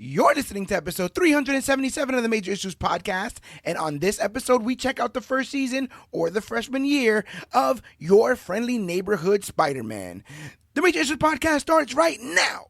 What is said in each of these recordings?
You're listening to episode 377 of the Major Issues Podcast, and on this episode, we check out the first season or the freshman year of Your Friendly Neighborhood Spider-Man. The Major Issues Podcast starts right now.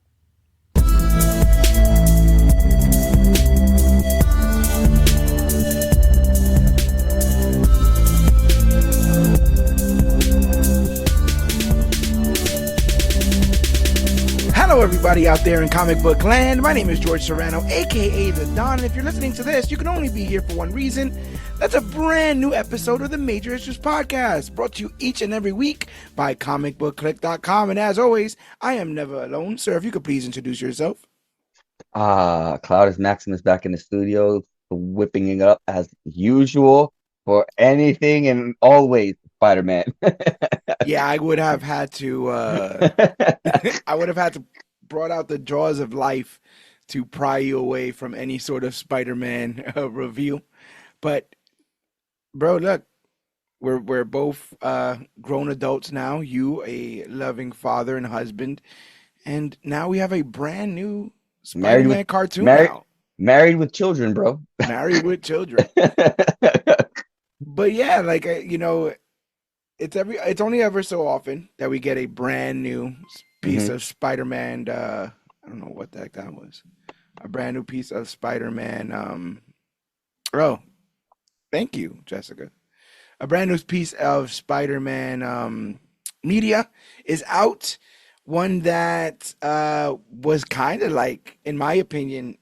Hello, everybody out there in comic book land. My name is George Serrano, aka The Don, and if you're listening to this, you can only be here for one reason. That's a brand new episode of the Major Issues Podcast, brought to you each and every week by ComicBookClique.com. And as always, I am never alone. Sir, if you could please introduce yourself. Cloudus Maximus back in the studio, whipping it up as usual for anything and always Spider-Man. Yeah, I would have had to brought out the jaws of life to pry you away from any sort of Spider-Man review. But bro, look, we're both grown adults now. You a loving father and husband, and now we have a brand new Spider-Man cartoon out. Married with children, bro. Married with children. But yeah, like it's only ever so often that we get a brand new piece of Spider-Man. I don't know what the heck that was. A brand new piece of Spider-Man. Oh, thank you, Jessica. A brand new piece of Spider-Man media is out. One that was kind of like, in my opinion,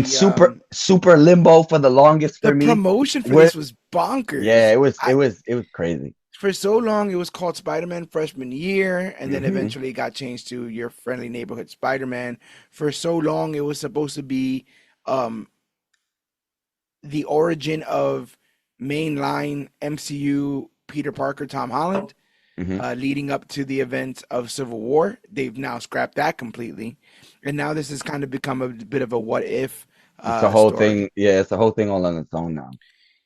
super limbo for the longest for me. The promotion for this was bonkers. Yeah, it was crazy. For so long, it was called Spider-Man Freshman Year, and then eventually got changed to Your Friendly Neighborhood Spider-Man. For so long, it was supposed to be the origin of mainline MCU Peter Parker, Tom Holland, leading up to the events of Civil War. They've now scrapped that completely, and now this has kind of become a bit of a what if. It's the whole story. thing. Yeah, it's the whole thing all on its own now.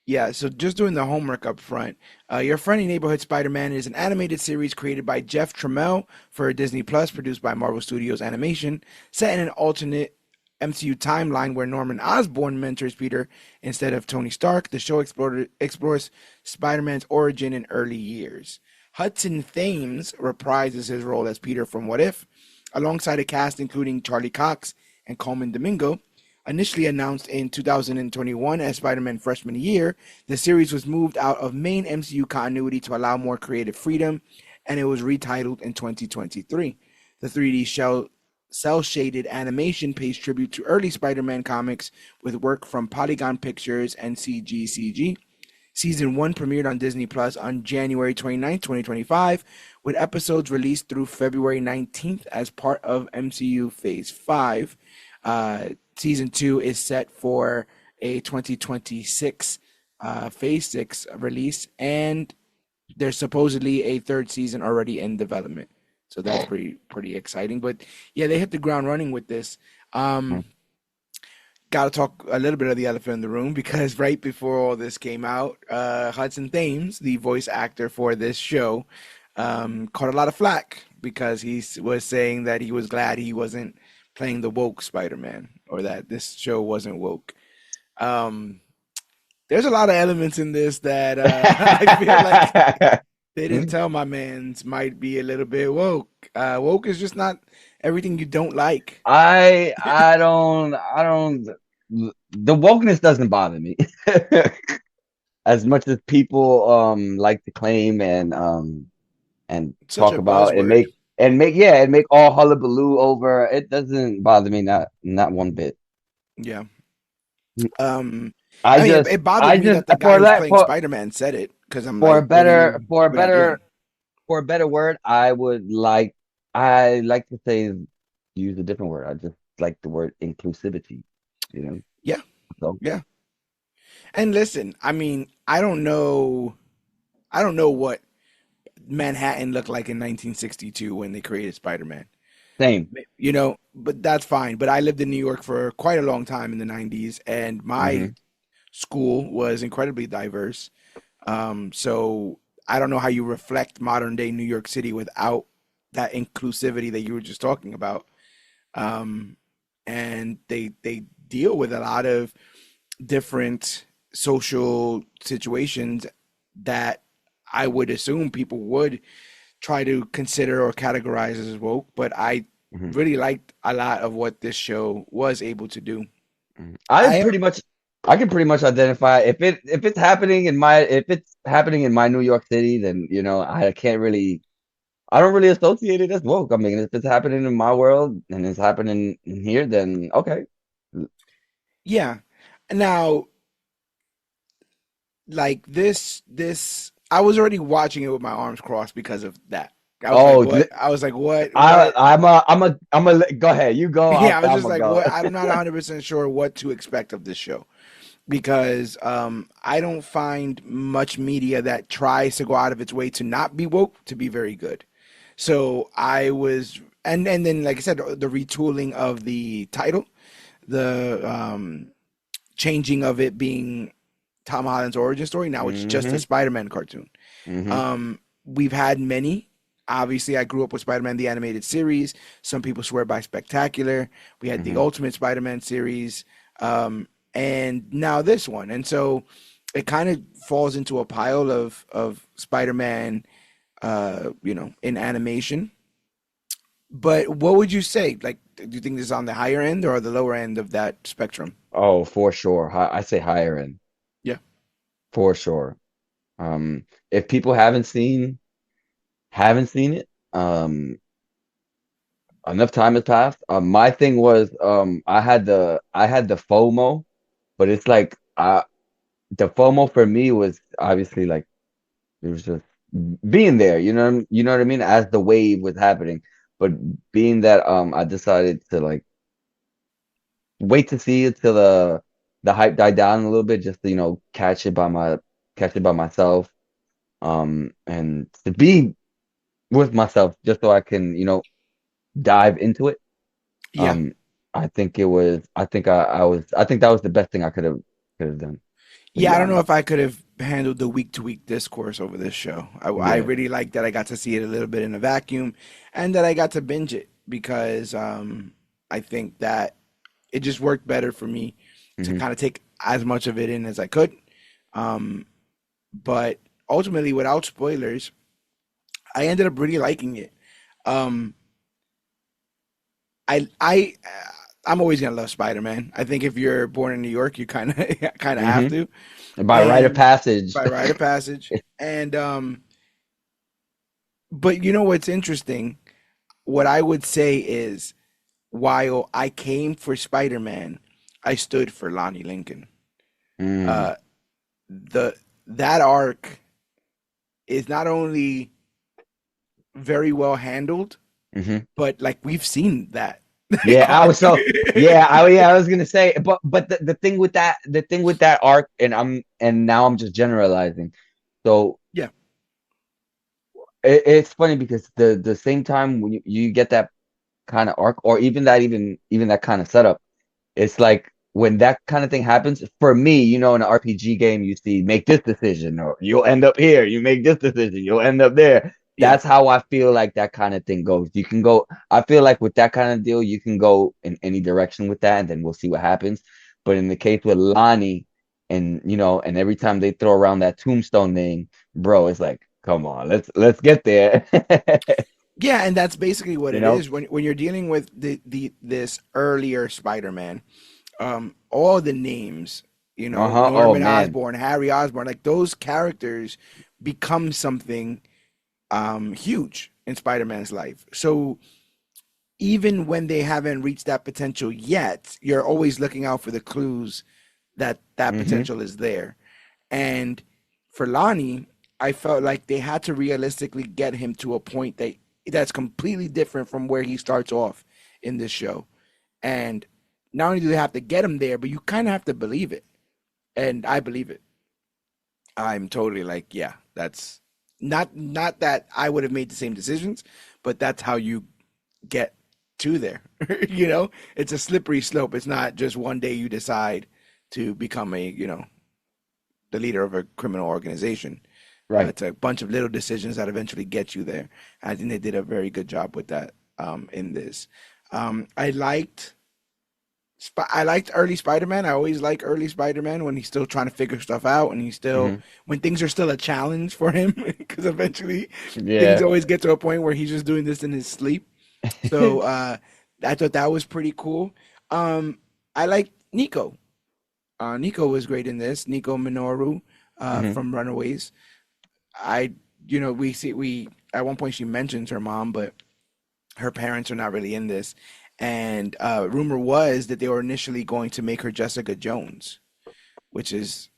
Yeah, so just doing the homework up front. Your Friendly Neighborhood Spider-Man is an animated series created by Jeff Trammell for Disney Plus, produced by Marvel Studios Animation, set in an alternate MCU timeline where Norman Osborn mentors Peter instead of Tony Stark. The show explores Spider-Man's origin in early years. Hudson Thames reprises his role as Peter from What If, alongside a cast including Charlie Cox and Coleman Domingo. Initially announced in 2021 as Spider-Man Freshman Year, the series was moved out of main MCU continuity to allow more creative freedom, and it was retitled in 2023. The 3D cel-shaded animation pays tribute to early Spider-Man comics with work from Polygon Pictures and CG. Season 1 premiered on Disney Plus on January 29, 2025, with episodes released through February 19th as part of MCU Phase 5. Season 2 is set for a 2026 Phase 6 release, and there's supposedly a third season already in development. So that's pretty exciting. But yeah, they hit the ground running with this. Got to talk a little bit of the elephant in the room, because right before all this came out, Hudson Thames, the voice actor for this show, caught a lot of flack because he was saying that he was glad he wasn't playing the woke Spider-Man, or that this show wasn't woke. There's a lot of elements in this that I feel like they didn't tell my mans might be a little bit woke. Woke is just not everything you don't like. I don't. The wokeness doesn't bother me as much as people like to claim and talk about and make all hullabaloo over. It doesn't bother me, not one bit. Yeah. It bothered me that the guy who's playing Spider-Man said it, because I'm for a better word, I like to say, use a different word. I just like the word inclusivity. Yeah. So yeah. And listen, I mean, I don't know what Manhattan looked like in 1962 when they created Spider-Man. Same. But that's fine. But I lived in New York for quite a long time in the 90s, and my school was incredibly diverse. So I don't know how you reflect modern day New York City without that inclusivity that you were just talking about. and they deal with a lot of different social situations that I would assume people would try to consider or categorize as woke, but I Mhm, really liked a lot of what this show was able to do. mhm. I I can pretty much identify if it's happening in my if it's happening in my New York City, then I don't really associate it as woke. I mean, if it's happening in my world and it's happening in here, then okay. Yeah. Now, like this I was already watching it with my arms crossed because of that. I was like, Oh, what? I was like, what? go ahead. You go. Yeah, I was I'm just a like, go. what? I'm not 100% sure what to expect of this show because I don't find much media that tries to go out of its way to not be woke to be very good. So I was, and then like I said, the retooling of the title, the changing of it being Tom Holland's origin story. Now it's just a Hmm. Spider-Man cartoon. Hmm. We've had many. Obviously, I grew up with Spider-Man the animated series. Some people swear by Spectacular. We had the Hmm. Ultimate Spider-Man series, and now this one. And so it kind of falls into a pile of Spider-Man, in animation. But what would you say? Like, do you think this is on the higher end or the lower end of that spectrum? Oh, for sure. I say higher end Yeah, for sure. If people haven't seen it, enough time has passed. My thing was, I had the FOMO, but it's like, the FOMO for me was obviously like it was just being there. You know what I mean, as the wave was happening. But being that I decided to like wait to see it till the hype died down a little bit, just to catch it by myself, and to be with myself, just so I can dive into it. yeah. Um, I think it was. I think that was the best thing I could have done, to Yeah, be I don't know honest. if I could have handled the week to week discourse over this show. I Yeah. really like that I got to see it a little bit in a vacuum and that I got to binge it because I think that it just worked better for me to Hmm. kind of take as much of it in as I could. Um, but ultimately, without spoilers, I ended up really liking it. Um, I'm always gonna love Spider-Man. I think if you're born in New York, you kind of kind of have Hmm. to. By rite of And passage. by rite of passage. And but you know what's interesting? What I would say is while I came for Spider-Man, I stood for Lonnie Lincoln. Mm. Uh the that arc is not only very well handled, Hmm. but like we've seen that Yeah, I was arc. so yeah, I was gonna say, but the thing with that arc, and now I'm just generalizing. So Yeah. it's funny because the same time when you get that kind of arc, or even that kind of setup, it's like when that kind of thing happens, for me, in an RPG game, you see make this decision or you'll end up here. You make this decision, you'll end up there. Yeah. That's how I feel like that kind of thing goes. You can go, I feel like with that kind of deal, you can go in any direction with that, and then we'll see what happens. But in the case with Lonnie, and every time they throw around that tombstone name, bro, it's like, come on, let's get there. Yeah, and that's basically what You it know? is when you're dealing with the this earlier Spider-Man. All the names, Uh-huh. Oh Norman man. Osborn, Harry Osborn, like those characters become something huge in Spider-Man's life. So even when they haven't reached that potential yet, you're always looking out for the clues that that Hmm. potential is there. And for Lonnie, I felt like they had to realistically get him to a point that's completely different from where he starts off in this show. And not only do they have to get him there, but you kind of have to believe it. And I believe it. I'm totally like, yeah, that's not that I would have made the same decisions, but that's how you get to there. It's a slippery slope. It's not just one day you decide to become the leader of a criminal organization. Right. It's a bunch of little decisions that eventually get you there. I think they did a very good job with that in this. I liked. I liked early Spider-Man. I always like early Spider-Man when he's still trying to figure stuff out and he's still Hmm. when things are still a challenge for him because eventually things Yeah. always get to a point where he's just doing this in his sleep. So I thought that was pretty cool. I like Nico. Nico was great in this. Nico Minoru Hmm. from Runaways. I we at one point she mentions her mom, but her parents are not really in this. And rumor was that they were initially going to make her Jessica Jones, which is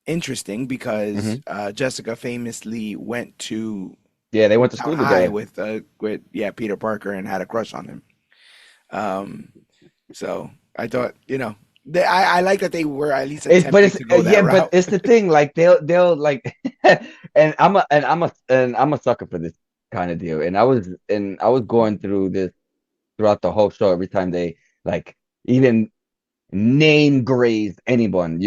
interesting because Hmm. Jessica famously went to Yeah, they went to Midtown school High together. with Peter Parker and had a crush on him. Um, so I thought I like that they were at least It's but attempting it's to go that yeah, but route. it's the thing. Like they'll like, and I'm a sucker for this kind of deal. And I was going through this throughout the whole show. Every time they like even name graze anyone,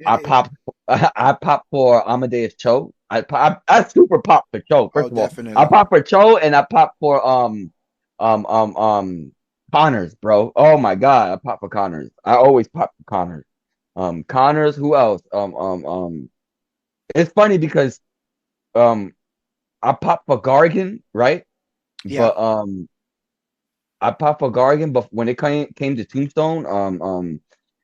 I Yeah. pop, I pop for Amadeus Cho. I super pop for Cho. Oh, First of all, I definitely. pop for Cho and I pop for um um um Connors, bro. Oh my God, I pop for Connors. I always pop for Connors. Connors. Who else? It's funny because um I pop for Gargan, right? Yeah. But I popped for Gargan, but when it came to Tombstone,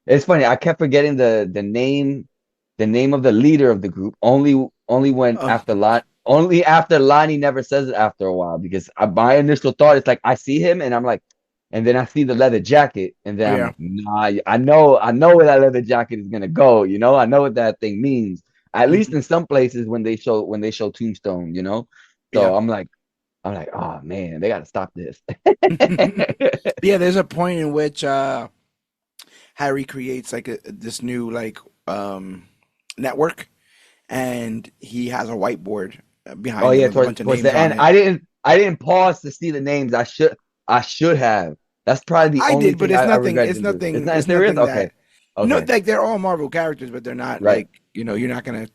it's funny. I kept forgetting the name of the leader of the group. Only when Oh, after only after Lonnie never says it after a while because my initial thought is like I see him and I'm like, and then I see the leather jacket and then I'm yeah. like, nah, I know where that leather jacket is gonna go. I know what that thing means. At least Mhm. in some places when they show Tombstone. Yeah. So I'm like, oh man, they got to stop this. Yeah, there's a point in which Harry creates like this new like um network and he has a whiteboard Oh behind him yeah, with a bunch towards of towards names the on end, it. I didn't pause to see the names. I should have. That's probably the I only did, but thing it's I nothing. regret It's didn't do. It's nothing. not It's serious. nothing Okay, that. No, okay, like they're all Marvel characters, but they're not right. like you're not gonna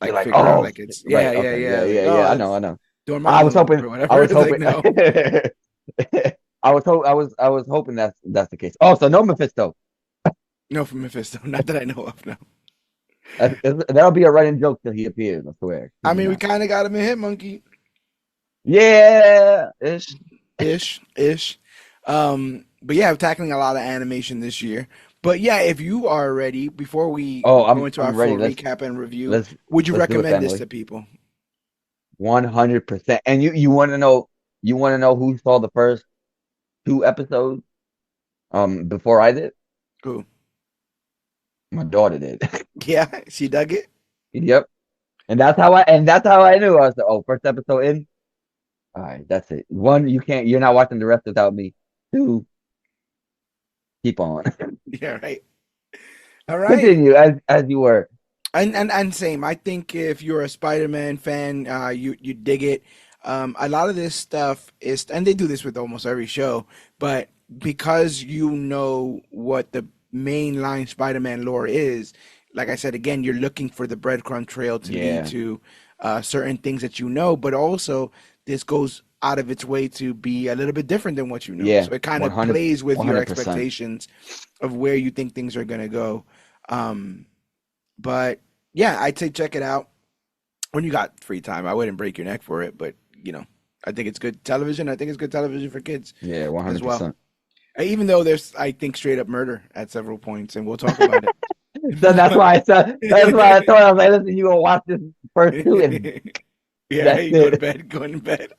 You're like like, figure out oh, like it's right. yeah, Okay, yeah, yeah, like yeah, oh yeah. I know, I it's know. I was Dormammu hoping. or I whatever. was It's like hoping. no, I was hoping that's the case. Oh, so no Mephisto. no from Mephisto, not that I know of. No, That'll be a running joke till he appears. I swear. Kid I you mean we not. kind of got him in Hitmonkey Yeah, ish. ish. But yeah, tackling a lot of animation this year. But yeah, if you are ready, before we Oh, go I'm into our I'm ready. full Let's recap and review, let's would you let's do it, recommend this family. to people? 100%. And you want to know who saw the first two episodes before I did? Cool. My daughter did. Yeah, she dug it. Yep. And that's how I knew. I was like, oh, first episode in. All right, that's it. One, you're not watching the rest without me. Two, keep on. Yeah, right. All right. Continue as you were. And same. I think if you're a Spider-Man fan, you dig it. A lot of this stuff is, and they do this with almost every show, but because you know what the mainline Spider-Man lore is, like I said again, you're looking for the breadcrumb trail to lead Yeah. to certain things that you know, but also this goes out of its way to be a little bit different than what you know. Yeah. So it kind of 100 plays with your 100%. expectations of where you think things are gonna go. Um, but yeah, I'd say check it out when you got free time. I wouldn't break your neck for it, but I think it's good television. I think it's good television for kids Yeah, as well. 100%. Even though there's, I think, straight up murder at several points, and we'll talk about it. So that's why I said that's why I thought I was like, listen, you gonna watch this first two and Yeah, that's hey, go to it. bed, go to bed.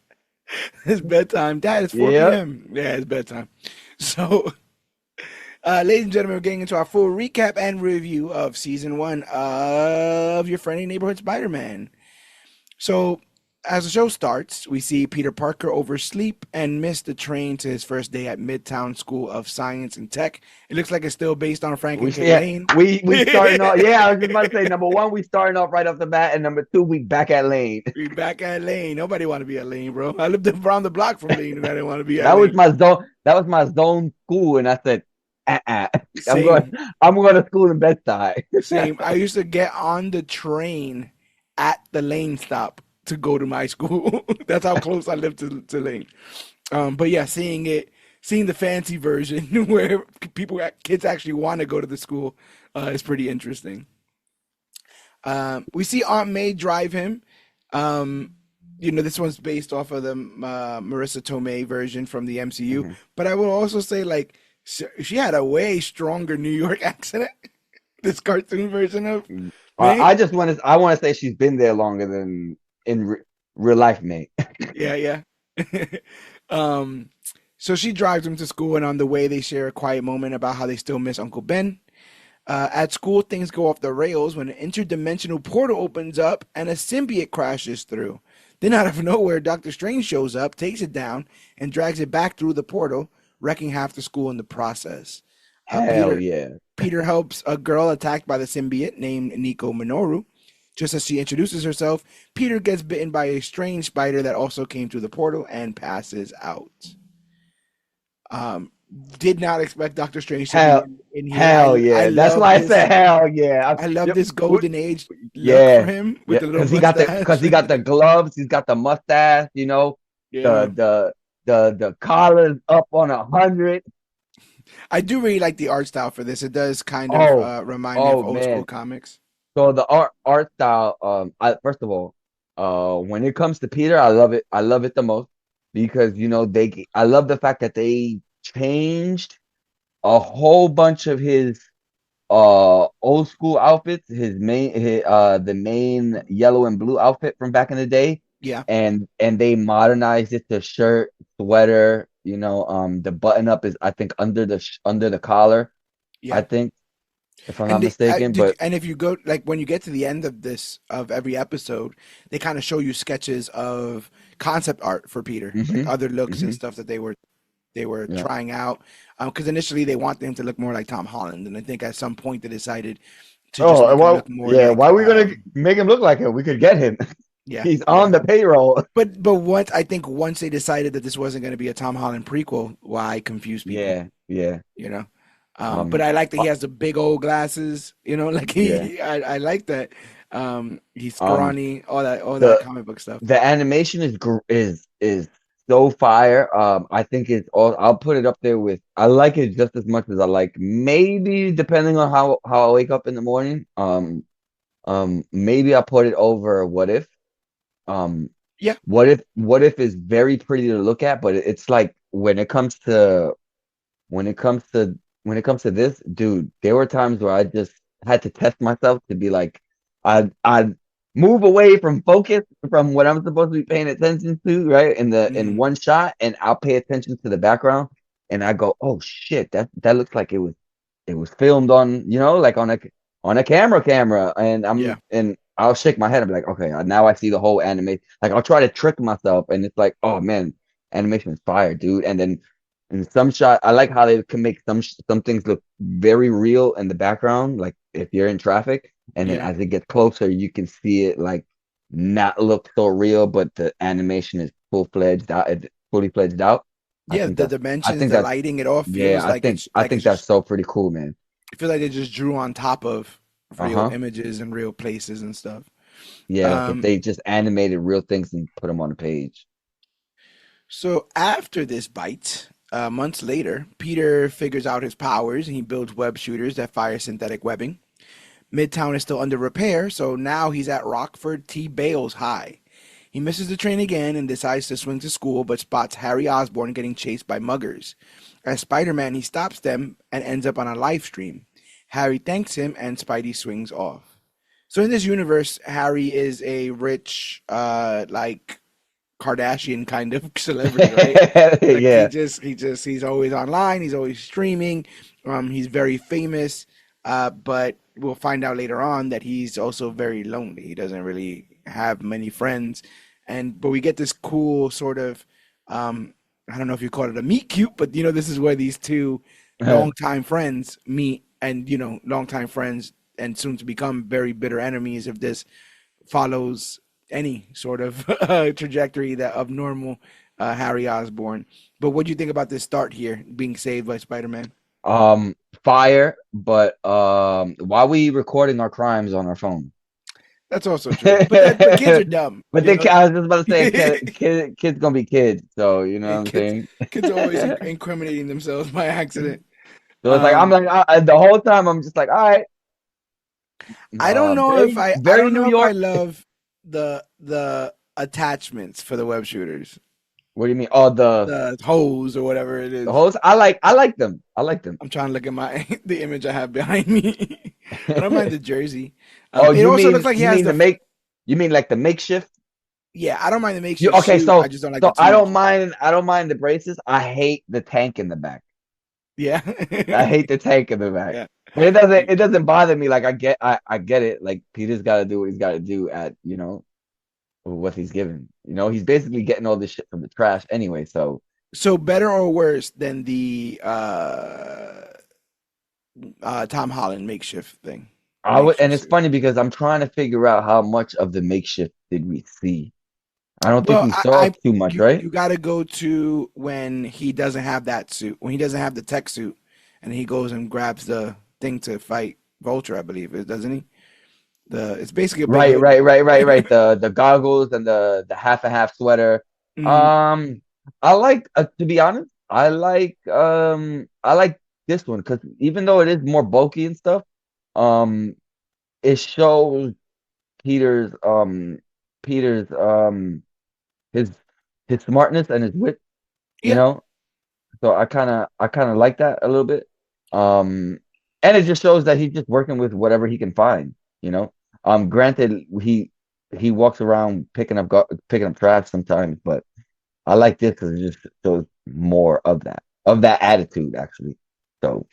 It's bedtime. Dad, it's 4 Yep. p.m. Yeah, it's bedtime. So, ladies and gentlemen, we're getting into our full recap and review of season one of Your Friendly Neighborhood Spider-Man. So, as the show starts, we see Peter Parker oversleep and miss the train to his first day at Midtown School of Science and Tech. It looks like it's still based on Frank We and Kid yeah, Lane. we starting off. Yeah, I was just about to say number one, we starting off right off the bat, and number two, we back at Lane. We back at Lane. Nobody want to be at Lane, bro. I lived around the block from Lane, and I didn't want to be at That was Lane. my zone. That was my zone school, and I said, uh-uh. I'm going. Same, I'm going to school in Bed-Stuy. same. I used to get on the train at the Lane stop to go to my school. That's how close I lived to Lane. But yeah, seeing it seeing the fancy version where kids actually want to go to the school is pretty interesting. We see Aunt May drive him. Um, this one's based off of the Marissa Tomei version from the MCU, Mhm. but I will also say like she had a way stronger New York accent. This cartoon version of May. I want to say she's been there longer than in real life, mate. Yeah, yeah. um, so she drives him to school, and on the way, they share a quiet moment about how they still miss Uncle Ben. At school, things go off the rails when an interdimensional portal opens up and a symbiote crashes through. Then, out of nowhere, Doctor Strange shows up, takes it down, and drags it back through the portal, wrecking half the school in the process. Uh, Hell Peter yeah. Peter helps a girl attacked by the symbiote named Nico Minoru. Just as she introduces herself, Peter gets bitten by a strange spider that also came through the portal and passes out. Um, did not expect Doctor Strange to be Hell, in here. hell I yeah. That's love why I this. said hell yeah. I love Yep. this golden age look for Yeah. him with Yeah. the little Because mustache. he got the gloves, he's got the mustache, Yeah, the the collar's up on 100. I do really like the art style for this. It does kind of Oh, remind me of oh old school man. comics. So the art style, I first of all, when it comes to Peter, I love it. I love it the most because I love the fact that they changed a whole bunch of his old school outfits, the main yellow and blue outfit from back in the day, Yeah, and they modernized it to shirt, sweater, the button up is I think under the collar, I yeah. think, if I'm not mistaken, but And if you go like when you get to the end of this of every episode, they kind of show you sketches of concept art for Peter, like hmm other looks and hmm stuff that they were yeah. trying out. Because initially they want him to look more like Tom Holland, and I think at some point they decided to just Oh, make him well, look more yeah. like Why are we gonna make him look like him? We could get him. yeah, He's on yeah. the payroll. But once they decided that this wasn't going to be a Tom Holland prequel, why confuse people? Yeah, yeah. You know. But Um, I like that uh, he has the big old glasses. Like yeah. I like that. He's Um, scrawny, all that the comic book stuff. the animation is so fire. I think it's all. I'll put it up there with. I like it just as much as I like. Maybe depending on how I wake up in the morning. Maybe I put it over What If. Um, Yeah, What If is very pretty to look at, but it's like when it comes to this, dude, there were times where I just had to test myself to be like, I move away from focus from what I'm supposed to be paying attention to, right? In mm, one shot, and I'll pay attention to the background, and I go, oh shit, that looks like it was filmed on, like on a camera, and yeah, I'll shake my head and be like, okay, now I see the whole anime. Like I'll try to trick myself, and it's like, oh man, animation is fire, dude. And then in some shot, I like how they can make some things look very real in the background, like if you're in traffic, and then yeah, as it gets closer, you can see it like not look so real, but the animation is fully fledged out. I yeah. think The that's I dimensions, think the that's lighting, it all yeah, feels like I think that's so pretty cool, man. it feels like they just drew on top of real Uh-huh. images and real places and stuff. Yeah, like if Um, they just animated real things and put them on a page. so after this bite, months later, Peter figures out his powers and he builds web shooters that fire synthetic webbing. Midtown is still under repair, so now he's at Rockford T. Bales High. He misses the train again and decides to swing to school, but spots Harry Osborn getting chased by muggers. As Spider-Man, he stops them and ends up on a live stream. Harry thanks him, and Spidey swings off. So in this universe, Harry is a rich, like Kardashian kind of celebrity, right? Like Yeah. he's always online, he's always streaming. He's very famous, but we'll find out later on that he's also very lonely. He doesn't really have many friends, but we get this cool sort of I don't know if you call it a meet cute, but this is where these two longtime friends meet, and longtime friends and soon to become very bitter enemies if this follows any sort of trajectory that of normal Harry Osborn. But what do you think about this start here, being saved by Spider-Man? Fire, but why we recording our crimes on our phone? That's also true. But kids are dumb, But you they, know. I was just about to say, kids gonna be kids. So you know what And I'm kids saying. kids are always incriminating themselves by accident. So it's like I'm Um, like the whole time I'm just like, all right, I very don't New know if I York. love the attachments for the web shooters, What do you mean? Oh, the hose or whatever it the is. hosts. I like them. I like them. I'm trying to look at my the image I have behind me. I don't mind the jersey. Oh, It also looks like he you has mean the the make you mean like the makeshift? yeah. I don't mind the You makeshift okay? suit. I just don't like the So tubes. I don't mind the braces. I hate the tank in the back. Yeah, I hate the tank in the back. yeah. But it doesn't bother me. Like I get it. Like Peter's got to do what he's got to do at what he's given. He's basically getting all this shit from the trash anyway. So So better or worse than the Tom Holland makeshift thing or and makeshift it's suit. funny because I'm trying to figure out how much of the makeshift did we see. I don't think Well, we saw too much, right? you got to go to when he doesn't have that suit, when he doesn't have the tech suit, and he goes and grabs the thing to fight Vulture, I believe, doesn't he? The it's basically a big Right, hoodie. right, right, right, right. The goggles and the half and half sweater. Mhm. Um, I like to be honest, I like this one because even though it is more bulky and stuff, um, it shows Peter's Peter's his his smartness and his wit, you Yeah, know. So I kind of like that a little bit. Um, and it just shows that he's just working with whatever he can find, you know. Granted, he walks around picking up trash sometimes, but I like this because it just shows more of that attitude actually. So,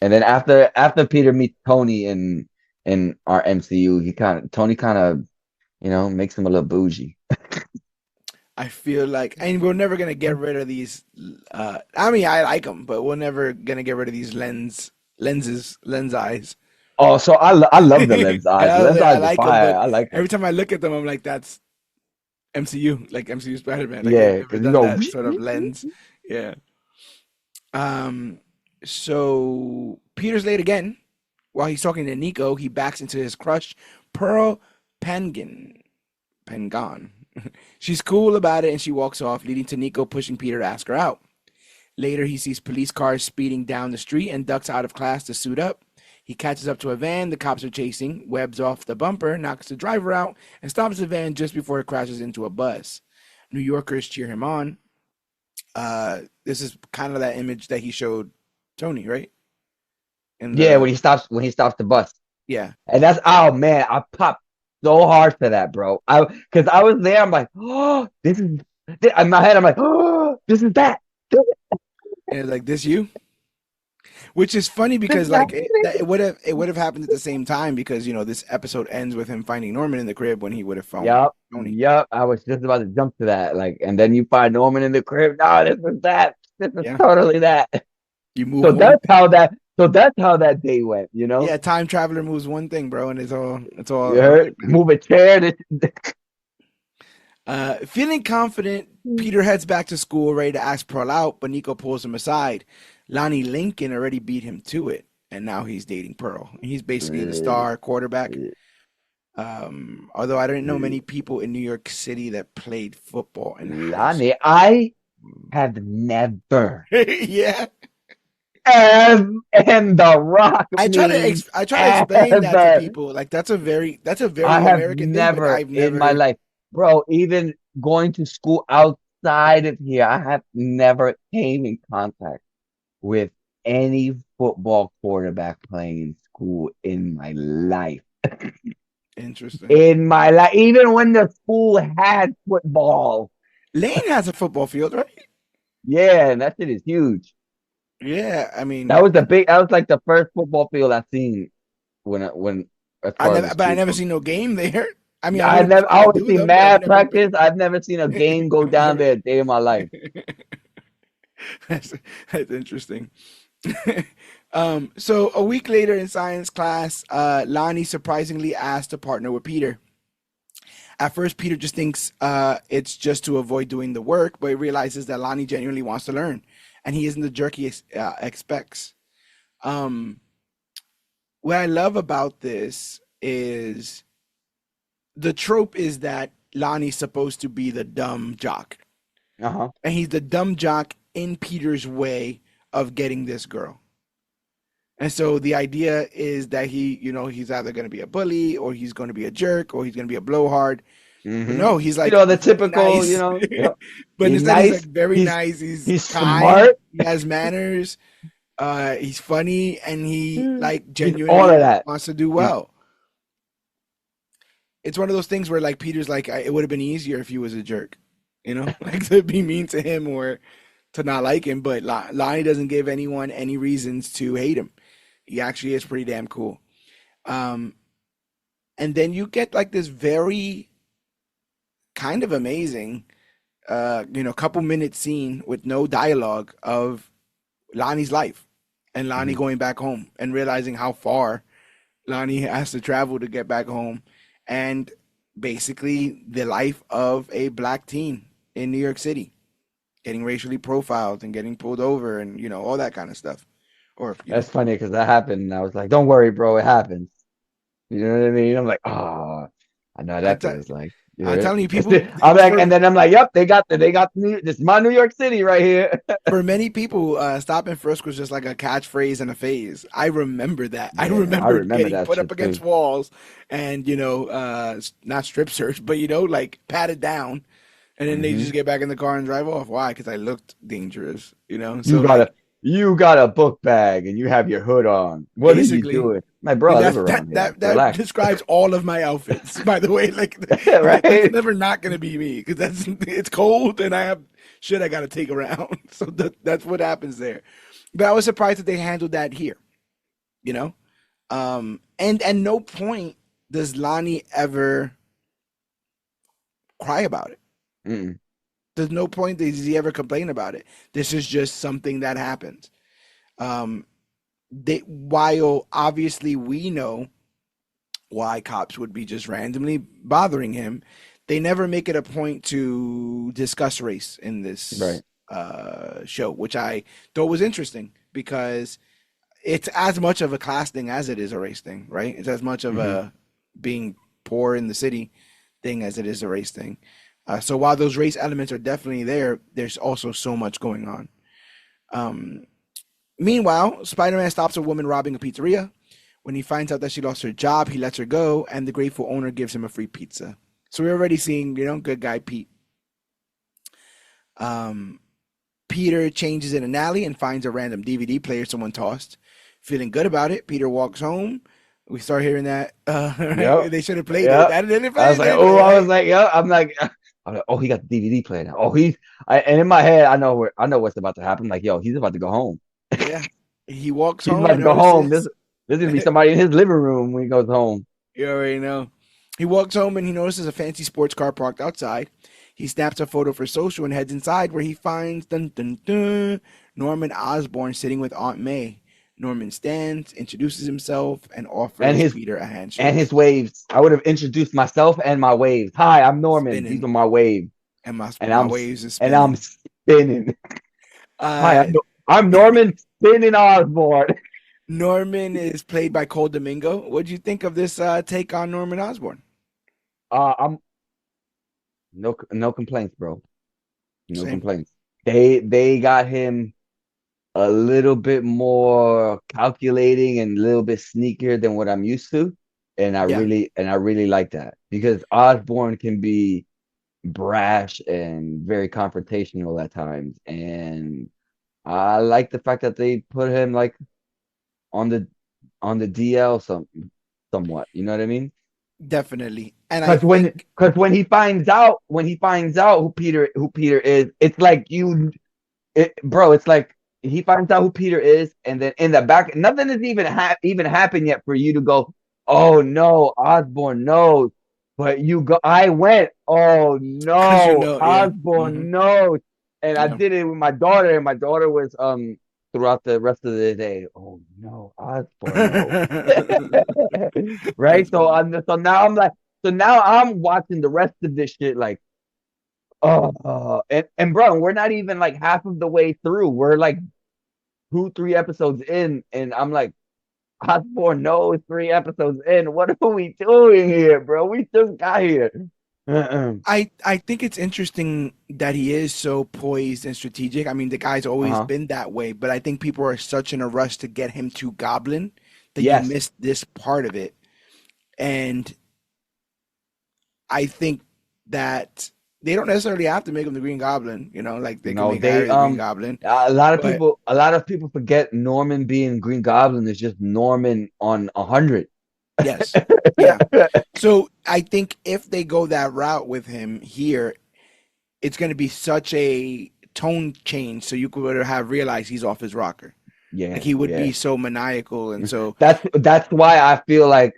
and then after Peter meets Tony in our MCU, Tony kind of makes him a little bougie. I feel like, and we're never gonna get rid of these. I mean, I like them, but we're never gonna get rid of these lens eyes. Oh, so I love the lens eyes. The lens I eyes are like them, fire. but I like every them. time I look at them, I'm like, that's MCU, like MCU Spider-Man. Like they've Yeah, never because you done go. that sort of lens. Yeah. Um. So Peter's late again. While he's talking to Nico, he backs into his crush, Pearl Penguin. Pengon. She's cool about it and she walks off, leading to Nico pushing Peter to ask her out. Later, he sees police cars speeding down the street and ducks out of class to suit up. He catches up to a van the cops are chasing, webs off the bumper, knocks the driver out, and stops the van just before it crashes into a bus. New Yorkers cheer him on. This is kind of that image that he showed Tony, right? In Yeah, the when he stops the bus, yeah, and that's oh man, I popped so hard for that, bro. Because I was there, I'm like, oh, in my head, I'm like, oh, this is that. and it's like this you. Which is funny This because is like happening. it would have happened at the same time because this episode ends with him finding Norman in the crib when he would have found Yup, Tony. yup. I was just about to jump to that, like, and then you find Norman in the crib. No, this is that. This is Yeah, totally that. you move So one that's thing. how that. So that's how that day went. You know, Yeah, time traveler moves one thing, bro, and it's all you right, heard man. move a chair. Feeling confident, Peter heads back to school, ready to ask Pearl out, but Nico pulls him aside. Lonnie Lincoln already beat him to it, and now he's dating Pearl. He's basically the star quarterback. Although I didn't know many people in New York City that played football in high Lonnie, I have never, yeah. and The Rock means I try to explain that to ever. people. Like that's a I very have American thing, but never I've in my never life, bro, even going to school outside of here, I have never came in contact with any football quarterback playing in school in my life. interesting. In my life, even when the school had football. Lane has a football field, right? Yeah, and that shit is huge. Yeah, I That mean, was the big. That was like the first football field I've seen when as far as the I school never goes. seen no game there. I mean, I I wouldn't be never. scared I to always do see them, but I've mad never practice. been. I've never seen a game go down Never. there a day in my life. That's, that's interesting. So a week later in science class, Lonnie surprisingly asked to partner with Peter. At first, Peter just thinks it's just to avoid doing the work, but he realizes that Lonnie genuinely wants to learn, and he isn't the jerk he expects. Um, what I love about this is the trope is that Lonnie's supposed to be the dumb jock, Uh-huh. and he's the dumb jock in Peter's way of getting this girl. And so the idea is that he's either going to be a bully or he's going to be a jerk or he's going to be a blowhard. But Mm-hmm. no, he's You like know, the very typical, nice. yep. But He's instead, he's like nice. very He's nice. He's he's kind. smart. He has manners. He's funny, and he like He's all of genuinely that. wants to do He's well. It's one of those things where like Peter's like, it would have been easier if he was a jerk, like to be mean to him or to not like him. But Lonnie doesn't give anyone any reasons to hate him. He actually is pretty damn cool. Um, and then you get like this very kind of amazing, couple minute scene with no dialogue of Lonnie's life and Lonnie Mhm. going back home and realizing how far Lonnie has to travel to get back home, and basically the life of a black teen in New York City, getting racially profiled and getting pulled over and all that kind of stuff. Or That's funny because that happened, and I was like, "Don't worry, bro, it happens." You know what I mean? I'm like, "Oh, I know how I that t- feels like." You I'm heard telling you, it? people I'm like, for and then I'm like, "Yep, they got this is my New York City right here." for many people, stop and frisk was just like a catchphrase and a phase. I remember that. I Yeah, I remembered remember getting that put up shit against too. walls and not strip search, but like patted down, and then they Hmm. just get back in the car and drive off. Why? Because I looked dangerous. You So got like a you got a book bag and you have your hood on. What are you basically. doing? My bro, And I live that's around here. that Relax. describes all of my outfits. By the way, like that's Right? never not gonna be me because it's cold and I have shit I gotta take around. So that's what happens there. But I was surprised that they handled that here. You know, and no point does Lonnie ever cry about it. Mm-mm. There's no point does he ever complain about it. This is just something that happens. Um, while obviously we know why cops would be just randomly bothering him, they never make it a point to discuss race in this Right. show, which I thought was interesting because it's as much of a class thing as it is a race thing, right? It's as much of Hmm. a being poor in the city thing as it is a race thing. So while those race elements are definitely there, there's also so much going on. Um, Meanwhile, Spider-Man stops a woman robbing a pizzeria. When he finds out that she lost her job, he lets her go, and the grateful owner gives him a free pizza. So we're already seeing, good guy Pete. Um, Peter changes in an alley and finds a random DVD player someone tossed. Feeling good about it, Peter walks home. We start hearing that Yep. they should have played it. Yep. That didn't I play was it. like, Didn't oh, play it, I was right? like, yeah. I'm like, oh, he got the DVD player now. Oh, and in my head, I know what's about to happen. Like, yo, he's about to go home. Yeah. He walks He's home about and to go home. notices. There's gonna be somebody in his living room when he goes home. You already know. He walks home and he notices a fancy sports car parked outside. He snaps a photo for social and heads inside where he finds dun, dun, dun, Norman Osborn sitting with Aunt May. Norman stands, introduces himself, and And offers his Peter a and handshake. his waves. I would have introduced myself and my waves. Hi, I'm Norman. These Spinning, are my waves, and my and my I'm waves is and I'm spinning. spinning. Hi, Uh, I'm Norman spinning Osborn. Norman is played by Cole Domingo. What do you think of this take on Norman Osborn? I'm no complaints, bro. No Same. complaints. They got him a little bit more calculating and a little bit sneakier than what I'm used to. Yeah, And I really like that because Osborne can be brash and very confrontational at times. And I like the fact that they put him like on the DL somewhat. You know what I mean? definitely. And I Because think when he finds out who Peter is, it's like bro, it's like he finds out who Peter is, and then in the back, nothing has even happened yet for you to go, oh no, Osborne knows. But you go, I went, oh because no, yeah. Hmm. Osborne knows, and I Yeah. did it with my daughter, and my daughter was throughout the rest of the day, oh no, Osborne knows, right? That's funny. So now I'm watching the rest of this shit like. And bro, we're not even like half of the way through. We're like 2, 3 episodes in, and I'm like, Osborn knows 3 episodes in. What are we doing here, bro? We just got here. Uh-uh. I think it's interesting that he is so poised and strategic. I mean, the guy's always Uh-huh. been that way, but I think people are such in a rush to get him to Goblin that you Yes. miss this part of it. And I think that they don't necessarily have to make him the Green Goblin, like they can No, make they Harry the Green Goblin. But a lot of people forget Norman being Green Goblin is just Norman on 100. yes, yeah. So I think if they go that route with him here, it's going to be such a tone change. So you could have realized he's off his rocker. Like Yeah, he would yeah. be so maniacal and so That's why I feel like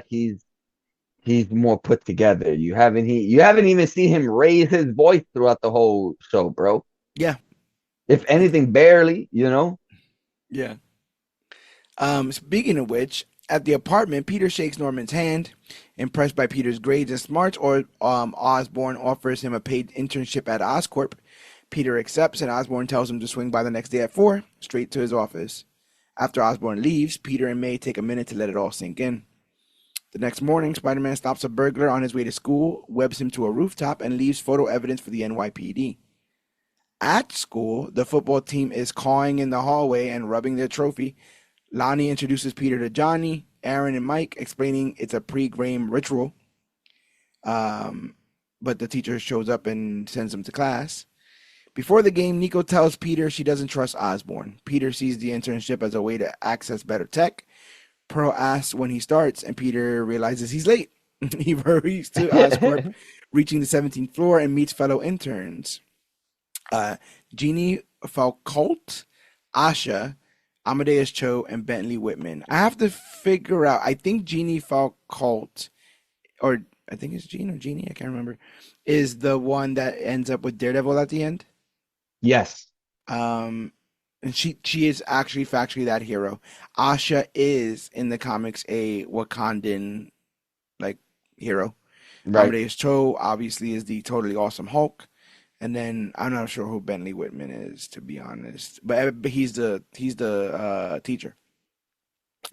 he's more put together. You haven't even seen him raise his voice throughout the whole show, bro. yeah, If anything, barely. yeah. Speaking of which, at the apartment, Peter shakes Norman's hand, impressed by Peter's grades and smarts. Or Osborn offers him a paid internship at Oscorp. Peter accepts, and Osborn tells him to swing by the next day at 4, straight to his office. After Osborn leaves, Peter and May take a minute to let it all sink in. The next morning, Spider-Man stops a burglar on his way to school, webs him to a rooftop, and leaves photo evidence for the NYPD. At school, the football team is cawing in the hallway and rubbing their trophy. Lonnie introduces Peter to Johnny, Aaron, and Mike, explaining it's a pre-game ritual. Um, but the teacher shows up and sends him to class. Before the game, Nico tells Peter she doesn't trust Osborn. Peter sees the internship as a way to access better tech. Pearl asks when he starts, and Peter realizes he's late. He hurries to Oscorp, reaching the 17th floor, and meets fellow interns. Uh, Jeannie Falcolt, Asha, Amadeus Cho, and Bentley Whitman. I have to figure out. I think Jeannie Falcolt, or I think it's Jean or Jeannie, I can't remember, is the one that ends up with Daredevil at the end. Yes. Um, and she is actually factually that hero. Asha is in the comics a Wakandan like hero. Right. Amadeus Cho obviously is the totally awesome Hulk. And then I'm not sure who Bentley Whitman is, to be honest. But he's the teacher.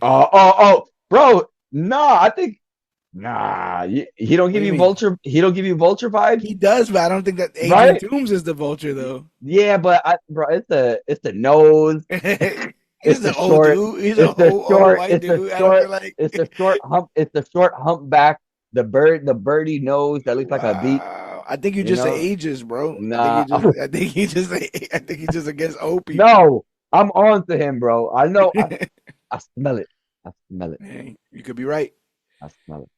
Bro. Nah, I think nah. He don't What give do you you mean? vulture. He don't give you vulture vibes, He does, but I don't think that Adrian right? Toomes is the vulture though. Yeah, but bro, it's the nose. He's It's the the old short. dude. He's a It's the old short. white It's the dude. I don't short. feel like. It's the short hump. It's the short humpback. The birdie nose that looks like a beak. Wow. I think you You just say know. ages, bro. I think you Nah. just. I think he just. I think he just against old people. No, I'm on to him, bro. I know. I smell it. I smell it. Hey, you could be right. I smell it.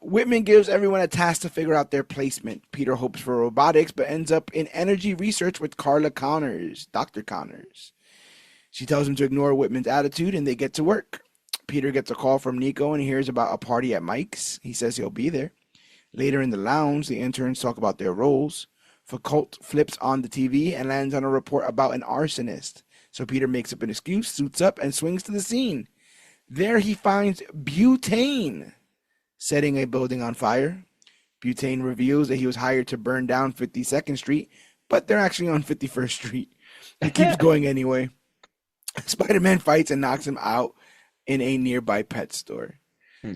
Whitman gives everyone a task to figure out their placement. Peter hopes for robotics, but ends up in energy research with Carla Connors, Dr. Connors. She tells him to ignore Whitman's attitude, and they get to work. Peter gets a call from Nico and hears about a party at Mike's. He says he'll be there. Later in the lounge, the interns talk about their roles. Foucault flips on the TV and lands on a report about an arsonist. So Peter makes up an excuse, suits up, and swings to the scene. There he finds Butane setting a building on fire. Butane reveals that he was hired to burn down 52nd Street, but they're actually on 51st Street. He keeps going anyway. Spider-Man fights and knocks him out in a nearby pet store.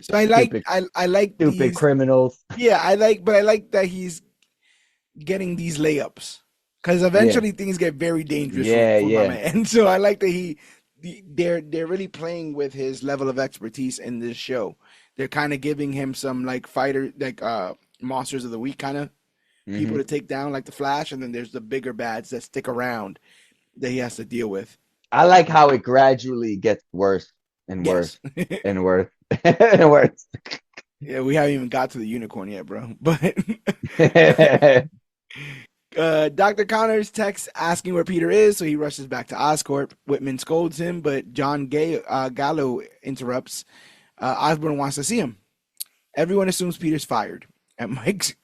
So I like Stupid, I like stupid these. criminals. Yeah, but I like that he's getting these layups because Yeah, eventually things get very dangerous yeah, for my yeah. man. So I like that they're really playing with his level of expertise in this show. They're kind of giving him some like fighter like monsters of the week kind of people Hmm. to take down like the Flash, and then there's the bigger bads that stick around that he has to deal with. I like how it gradually gets worse and worse Yes. and worse and worse. Yeah, we haven't even got to the unicorn yet, bro. But Dr. Connors texts asking where Peter is, so he rushes back to Oscorp. Whitman scolds him, but Gallo interrupts. Osborn wants to see him. Everyone assumes Peter's fired. At Mike's,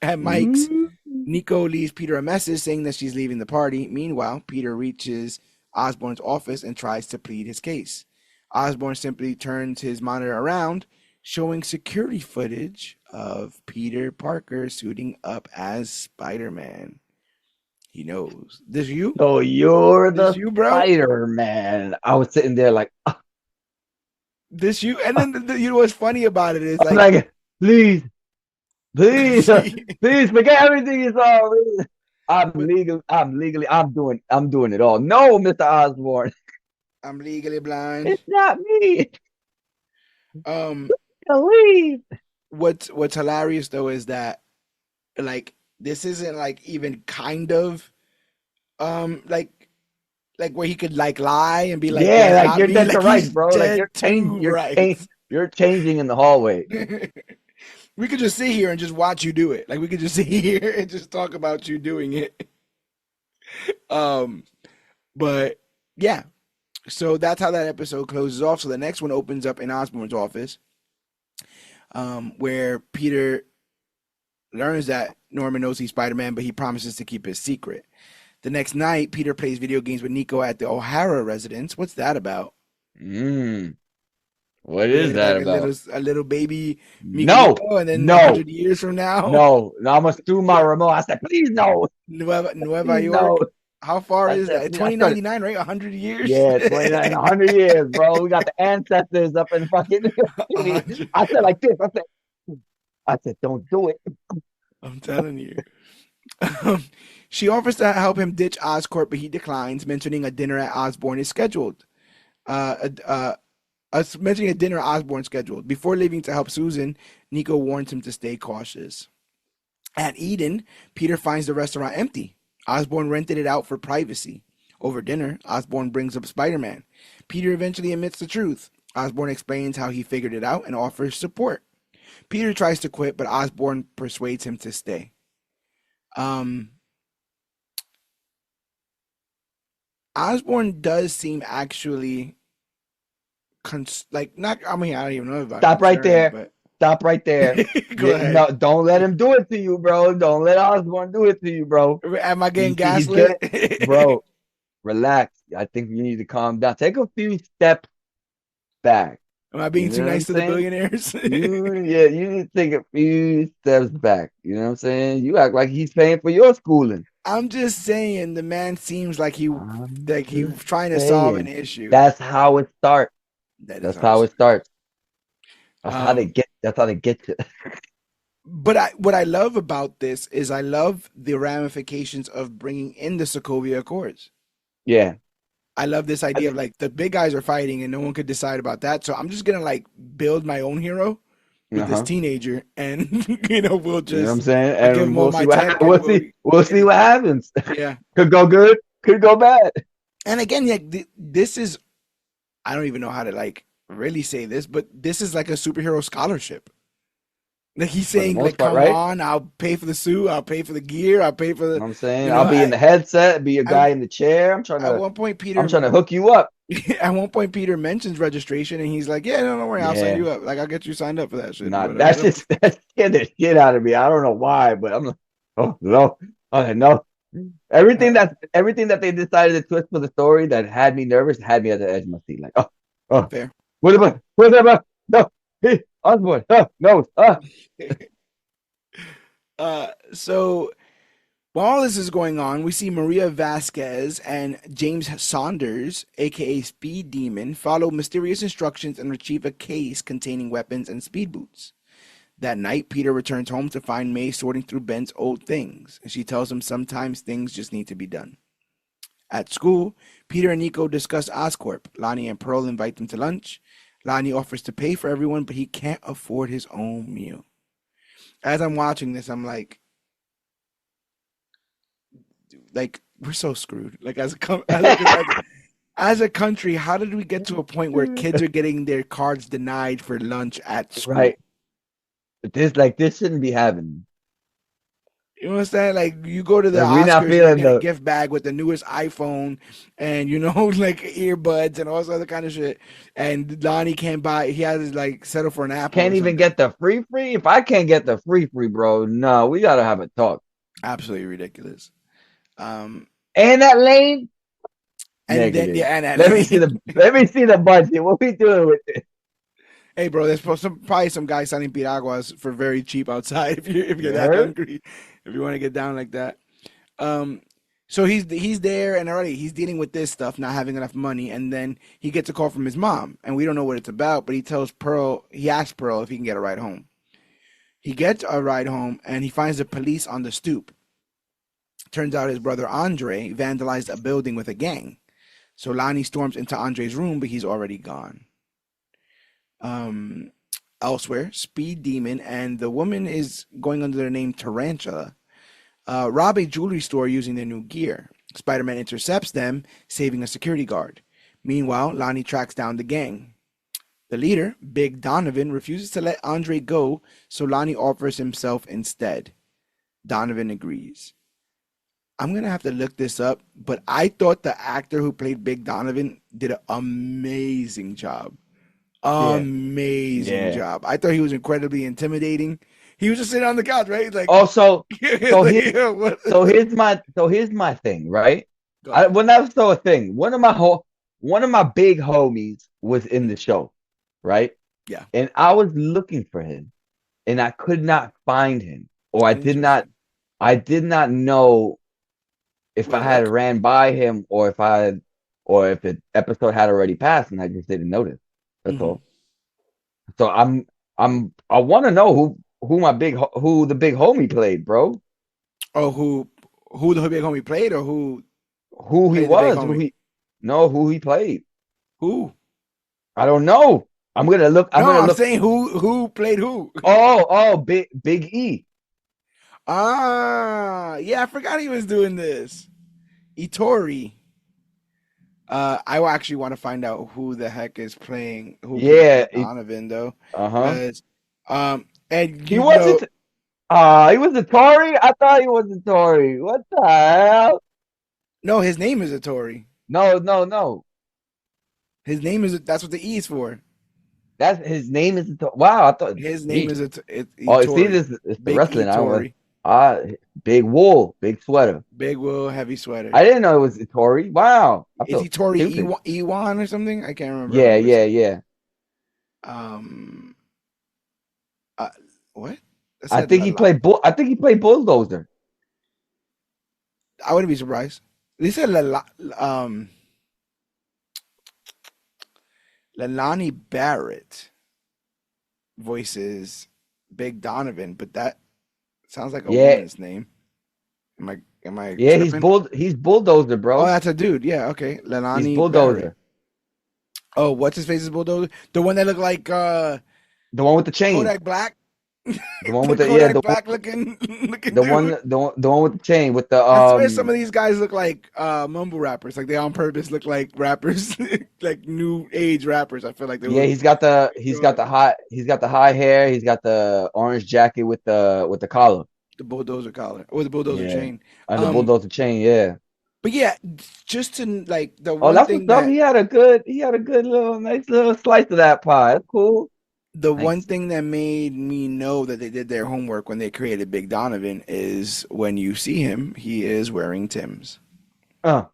Nico leaves Peter a message saying that she's leaving the party. Meanwhile, Peter reaches Osborn's office and tries to plead his case. Osborn simply turns his monitor around, showing security footage of Peter Parker suiting up as Spider-Man. He knows. This you? So you're This the you, bro? Spider-Man. I was sitting there like, This you, and then you know what's funny about it is I'm like, like, please, please, she, please forget everything you saw. but I'm doing it all. No, Mr. Osborn, I'm legally blind. it's not me. Um, Leave. what's hilarious though is that like this isn't like even kind of like where he could like lie and be like, yeah, Yeah, it's like not you're me. dead to Like rights, he's bro. Like dead to rights. you're changing in the hallway. We could just sit here and just watch you do it. Like we could just sit here and just talk about you doing it. Um, but yeah, so that's how that episode closes off. So the next one opens up in Osborn's office, where Peter learns that Norman knows he's Spider-Man, but he promises to keep his secret. The next night, Peter plays video games with Nico at the O'Hara residence. What's that about? Mm, what We is get that like about? a little baby No, Miguelito, and then a no, hundred years from now, no. I almost threw my remote. I said, please no, Nueva please York. no. How far I is said, that? please. I started. 2099, right? 100 years. Yeah, 29, 100 years, bro. We got the ancestors up in fucking New York City. 100. I said like this. I said, don't do it. I'm telling you. She offers to help him ditch Oscorp, but he declines, mentioning a dinner at Osborn is scheduled. Mentioning a dinner at Osborn scheduled. Before leaving to help Susan, Nico warns him to stay cautious. At Eden, Peter finds the restaurant empty. Osborn rented it out for privacy. Over dinner, Osborn brings up Spider-Man. Peter eventually admits the truth. Osborn explains how he figured it out and offers support. Peter tries to quit, but Osborn persuades him to stay. Um, Osborn does seem actually like not. I mean, I don't even know about Stop right concerned, there. but Stop right there. go ahead. No, don't let him do it to you, bro. Don't let Osborn do it to you, bro. Am I getting He's good, gaslit? bro. Relax. I think you need to calm down. Take a few steps back. Am I You being too know what I'm nice to the saying? billionaires? You need to take a few steps back. You know what I'm saying? You act like he's paying for your schooling. I'm just saying the man seems like I'm he's just trying to solve an saying. issue. That's how it starts. That is That's how it how it starts. starts. That's how they get you. But what I love about this is I love the ramifications of bringing in the Sokovia Accords. Yeah. I love this I idea of think, like the big guys are fighting and no one could decide about that. So I'm just gonna like build my own hero with this uh-huh. teenager, and we'll You know what I'm just saying? I'll give him And all we'll see my what tech, and we'll see. We'll see yeah, what happens. yeah. Could go good, could go bad. And again, yeah, this is I don't even know how to like really say this, but this is like a superhero scholarship. Like he's For the saying, most like, part, come right? on, I'll pay for the suit, I'll pay for the gear, I'll pay for You the, know what I'm saying? you I'll know, be in the headset, be a I guy in the chair. at one point I'm Peter trying to hook you up. at one point Peter mentions registration, and he's like, yeah, no, don't worry, I'll sign Yeah. you up. Like I'll get you signed up for that shit. Nah, Whatever. that's scared the shit out of me. I don't know why, but I'm like, oh no. Oh no. Everything that they decided to twist for the story that had me nervous had me at the edge of my seat. Like, oh, Fair. what about no, hey, Osborne, no, So while all this is going on, we see Maria Vasquez and James Saunders, aka Speed Demon, follow mysterious instructions and retrieve a case containing weapons and speed boots. That night, Peter returns home to find May sorting through Ben's old things, and she tells him sometimes things just need to be done. At school, Peter and Nico discuss Oscorp. Lonnie and Pearl invite them to lunch. Lonnie offers to pay for everyone, but he can't afford his own meal. As I'm watching this, I'm like we're so screwed. Like as a country, how did we get to a point where kids are getting their cards denied for lunch at school? right. But this shouldn't be happening. You know what I'm saying? Like you go to the Like we not Oscars and you feeling get a the gift bag with the newest iPhone and like earbuds and all this other kind of shit. And Lonnie can't buy. He has to like settle for an apple can't or even something. get the free. If I can't get the free, bro, no, we gotta have a talk. Absolutely ridiculous. Um, And that lane, and then negative. yeah, and Let me see the budget. What we doing with it? hey, bro, there's probably some guy selling piraguas for very cheap outside if you're You that heard? hungry, if you want to get down like that. Um, So he's there and already he's dealing with this stuff, not having enough money, and then he gets a call from his mom, and we don't know what it's about, but he asks Pearl if he can get a ride home. He gets a ride home and he finds the police on the stoop. Turns out his brother Andre vandalized a building with a gang. So Lonnie storms into Andre's room, but he's already gone. Um, Elsewhere, Speed Demon and the woman is going under the name Tarantula rob a jewelry store using their new gear. Spider-Man intercepts them, saving a security guard. Meanwhile, Lonnie tracks down the gang. The leader, Big Donovan, refuses to let Andre go, so Lonnie offers himself instead. Donovan agrees. I'm going to have to look this up, but I thought the actor who played Big Donovan did an amazing job. Yeah, Amazing yeah. job. I thought he was incredibly intimidating. He was just sitting on the couch, right? Like, Oh, so so like, here yeah, what? so here's my thing, right? Go ahead. When that was still a thing, one of my big homies was in the show, right? Yeah, And I was looking for him, and I could not find him, or interesting. I did not know if Where I to had look? ran by him, or if the episode had already passed, and I just didn't notice. That's Hmm. all. So I want to know who the big homie played, bro. Oh, who the big homie played, or who Who he played the big was, homie? who he played. Who? I don't know. I'm gonna look. I'm No, gonna I'm look. saying who played who. Oh, Big E. Ah, yeah, I forgot he was doing this. Itori. I actually want to find out who the heck is playing who plays Yeah. Big Donovan though, Uh-huh. because and He you know wasn't. He was a Tory. I thought he was a Tory. What the hell? no, his name is Itori. No, no, no. His name is that's what the E is for. That's his name is. Wow. I thought His name he. is Oh, see, Itori. this it's the Big wrestling. I don't know. Itori. Ah, big wool, big sweater. Big Will, heavy sweater. I didn't know it was Tory. Wow. I Is feel he Tori stupid. Iwan or something? I can't remember Yeah, 100%. yeah, yeah. Um, uh, what? I I said think La he La. played bull. I think he played bulldozer. I wouldn't be surprised. They said La La. Lalani Barrett voices Big Donovan, but that sounds like a Yeah, woman's name. Am I yeah. tripping? He's bulldozer, Oh, bro. that's a dude. Yeah, okay. He's Lalani Barrett. bulldozer. Oh, what's his face is Bulldozer? The one that looked like The one with the chain. Kodak Black? The one The with the yeah. Kodak Black looking The one dude. the one with the chain with the I swear some of these guys look like mumble rappers. Like they on purpose look like rappers, like new age rappers. I feel like they Yeah, would he's got the high hair. He's got the orange jacket with the collar. the bulldozer collar or the bulldozer Yeah, chain. and the Um, bulldozer chain. Yeah. but yeah, just to like the Oh, one that's what's thing up. that He had a good little nice little slice of that pie. That's cool. the one Nice. thing that made me know that they did their homework when they created Big Donovan is when you see him, he is wearing Tim's, Uh,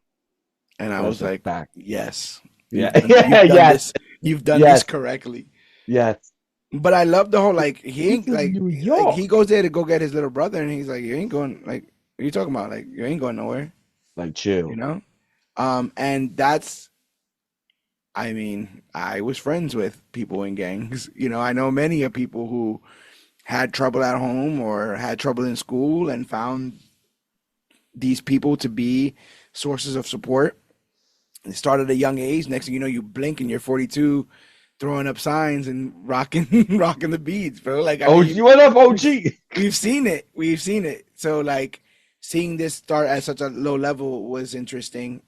and I was that's a like, fact. yes, Yeah. Yeah. Yes. you've done this Yes. correctly. Yes. But I love the whole like he He's ain't in New like he York. goes there to go get his little brother, and he's like, you ain't going like what are you talking about? Like you ain't going nowhere, Like you chill. know? And that's I mean, I was friends with people in gangs. You know, I know many of people who had trouble at home or had trouble in school and found these people to be sources of support. It started at a young age. Next thing you know, you blink and you're 42, throwing up signs and rocking rocking the beats, bro. Like I mean, OG, what up, we've OG? we've seen it. We've seen it. So like seeing this start at such a low level was interesting.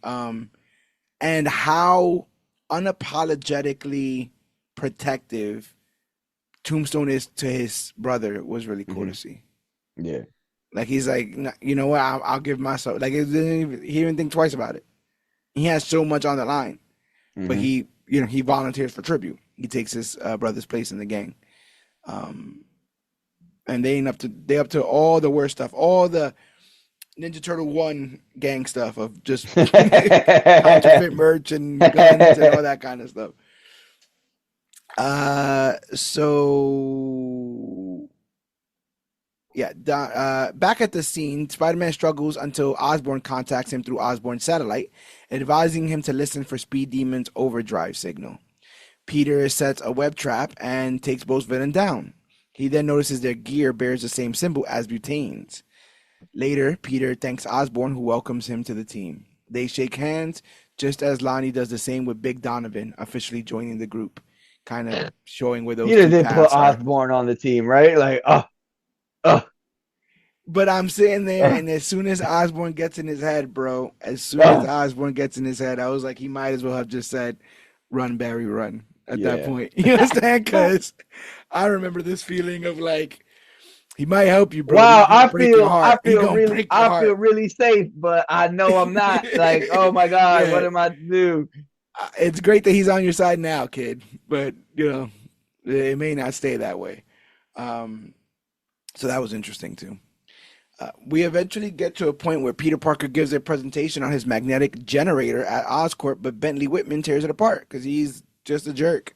And how unapologetically protective Tombstone is to his brother was really cool to Hmm. see. Yeah. Like he's like, you know what? I'll give myself. Like he didn't think twice about it. He has so much on the line, but Hmm. he volunteers for tribute. He takes his brother's place in the gang. Um, and they up to all the worst stuff, all the Ninja Turtle One gang stuff of just counterfeit merch and guns and all that kind of stuff. So Yeah, back at the scene, Spider-Man struggles until Osborn contacts him through Osborn's satellite, advising him to listen for Speed Demon's overdrive signal. Peter sets a web trap and takes both villains down. He then notices their gear bears the same symbol as Butane's. Later, Peter thanks Osborn, who welcomes him to the team. They shake hands, just as Lonnie does the same with Big Donovan, officially joining the group, kind of showing where those Peter two did put paths are. Osborn on the team, right? Like, oh, But I'm sitting there, oh, and as soon as Osborn gets in his head, bro, as soon as oh. Osborn gets in his head, I was like, he might as well have just said, "Run, Barry, run." At that Yeah. point, you understand? Because I remember this feeling of like, he might help you, bro, but Wow, he's gonna break your heart. He's gonna break your I feel heart. really safe, but I know I'm not. Like, oh my God, what Yeah, am I to do? it's great that he's on your side now, kid, but it may not stay that way. Um, so that was interesting too. We eventually get to a point where Peter Parker gives a presentation on his magnetic generator at Oscorp, but Bentley Whitman tears it apart because he's just a jerk.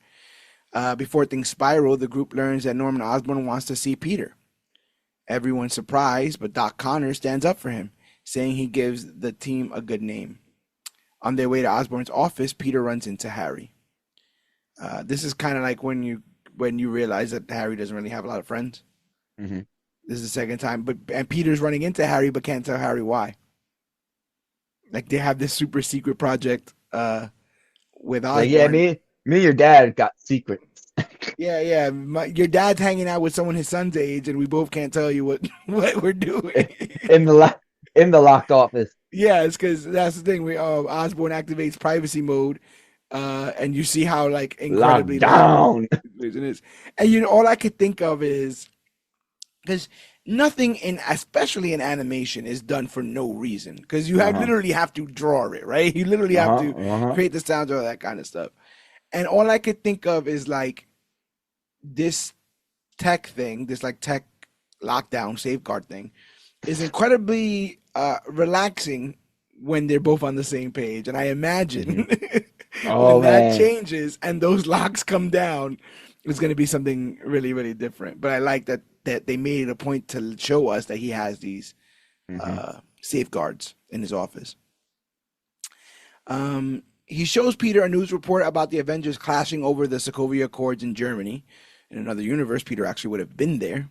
Before things spiral, the group learns that Norman Osborn wants to see Peter. Everyone's surprised, but Doc Connors stands up for him, saying he gives the team a good name. On their way to Osborn's office, Peter runs into Harry. This is kind of like when you realize that Harry doesn't really have a lot of friends. Hmm. This is the second time, and Peter's running into Harry, but can't tell Harry why. Like they have this super secret project with Like, yeah, Osborn. me and your dad got secrets Yeah, yeah. Your dad's hanging out with someone his son's age, and we both can't tell you what what we're doing. in the in the locked office. Yeah, it's because that's the thing. We Osborn activates privacy mode, and you see how like Locked incredibly locked down. it is. And all I could think of is because nothing in especially in animation is done for no reason because you have Uh-huh. literally have to draw it, right? You literally have Uh-huh. to Uh-huh. create the sounds all that kind of stuff. And all I could think of is like this tech thing, this like tech lockdown safeguard thing is incredibly relaxing when they're both on the same page. And I Hmm. imagine Oh when that man. changes and those locks come down, it's going to be something really, really different. But I like that they made it a point to show us that he has these Hmm. safeguards in his office. He shows Peter a news report about the Avengers clashing over the Sokovia Accords in Germany. In another universe, Peter actually would have been there.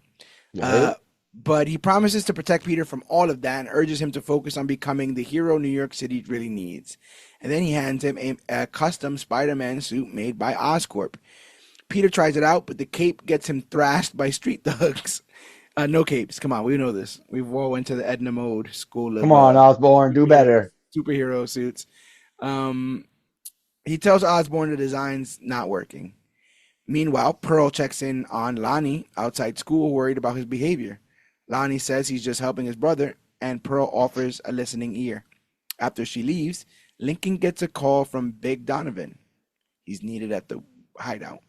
Yeah. Uh, but he promises to protect Peter from all of that and urges him to focus on becoming the hero New York City really needs. And then he hands him a custom Spider-Man suit made by Oscorp. Peter tries it out, but the cape gets him thrashed by street thugs. No capes. Come on, we know this. We've all went to the Edna Mode school Come of on, Osborn, do better. superhero suits. Um, he tells Osborn the design's not working. Meanwhile, Pearl checks in on Lonnie outside school, worried about his behavior. Lonnie says he's just helping his brother, and Pearl offers a listening ear. After she leaves, Lincoln gets a call from Big Donovan. He's needed at the hideout.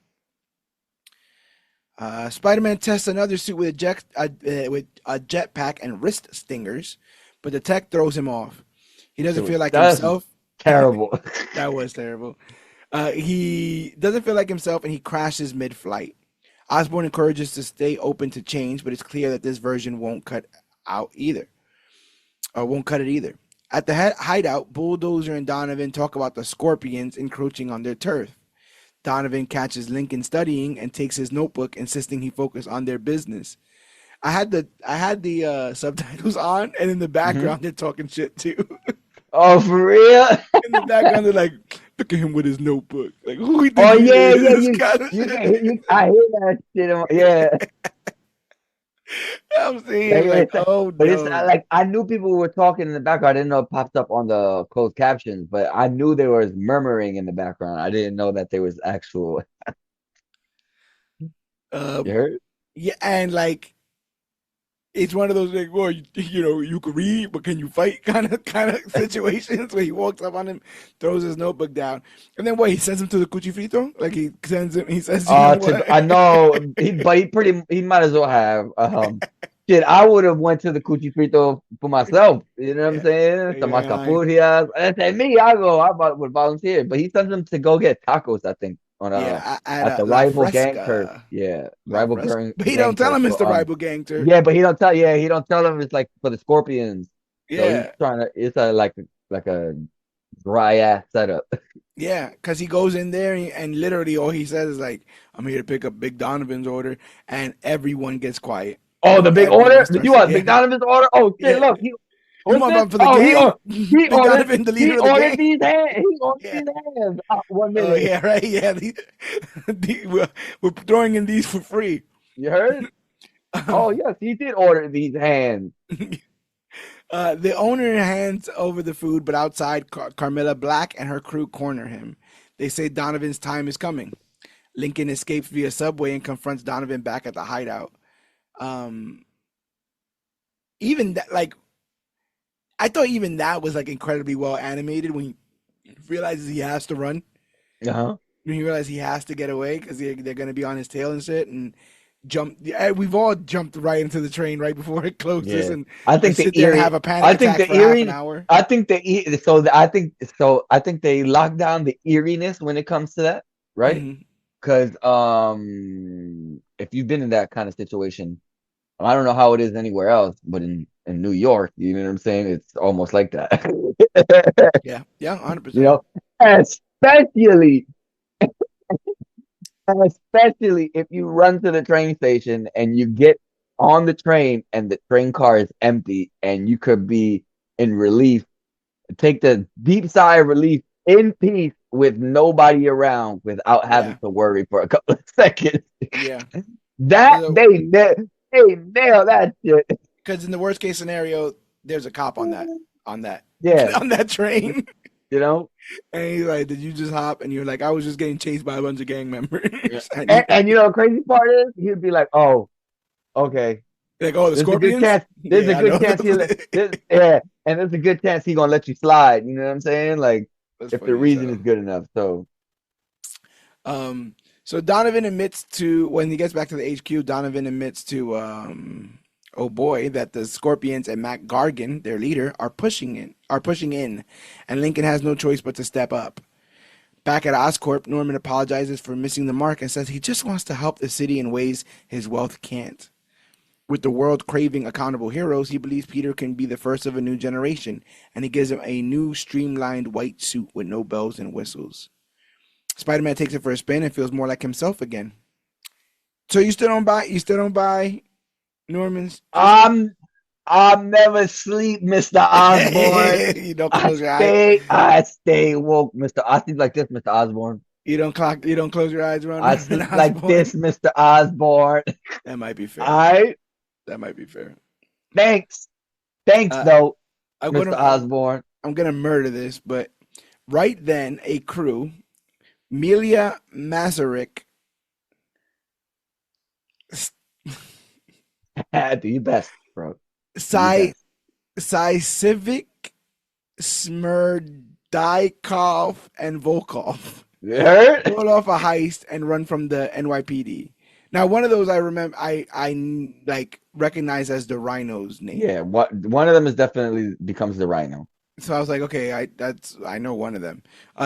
Spider-Man tests another suit with with a jetpack and wrist stingers, but the tech throws him off. He doesn't Dude, feel like that's himself. terrible. That was terrible. He doesn't feel like himself, and he crashes mid-flight. Osborn encourages to stay open to change, but it's clear that this version won't cut out either, or won't cut it either. At the hideout, Bulldozer and Donovan talk about the Scorpions encroaching on their turf. Donovan catches Lincoln studying and takes his notebook, insisting he focus on their business. I had the subtitles on, and in the Hmm. background they're talking shit too. Oh, for real? In the background they're like, "Look at him with his notebook. Like, who we think Oh he yeah, yeah. is?" Kind of You shit. can I hear that shit. Yeah. I'm Like, saying like, oh but it's no. like I knew people were talking in the background. I didn't know it popped up on the closed captions, but I knew there was murmuring in the background. I didn't know that there was actual. You Um, heard? yeah, and like it's one of those like, well, you can read, but can you fight kind of situations where he walks up on him, throws his notebook down, and then what? He sends him to the cuchifrito. Like he sends him. He says, "You know what?" I know but he might as well have. Shit, I would have went to the Cuchi Frito for myself. You know what I'm Yeah, saying? Some yeah, mascapurias. And said me, I go. Would volunteer, but he sends them to go get tacos. I think. on Yeah, at at the La rival gangster. Fresca. Yeah, La rival Fresca. But he don't tell gangster him it's for the rival gangster. yeah, but he don't tell him it's like for the Scorpions. So he's Yeah. trying to it's a like a dry ass setup. Yeah, because he goes in there and literally all he says is like, "I'm here to pick up Big Donovan's order," and everyone gets quiet. Oh, Like the big everyone order? Did you starts, want yeah, McDonald's order? Oh shit! yeah. Look, You what's want this? one for the Oh, gang? he Big ordered Donovan, the leader of the gang. these hands. He ordered Yeah. these hands. 1 minute. Yeah, right. Yeah, we're throwing in these for free. You heard? Oh yes, he did order these hands. The owner hands over the food, but outside, Carmilla Black and her crew corner him. They say Donovan's time is coming. Lincoln escapes via subway and confronts Donovan back at the hideout. Um, even that, like, I thought even that was like incredibly well animated when he realizes he has to run. Uh-huh. When he realizes he has to get away because they're going to be on his tail and shit. And jump. We've all jumped right into the train right before it closes Yeah. and I think the sit there and have eerie a panic I think attack the for half an eerie hour. I think I think they lock down the eeriness when it comes to that, right? Hmm. Because if you've been in that kind of situation, I don't know how it is anywhere else, but in New York, you know what I'm saying? It's almost like that. Yeah, yeah, You 100%. know, especially especially if you run to the train station and you get on the train and the train car is empty and you could be in relief, take the deep sigh of relief in peace with nobody around without having Yeah, to worry for a couple of seconds. yeah. That they nail that shit. Because in the worst case scenario, there's a cop on that, Yeah, on that train, you know. and he's like, "Did you just hop?" And you're like, "I was just getting chased by a bunch of gang Yeah. members." And And you know the crazy part is he'd be like, "Oh, okay, like, "Oh, the there's a good Scorpions." chance. There's a Yeah, I good know. chance yeah, and there's a good chance he gonna let you slide. You know what I'm saying? Like That's if the funny as reason is hell. good enough. So So Donovan admits to when he gets back to the HQ, Donovan admits to oh boy, that the Scorpions and Mac Gargan, their leader, are pushing in, and Lincoln has no choice but to step up. Back at Oscorp, Norman apologizes for missing the mark and says he just wants to help the city in ways his wealth can't. With the world craving accountable heroes, he believes Peter can be the first of a new generation, and he gives him a new streamlined white suit with no bells and whistles. Spider-Man takes it for a spin and feels more like himself again. So you still don't buy Norman's system? I'm never sleep, Mr. Osborn. You don't close your eye. I stay woke, Mr. I sleep like this, Mr. Osborn. You don't close your eyes around I Norman sleep like Osborn. this, Mr. Osborn. That might be fair. I That might be fair. thanks. Thanks Uh, though, I'm Mr. gonna Osborn. I'm gonna murder this, but right then a crew, Melia Masaryk, Do your best, bro. Do your Cy best. Civic, Smerdikov, and Volkov You heard? pull off a heist and run from the NYPD. Now, one of those I remember, I like recognize as the Rhino's name. Yeah, one of them is definitely becomes the Rhino. So I was like, okay, I know one of them.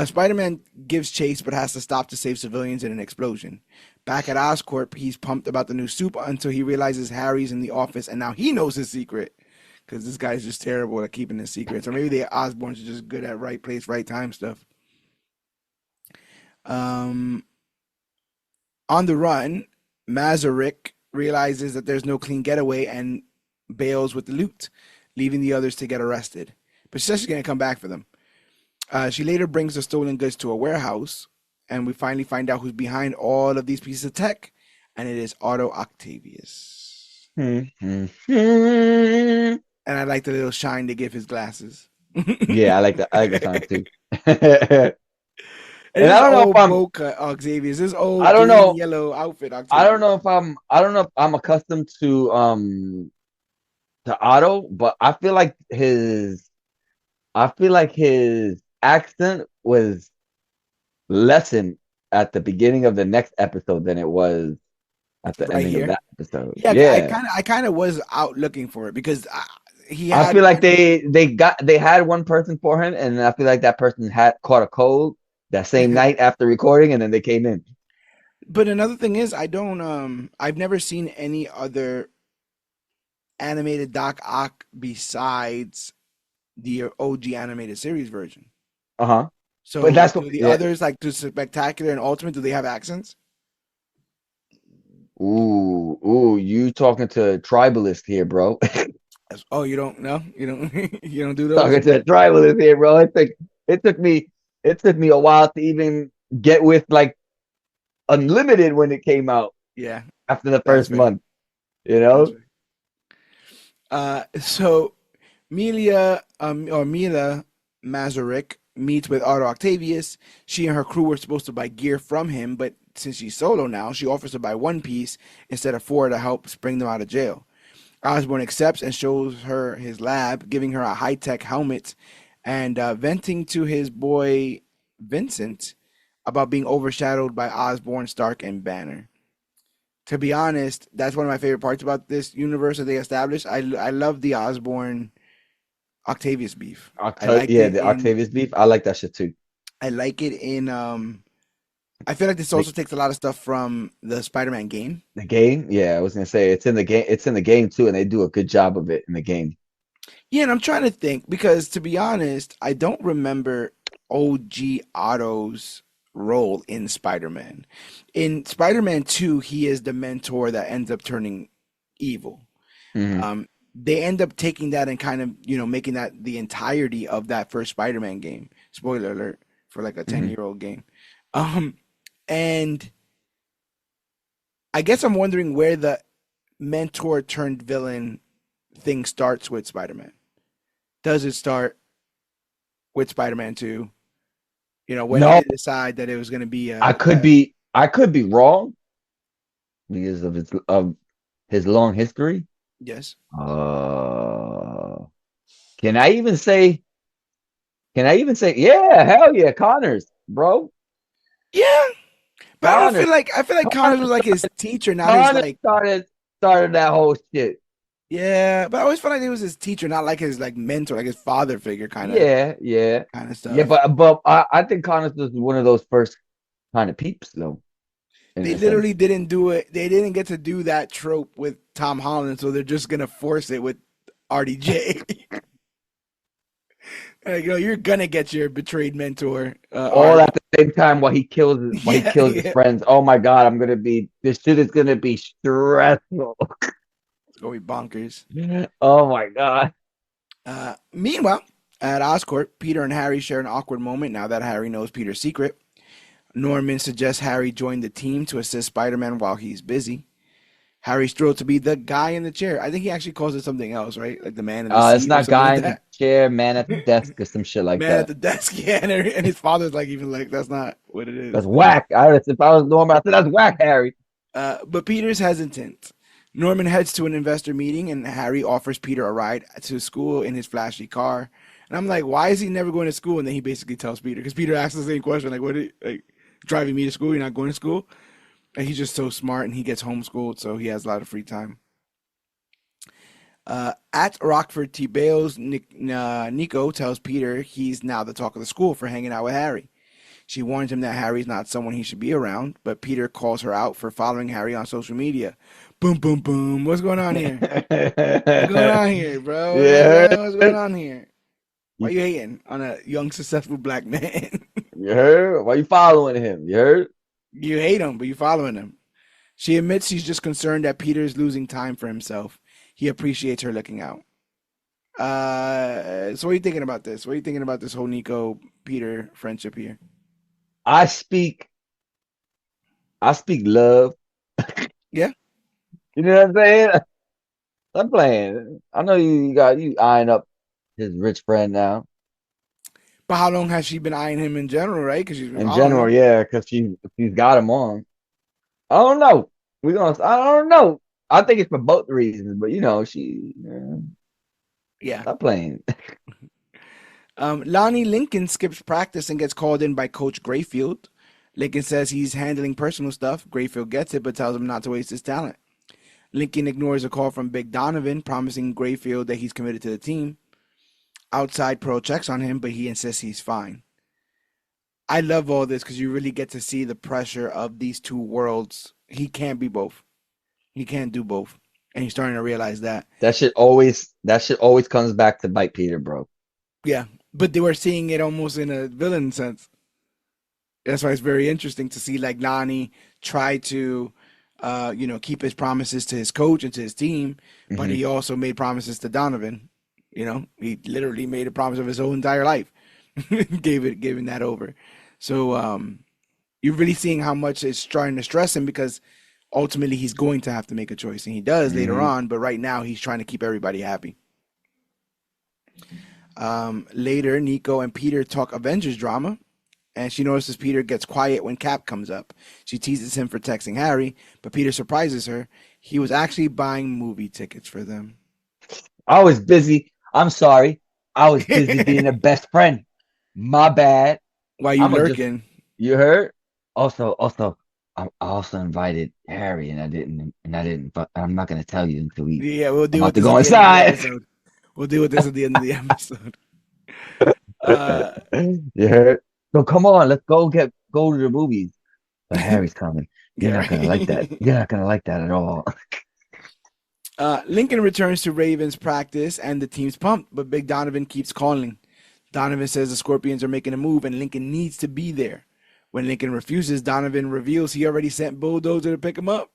Spider-Man gives chase, but has to stop to save civilians in an explosion. Back at Oscorp, he's pumped about the new soup until he realizes Harry's in the office, and now he knows his secret. Because this guy's just terrible at keeping his secrets. Or maybe the Osborns are just good at right place, right time stuff. Um, on the run, Masaryk realizes that there's no clean getaway and bails with the loot, leaving the others to get arrested. But she says she's going to come back for them. She later brings the stolen goods to a warehouse, and we finally find out who's behind all of these pieces of tech, and it is Otto Octavius. Yeah, And I like the little shine they give his glasses. I like that. I like the sound too. And It I is don't know if old I'm Boca Octavius. This old I don't green know yellow outfit I don't Octavius. know if I'm accustomed to Otto, but I feel like his accent was lessened at the beginning of the next episode than it was at the Right ending of here. that episode. Yeah, Yeah. I kind of was out looking for it because he I had feel like one. they had one person for him, and I feel like that person had caught a cold. that same night after recording, and then they came in. But another thing is, I don't I've never seen any other animated Doc Ock besides the OG animated series version. Uh-huh. But So that's what, do the yeah. others like do Spectacular and Ultimate? Do they have accents? Ooh, you talking to a tribalist here, bro. Oh, you don't know? You don't you don't do those? Talking to a tribalist here, bro. It took me it took me a while to even get with like Unlimited when it came out Yeah, after the that's first fair. month, you That's know? fair. So Melia, or Mila Mazurek meets with Otto Octavius. She and her crew were supposed to buy gear from him, but since she's solo now, she offers to buy one piece instead of four to help bring them out of jail. Osborn accepts and shows her his lab, giving her a high-tech helmet and venting to his boy Vincent about being overshadowed by Osborn, Stark, and Banner. To be honest, that's one of my favorite parts about this universe that they established. I love the Osborn Octavius beef. I liked Yeah, it the in Octavius beef. I like that shit too. I like it in I feel like this Like also takes a lot of stuff from the Spider-Man game. the game. Yeah, I was gonna say it's in the game. It's in the game too, and they do a good job of it in the game. Yeah, and I'm trying to think because to be honest, I don't remember OG Otto's role in Spider-Man. In Spider-Man 2, he is the mentor that ends up turning evil. Hmm. They end up taking that and kind of, making that the entirety of that first Spider-Man game. Spoiler alert for like a Hmm. 10-year-old game. Um, and I guess I'm wondering where the mentor turned villain thing starts with Spider-Man. Does it start with Spider-Man 2? When did No, they decide that it was going to be I could be wrong because of his long history. yes. Uh, can I even say? Can I even say? Yeah, hell yeah, Connors, bro, Yeah, but Connors, I feel like Connors, Connors was like his teacher, not his Connors like started that whole shit. yeah, but I always felt like he was his teacher, not like his like mentor, like his father figure Yeah, yeah, kind of yeah. stuff. But I think Connors was one of those first kind of peeps, though, in They a sense. literally didn't do it. They didn't get to do that trope with Tom Holland, so they're just gonna force it with RDJ. Like, you're gonna get your betrayed mentor, All arc. at the same time while he Yeah, kills his yeah. friends. Oh my God, this shit is gonna be stressful. It's gonna be bonkers. Oh my God. Meanwhile, at Oscorp, Peter and Harry share an awkward moment now that Harry knows Peter's secret. Norman suggests Harry join the team to assist Spider-Man while he's busy. Harry's thrilled to be the guy in the chair. I think he actually calls it something else, right? Like the man in the It's seat or not something guy like in the that. chair, man at the desk, or some shit like Man at that. the desk, yeah. And his father's like, even like, that's not what it That's is. whack. If I was Norman, I said that's whack, Harry. But Peter's hesitant. Norman heads to an investor meeting, and Harry offers Peter a ride to school in his flashy car. And I'm like, why is he never going to school? And then he basically tells Peter, because Peter asks the same question, like, like driving me to school? You're not going to school? And he's just so smart, and he gets homeschooled, so he has a lot of free time. At Rockford T. Bales, Nico tells Peter he's now the talk of the school for hanging out with Harry. She warns him that Harry's not someone he should be around, but Peter calls her out for following Harry on social media. Boom, boom, boom. What's going on here? What's going on here, bro? You know what I'm Yeah. saying? What's going on here? Why You, you hating on a young, successful black man? you heard? Why you following him? You heard? You hate him, but you following him. She admits she's just concerned that Peter is losing time for himself. He appreciates her looking out. So what are you thinking about this? What are you thinking about this whole Nico Peter friendship here? I speak I speak love. Yeah, You know what I'm saying? I'm playing. I know you eyeing up his rich friend now. but how long has she been eyeing him in general, right? Because she's been In following general, him. yeah, because she's got him on. I don't know. I don't know. I think it's for both reasons, but Yeah. stop playing. Lonnie Lincoln skips practice and gets called in by Coach Grayfield. Lincoln says he's handling personal stuff. Grayfield gets it, but tells him not to waste his talent. Lincoln ignores a call from Big Donovan, promising Grayfield that he's committed to the team. Outside Pearl checks on him, but he insists he's fine. I love all this because you really get to see the pressure of these two worlds. He can't be both. He can't do both, and he's starting to realize that. That shit always comes back to bite Peter, bro. Yeah, but they were seeing it almost in a villain sense. That's why it's very interesting to see like Nani try to, keep his promises to his coach and to his team, but Hmm. he also made promises to Donovan. He literally made a promise of his whole entire life, giving that over. So you're really seeing how much it's starting to stress him because ultimately he's going to have to make a choice, and he does later Hmm. on. But right now he's trying to keep everybody happy. Later, Nico and Peter talk Avengers drama, and she notices Peter gets quiet when Cap comes up. She teases him for texting Harry, but Peter surprises her. He was actually buying movie tickets for them. I was busy. I'm sorry. I was busy being a best friend. My bad. While you I'm gonna just. lurking. You heard? Also, I also invited Harry, and I didn't. But I'm not gonna tell you until we. Yeah, we'll I'm deal about with to this at go the end of the inside. episode. We'll deal with this at the end of the episode. Uh, You heard? So come on, let's go to the movies. But Harry's coming. You're yeah, not gonna like that. right. You're not gonna like that at all. Lincoln returns to Ravens practice, and the team's pumped, but Big Donovan keeps calling. Donovan says the Scorpions are making a move, and Lincoln needs to be there. When Lincoln refuses, Donovan reveals he already sent Bulldozer to pick him up.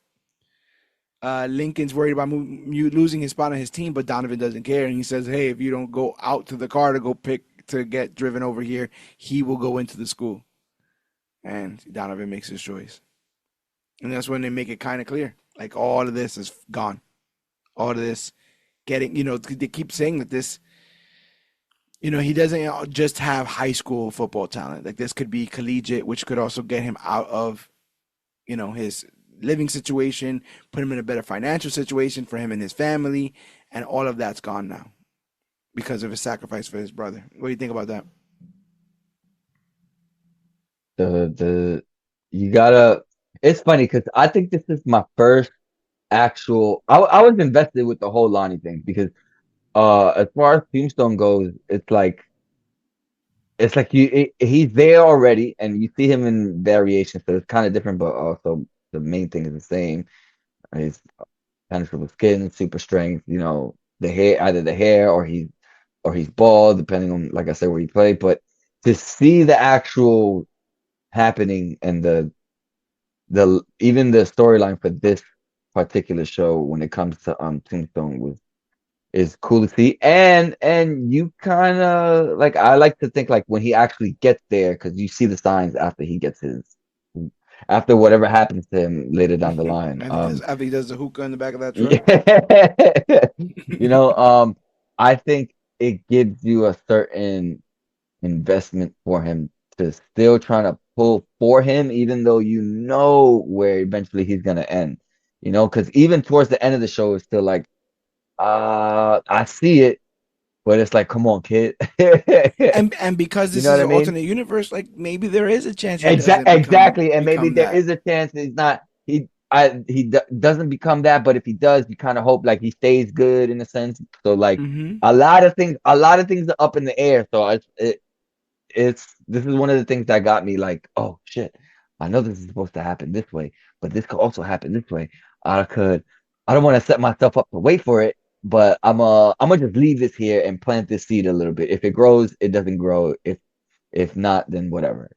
Lincoln's worried about losing his spot on his team, but Donovan doesn't care, and he says, "Hey, if you don't go out to the car to go pick to get driven over here, he will go into the school." And Donovan makes his choice, and that's when they make it kind of clear, like all of this is gone. All of this getting, they keep saying that this, he doesn't just have high school football talent. Like this could be collegiate, which could also get him out of, his living situation, put him in a better financial situation for him and his family, and all of that's gone now because of his sacrifice for his brother. What do you think about that? The you gotta. It's funny because I think this is my first actual. I was invested with the whole Lonnie thing because as far as Tombstone goes, it's like he's there already, and you see him in variations, so it's kind of different, but also the main thing is the same. He's penetrable skin, super strength, the hair, either the hair or he's bald, depending on, like I said, where he played. But to see the actual happening and the even the storyline for this particular show when it comes to Tombstone was is cool to see. And you kind of like, I like to think like when he actually gets there, because you see the signs after whatever happens to him later down the line. And after he does the hookah in the back of that truck. Yeah. you know um I think it gives you a certain investment for him to still trying to pull for him, even though you know where eventually he's gonna end. Because even towards the end of the show, it's still like, I see it, but it's like, come on, kid. And because You this know is what I an mean? alternate universe, like maybe there is a chance he doesn't become Exactly. And maybe become there that. is a chance that he's not doesn't become that, but if he does, you kind of hope like he stays good in a sense. So like Hmm. a lot of things are up in the air. So it's this is one of the things that got me like, oh shit, I know this is supposed to happen this way, but this could also happen this way. I don't want to set myself up to wait for it, but I'm gonna just leave this here and plant this seed a little bit. If it grows, it doesn't grow. If not, then whatever.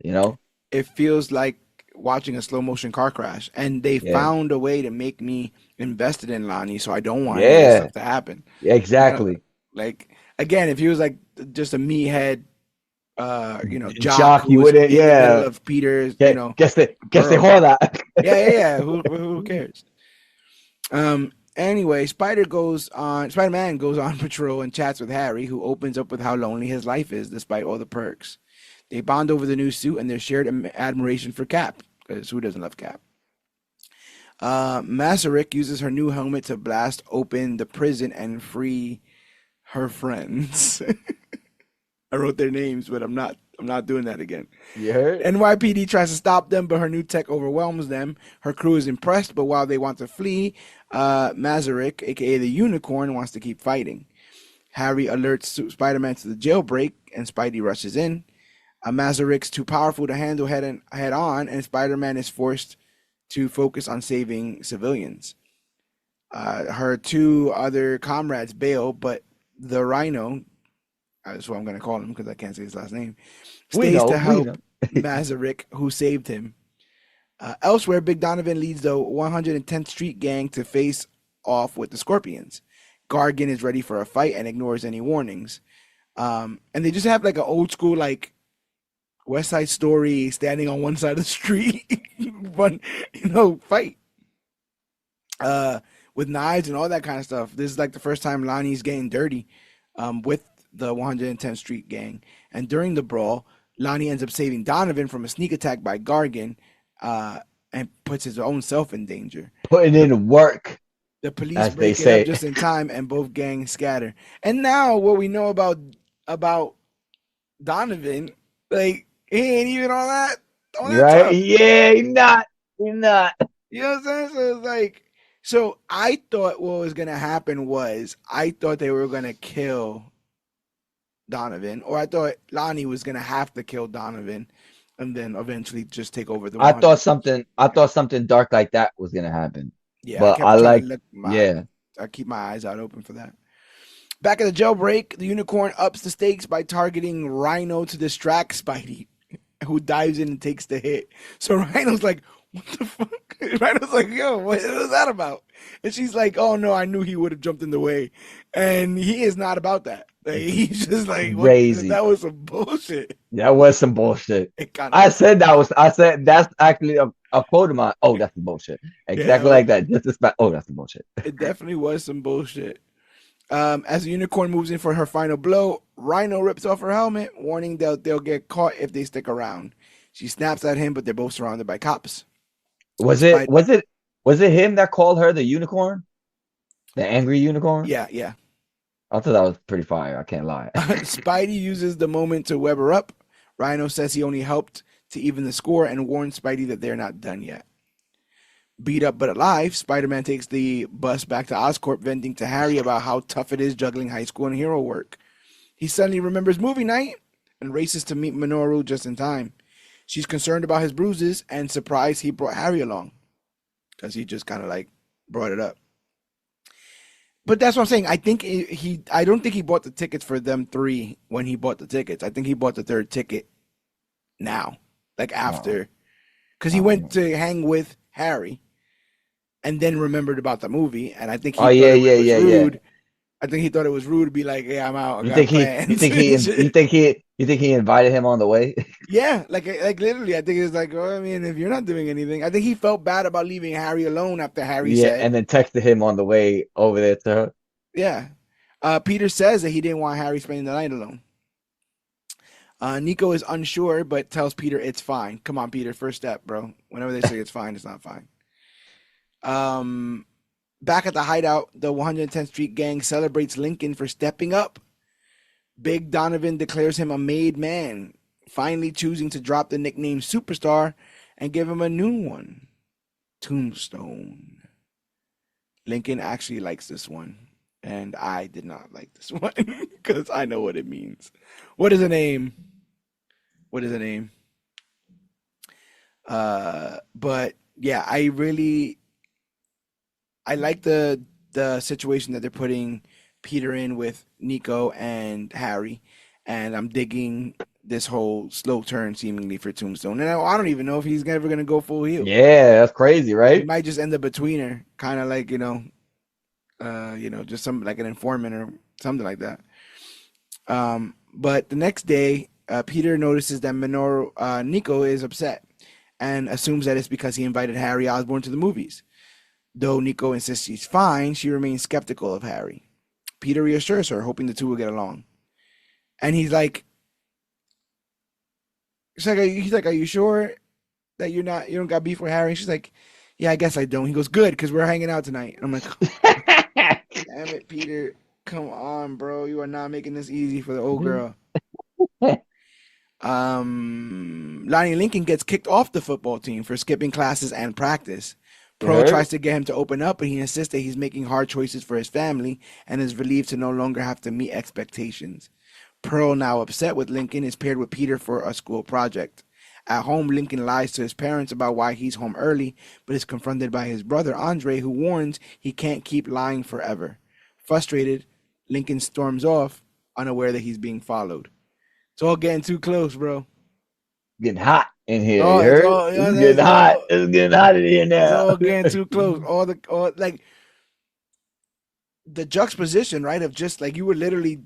It feels like watching a slow motion car crash, and they Yeah. found a way to make me invested in Lonnie, so I don't want any of this Yeah. stuff to happen. Yeah, You know, exactly. like again, if he was like just a meathead, jock Jock, who you was wouldn't, in the middle yeah. of Peter's, Que se burrow. joda. Yeah, yeah, yeah. Who cares? Anyway, Spider-Man goes on patrol and chats with Harry, who opens up with how lonely his life is despite all the perks. They bond over the new suit and their shared admiration for Cap, because who doesn't love Cap? Masaryk uses her new helmet to blast open the prison and free her friends. I wrote their names, but I'm not doing that again. You heard? NYPD tries to stop them, but her new tech overwhelms them. Her crew is impressed, but while they want to flee, Masaryk, aka the Unicorn, wants to keep fighting. Harry alerts Spider-Man to the jailbreak, and Spidey rushes in. Mazarik's too powerful to handle head on, and Spider-Man is forced to focus on saving civilians. Her two other comrades bail, but the Rhino, that's what I'm going to call him because I can't say his last name, stays to We know. help Mazarik, who saved him. Elsewhere, Big Donovan leads the 110th Street Gang to face off with the Scorpions. Gargan is ready for a fight and ignores any warnings. And they just have like an old school like West Side Story standing on one side of the street, one fight with knives and all that kind of stuff. This is like the first time Lonnie's getting dirty with the 110th Street Gang. And during the brawl, Lonnie ends up saving Donovan from a sneak attack by Gargan and puts his own self in danger. Putting in work. The police as break they it say. up just in time, and both gangs scatter. And now, what we know about Donovan, like he ain't even all that. Right? Tough. Yeah, he's not. He's not. You know what I'm saying? So it's like, so I thought what was gonna happen was I thought they were gonna kill Donovan, or I thought Lonnie was gonna have to kill Donovan, and then eventually just take over the. I thought something dark like that was gonna happen. Yeah, I But kept I trying like, to look. yeah. I keep my eyes out open for that. Back at the jailbreak, the Unicorn ups the stakes by targeting Rhino to distract Spidey, who dives in and takes the hit. So Rhino's like, what the fuck? Rhino's like, yo, what was that about? And she's like, oh no, I knew he would have jumped in the way. And he is not about that. Like, he's just like, what? Crazy. That was some bullshit. That was some bullshit. I said that's actually a quote of mine. Oh, that's some bullshit. Exactly like that. Just as oh, that's some bullshit. It definitely was some bullshit. As the Unicorn moves in for her final blow, Rhino rips off her helmet, warning they'll get caught if they stick around. She snaps at him, but they're both surrounded by cops. Was it him that called her the unicorn? The angry unicorn? Yeah. I thought that was pretty fire. I can't lie. Spidey uses the moment to web her up. Rhino says he only helped to even the score and warns Spidey that they're not done yet. Beat up but alive, Spider-Man takes the bus back to Oscorp, venting to Harry about how tough it is juggling high school and hero work. He suddenly remembers movie night and races to meet Minoru just in time. She's concerned about his bruises and surprised he brought Harry along because he just kind of like brought it up. But that's what I'm saying. I don't think he bought the tickets for them three when he bought the tickets. I think he bought the third ticket now, like after, because he went to hang with Harry and then remembered about the movie. And I think he thought it was rude. Yeah. I think he thought it was rude to be like, "Yeah, I'm out." You think he invited him on the way? Yeah, like literally, I think it's like, oh, I mean, if you're not doing anything, I think he felt bad about leaving Harry alone after Harry said, and then texted him on the way over there to her. Yeah, Peter says that he didn't want Harry spending the night alone. Nico is unsure, but tells Peter it's fine. Come on, Peter, first step, bro. Whenever they say it's fine, it's not fine. Back at the hideout, the 110th Street Gang celebrates Lincoln for stepping up. Big Donovan declares him a made man, finally choosing to drop the nickname Superstar and give him a new one, Tombstone. Lincoln actually likes this one, and I did not like this one because I know what it means. What is a name? But yeah, I like the situation that they're putting Peter in with Nico and Harry, and I'm digging this whole slow turn seemingly for Tombstone. And I don't even know if he's ever gonna go full heel. Yeah, that's crazy, right? He might just end up a tweener, kind of like just some like an informant or something like that. But the next day, Peter notices that Nico is upset and assumes that it's because he invited Harry Osborn to the movies. Though Nico insists he's fine, she remains skeptical of Harry. Peter reassures her, hoping the two will get along. And he's like, are you sure that you don't got beef with Harry? And she's like, yeah, I guess I don't. He goes, good, because we're hanging out tonight. And I'm like, damn it, Peter. Come on, bro. You are not making this easy for the old girl. Lonnie Lincoln gets kicked off the football team for skipping classes and practice. Pro tries to get him to open up, but he insists that he's making hard choices for his family and is relieved to no longer have to meet expectations. Pearl, now upset with Lincoln, is paired with Peter for a school project. At home, Lincoln lies to his parents about why he's home early, but is confronted by his brother Andre, who warns he can't keep lying forever. Frustrated, Lincoln storms off, unaware that he's being followed. It's all getting too close, bro. Getting hot in here. Oh, You it's heard? all, It's getting hot. It's getting hot in here it's now. all getting too close. All like the juxtaposition, right? Of just like you were literally,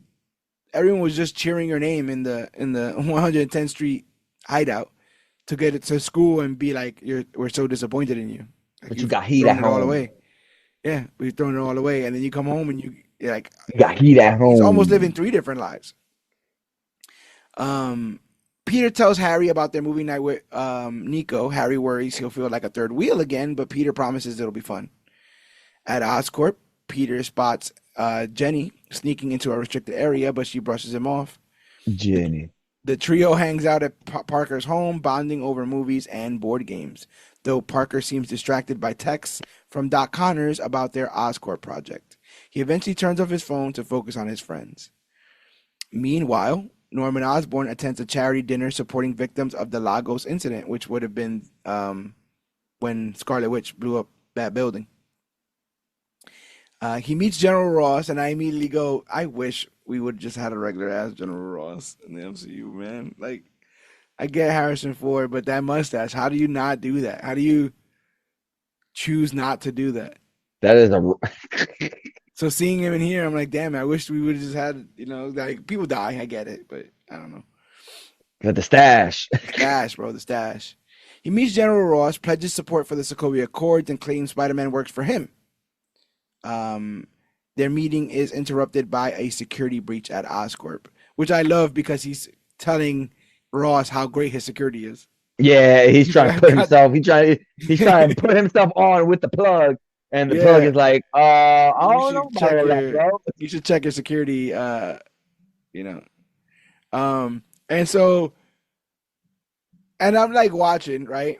everyone was just cheering your name in the 110th Street hideout to get it to school and be like, we're so disappointed in you. Like But you you've got heat thrown at it all home. away. Yeah, we've thrown it all away, and then you come home and you're like, You got heat at he's almost living home. three different lives. Um, Peter tells Harry about their movie night with Nico. Harry worries he'll feel like a third wheel again, but Peter promises it'll be fun. At Oscorp, Peter spots Jenny sneaking into a restricted area, but she brushes him off. Jenny. The trio hangs out at Parker's home, bonding over movies and board games, though Parker seems distracted by texts from Doc Connors about their Oscorp project. He eventually turns off his phone to focus on his friends. Meanwhile, Norman Osborn attends a charity dinner supporting victims of the Lagos incident, which would have been when Scarlet Witch blew up that building. He meets General Ross, and I immediately go, I wish we would just had a regular ass General Ross in the MCU, man. Like, I get Harrison Ford, but that mustache, how do you not do that? How do you choose not to do that? That is a So seeing him in here, I'm like, damn, I wish we would have just had, like people die, I get it, but I don't know. got the stash. Stash, bro, the stash. He meets General Ross, pledges support for the Sokovia Accords, and claims Spider-Man works for him. Um, their meeting is interrupted by a security breach at Oscorp, which I love because he's telling Ross how great his security is. Yeah, he's He's trying like, to I put got, himself. He's trying to put himself on with the plug, and the plug yeah, is like, I you don't know should about check all that, your, bro. you should check your security, you know. And so, and I'm like watching, right?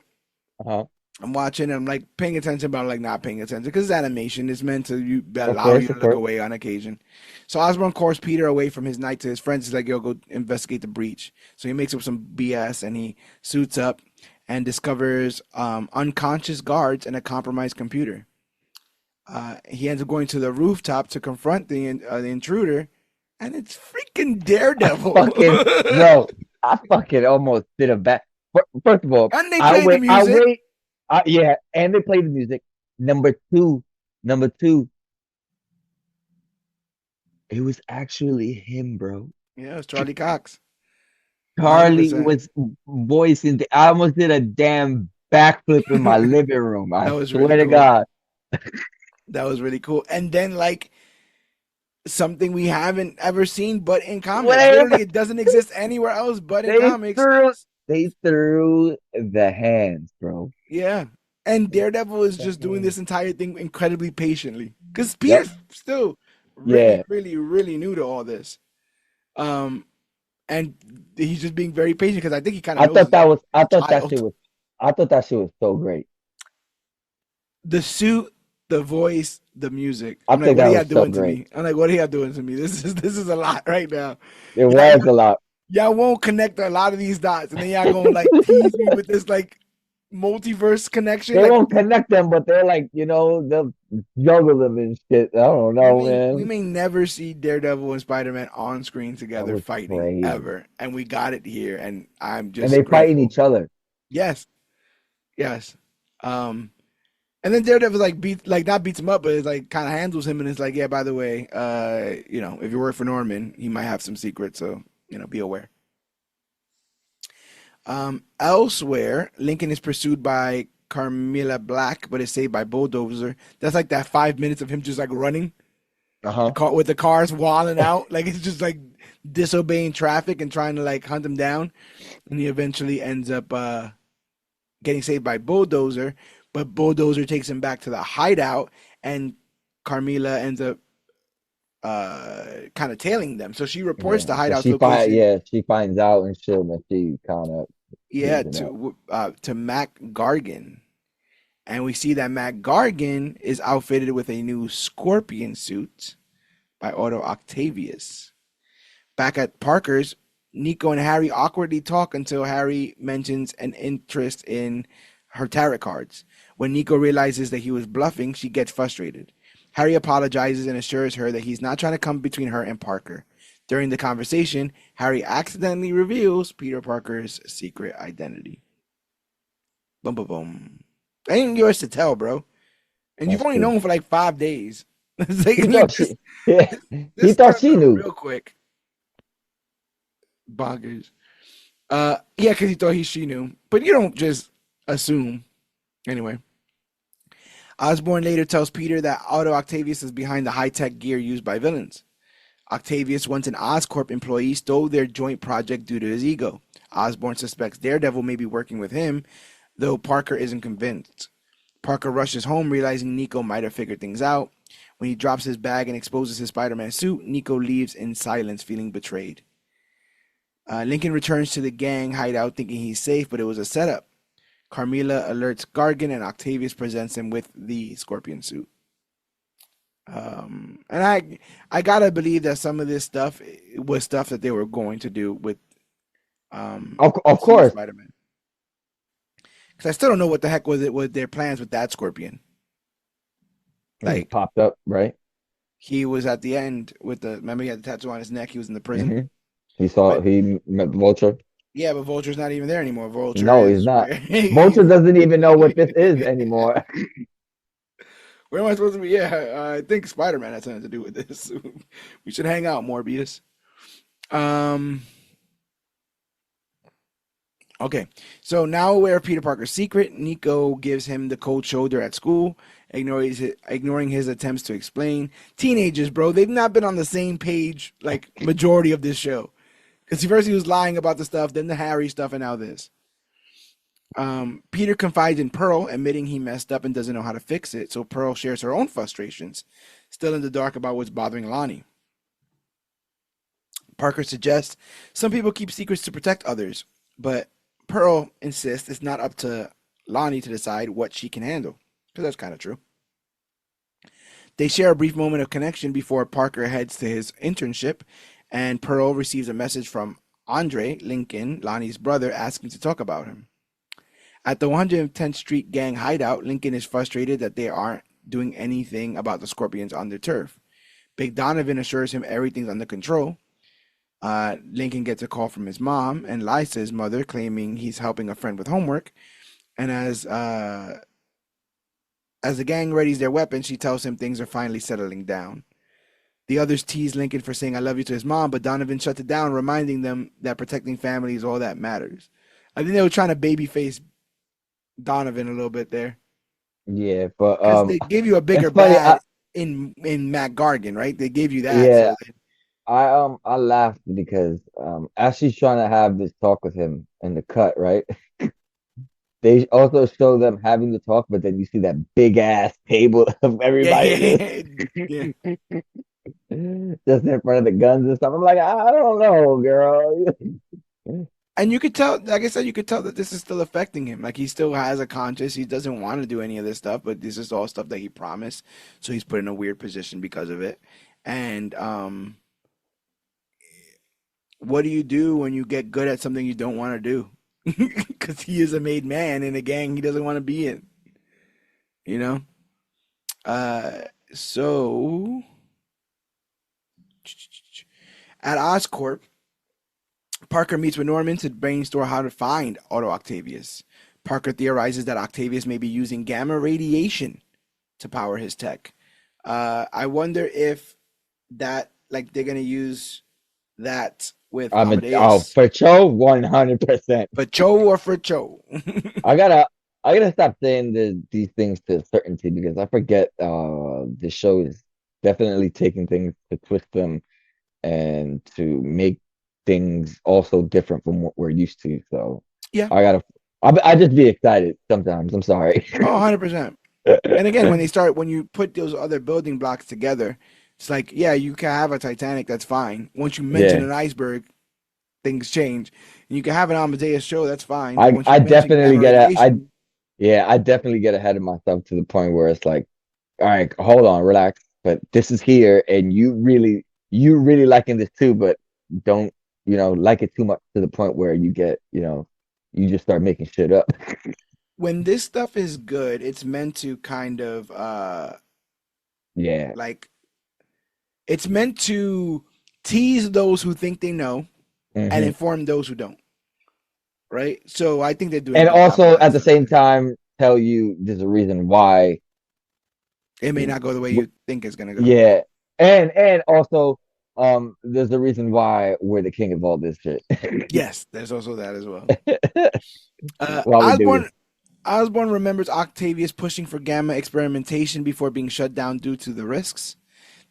Uh-huh. I'm watching and I'm like paying attention, but I'm like not paying attention because it's animation. It's meant to Of allow you course, to of look course. away on occasion. So Osborn calls Peter away from his night to his friends. He's like, yo, go investigate the breach. So he makes up some BS and he suits up and discovers unconscious guards and a compromised computer. He ends up going to the rooftop to confront the intruder, and it's freaking I Daredevil. fucking bro. I fucking almost did a bad. First of all, And they I play the wait. I music. wait. Yeah, and they play the music. Number two, it was actually him, bro. Yeah, it's Charlie Cox. Charlie 100%. was voicing. I almost did a damn backflip in my living room. That I was really swear to cool. God. That was really cool. And then like something we haven't ever seen but in comics. Whatever. Literally, it doesn't exist anywhere else but in They comics. threw. They threw the hands, bro. Yeah. And They Daredevil is threw just the doing this hands. entire thing incredibly patiently. Because Yep. Peter's still really, Yeah. really, really new to all this. Um, and he's just being very patient because I think he kind of I knows thought it's that like was. I a thought that shit child. was. I thought that shit was so great. The suit, the voice, the music. I I'm like, think what that are y'all was so doing to great. me? I'm like, what are y'all doing to me? This is a lot right now. It Yeah, was a lot. y'all won't connect a lot of these dots, and then y'all gonna like tease me with this like multiverse connection. They Like won't connect them, but they're like, they'll juggle them and shit. I don't we know, may we man. may never see Daredevil and Spider-Man on screen That together was fighting crazy. ever, and we got it here, and I'm And they just fighting grateful. each other. Yes, yes. Um, and then Daredevil like not beats him up, but it's like kind of handles him, and it's like, yeah, by the way, if you work for Norman, he might have some secrets, so be aware. Elsewhere, Lincoln is pursued by Carmilla Black, but is saved by Bulldozer. That's like that 5 minutes of him just like running Uh-huh. with the cars walling out, like it's just like disobeying traffic and trying to like hunt him down, and he eventually ends up getting saved by Bulldozer, but Bulldozer takes him back to the hideout, and Carmilla ends up kind of tailing them. So she reports Yeah. the So hideout's location. she finds out and shit, and she kind of Yeah, cleans it up. to Mac Gargan. And we see that Mac Gargan is outfitted with a new Scorpion suit by Otto Octavius. Back at Parker's, Nico and Harry awkwardly talk until Harry mentions an interest in her tarot cards. When Nico realizes that he was bluffing, she gets frustrated. Harry apologizes and assures her that he's not trying to come between her and Parker. During the conversation, Harry accidentally reveals Peter Parker's secret identity. Boom, boom, boom. Ain't yours to tell, bro. And you've That's only true. known for like 5 days. It's like, He thought this, she, yeah, he this thought turned she up knew. real quick. Bonkers. Yeah, because he thought she knew. But you don't just assume. Anyway, Osborn later tells Peter that Otto Octavius is behind the high-tech gear used by villains. Octavius, once an Oscorp employee, stole their joint project due to his ego. Osborn suspects Daredevil may be working with him, though Parker isn't convinced. Parker rushes home, realizing Nico might have figured things out. When he drops his bag and exposes his Spider-Man suit, Nico leaves in silence, feeling betrayed. Lincoln returns to the gang hideout thinking he's safe, but it was a setup. Carmilla alerts Gargan, and Octavius presents him with the Scorpion suit. And I gotta believe that some of this stuff was stuff that they were going to do with Of Super course, Spider-Man. Because I still don't know what the heck was it with their plans with that Scorpion. it just Like popped up, right? he was at the end with the remember he had the tattoo on his neck. He was in the prison, hmm but he met Vulture. yeah, but Vulture's not even there anymore. Vulture No, he's is not. where Vulture he's. doesn't even know what this is anymore. Where am I supposed to be? Yeah, I think Spider-Man has something to do with this. We should hang out, Morbius. Um, okay, so now aware of Peter Parker's secret, Nico gives him the cold shoulder at school, ignoring his attempts to explain. Teenagers, bro, they've not been on the same page like majority of this show. Because first he was lying about the stuff, then the Harry stuff, and now this. Peter confides in Pearl, admitting he messed up and doesn't know how to fix it. So Pearl shares her own frustrations, still in the dark about what's bothering Lonnie. Parker suggests some people keep secrets to protect others, but Pearl insists it's not up to Lonnie to decide what she can handle. Because that's kind of true. They share a brief moment of connection before Parker heads to his internship, and Pearl receives a message from Andre Lincoln, Lonnie's brother, asking to talk about him. At the 110th Street gang hideout, Lincoln is frustrated that they aren't doing anything about the Scorpions on their turf. Big Donovan assures him everything's under control. Lincoln gets a call from his mom and lies to his mother, claiming he's helping a friend with homework. And as the gang readies their weapons, she tells him things are finally settling down. The others tease Lincoln for saying "I love you" to his mom, but Donovan shuts it down, reminding them that protecting family is all that matters. I think they were trying to babyface Donovan a little bit there Yeah, but because they gave you a it's bigger funny. bad in Matt Gargan, right? They gave you that, Yeah, so I laughed because as she's trying to have this talk with him in the cut, right? They also show them having the talk, but then you see that big ass table of yeah, everybody just, yeah, yeah. just in front of the guns and stuff. I'm like, I don't know, girl. And you could tell, like I said, you could tell that this is still affecting him. Like he still has a conscience. He doesn't want to do any of this stuff, but this is all stuff that he promised. So he's put in a weird position because of it. And what do you do when you get good at something you don't want to do? Because he is a made man in a gang he doesn't want to be in. You know. Uh, so at Oscorp, Parker meets with Norman to brainstorm how to find Otto Octavius. Parker theorizes that Octavius may be using gamma radiation to power his tech. I wonder if that, like, they're gonna use that with Amadeus For Cho, 100%. for Cho or for Cho. I gotta I gotta stop saying these things to certainty because I forget the show is definitely taking things to twist them and to make things also different from what we're used to. So Yeah. I gotta I just be excited sometimes. I'm sorry. Oh, 100%. And again, when you put those other building blocks together, it's like, yeah, you can have a Titanic, that's fine. Once you mention Yeah. an iceberg, things change. And you can have an Amadeus show, that's fine. But once you I mention definitely gamma get radiation, I definitely get ahead of myself to the point where it's like, all right, hold on, relax. But this is here, and you really liking this too, but don't, like it too much to the point where you get, you just start making shit up. When this stuff is good, it's meant to kind of Yeah. like it's meant to tease those who think they know and Hmm. inform those who don't, right? So I think they're doing a And good job with also that at the stuff. same time, tell you there's a reason why. It may not go the way w- you think it's gonna go. Yeah. And also, there's a reason why we're the king of all this shit. Yes, there's also that as well. While we do this. Osborn remembers Octavius pushing for gamma experimentation before being shut down due to the risks.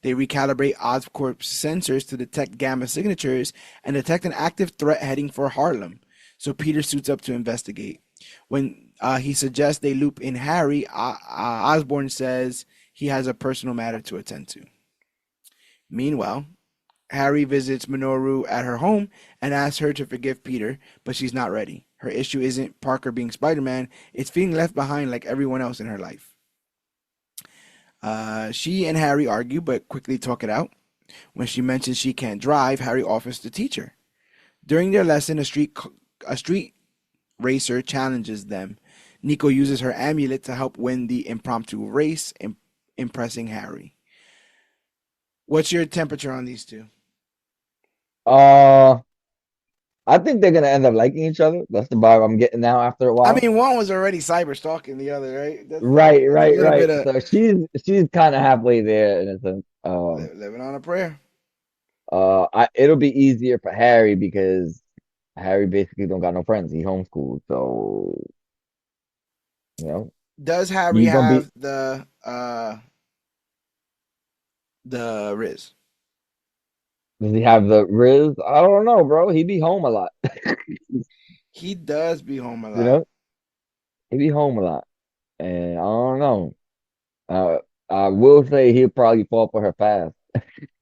They recalibrate Oscorp's sensors to detect gamma signatures and detect an active threat heading for Harlem. So Peter suits up to investigate. When he suggests they loop in Harry, Osborn says he has a personal matter to attend to. Meanwhile, Harry visits Minoru at her home and asks her to forgive Peter, but she's not ready. Her issue isn't Parker being Spider Man, it's feeling left behind like everyone else in her life. She and Harry argue, but quickly talk it out. When she mentions she can't drive, Harry offers to teach her. During their lesson, a street racer challenges them. Nico uses her amulet to help win the impromptu race, impressing Harry. What's your temperature on these two? Uh, I think they're gonna end up liking each other. That's the vibe I'm getting now after a I while. mean, one was already cyber stalking the other, right? Right, That's a right, little right. bit of So she's kind of halfway there in a sense. living on a prayer. It'll be easier for Harry because Harry basically don't got no friends. He homeschooled, so you know Does Harry he's gonna be. have the Riz? Does he have the Riz? I don't know, bro. He be home a lot. He does be home a You lot. know, he be home a lot, and I don't know. Uh, I will say he'll probably fall for her fast,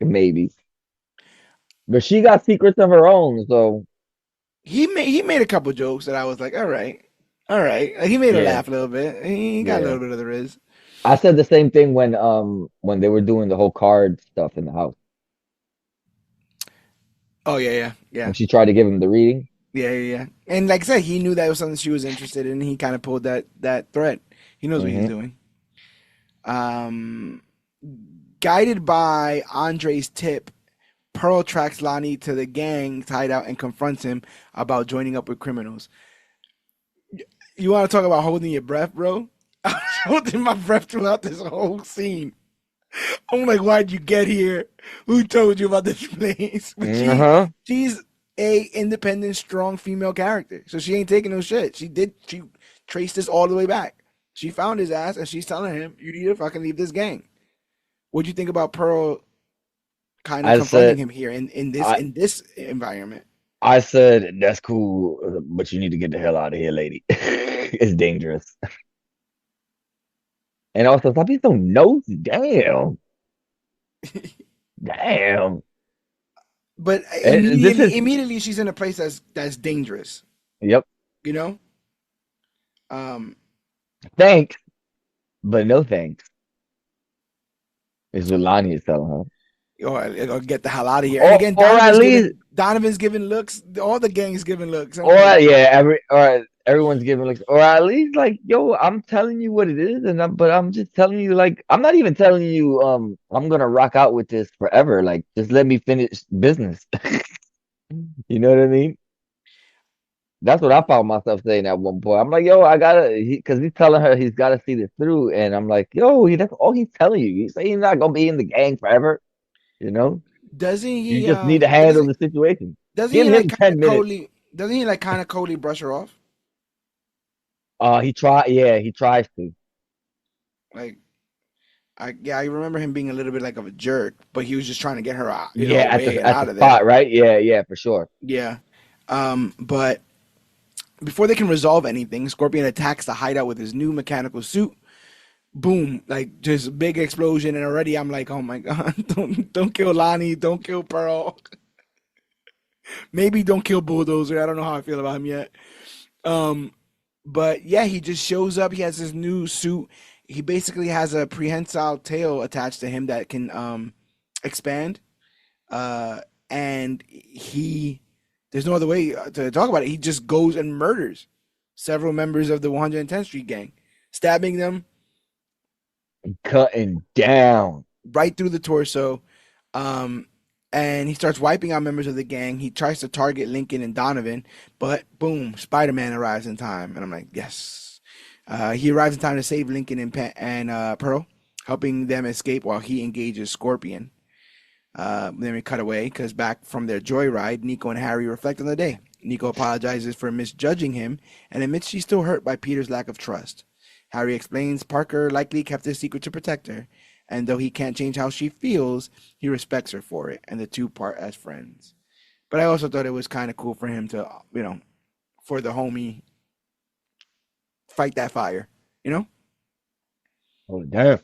maybe. But she got secrets of her own, so He made a couple jokes that I was like, all right. Like, he made her yeah, laugh a little bit. He got a yeah. little bit of the Riz. I said the same thing when they were doing the whole card stuff in the house. Oh yeah, yeah, yeah, When she tried to give him the reading. yeah, yeah, yeah. And like I said, he knew that was something she was interested in. He kind of pulled that thread. He knows what he's Hmm. doing. Um, Guided by Andre's tip, Pearl tracks Lonnie to the gang hideout and confronts him about joining up with criminals. You want to talk about holding your breath, bro? I was holding my breath throughout this whole scene. I'm like, why'd you get here? Who told you about this place? But Uh-huh. she's a independent, strong female character, so she ain't taking no shit. She traced this all the way back. She found his ass, and she's telling him, "You need to fucking leave this gang." What do you think about Pearl kind of I confronting said him here in this I in this environment? I said that's cool, but you need to get the hell out of here, lady. It's dangerous. And also stop being so nosy. Damn. Damn. But This is immediately she's in a place that's dangerous. yep. You know, um, Thanks, but no thanks. Is what Lonnie is telling her. or get the hell out of here. And Or again, or at least Donovan's giving looks. All the gangs giving looks. I'm or like, yeah, everyone's giving like or at least like yo, I'm telling you what it is, but I'm just telling you like I'm not even telling you I'm gonna rock out with this forever. Like just let me finish business. You know what I mean? That's what I found myself saying at one point. I'm like, yo, I gotta, because he's telling her he's gotta see this through, and I'm like, yo, that's all he's telling you. He's saying he's not gonna be in the gang forever. You know, doesn't you he? just need to handle the situation. Doesn't Give he like him kind 10 of minutes. coldly? Doesn't he like kind of coldly brush her off? He try, yeah, he tries to. Like, I remember him being a little bit like of a jerk, but he was just trying to get her out, Yeah, away and at the out of there. spot, right? Yeah, yeah, for sure. Yeah. But before they can resolve anything, Scorpion attacks the hideout with his new mechanical suit. Boom! Like just big explosion, and already I'm like, oh my god! Don't kill Lonnie! Don't kill Pearl! Maybe don't kill Bulldozer. I don't know how I feel about him yet. Um, but yeah, he just shows up. He has his new suit. He basically has a prehensile tail attached to him that can expand. Uh, and there's no other way to talk about it. He just goes and murders several members of the 110th Street gang, stabbing them Cutting down. right through the torso. Um, and he starts wiping out members of the gang. He tries to target Lincoln and Donovan, but boom, Spider-Man arrives in time. And I'm like, yes. He arrives in time to save Lincoln and Pearl, helping them escape while he engages Scorpion. Then we cut away because back from their joyride, Nico and Harry reflect on the day. Nico apologizes for misjudging him and admits she's still hurt by Peter's lack of trust. Harry explains Parker likely kept his secret to protect her, and though he can't change how she feels, he respects her for it, and the two part as friends. But I also thought it was kind of cool for him to, for the homie, fight that fire, you know? Oh damn.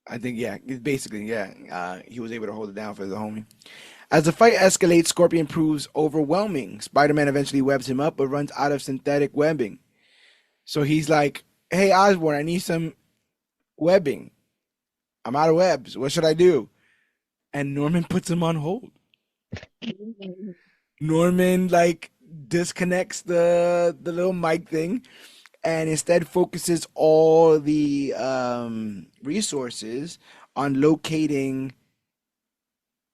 I think, yeah, basically, yeah, he was able to hold it down for the homie. As the fight escalates, Scorpion proves overwhelming. Spider-Man eventually webs him up, but runs out of synthetic webbing. So he's like, hey, Osborn, I need some webbing. I'm out of webs. What should I do? And Norman puts him on hold. Norman, like, disconnects the little mic thing and instead focuses all the resources on locating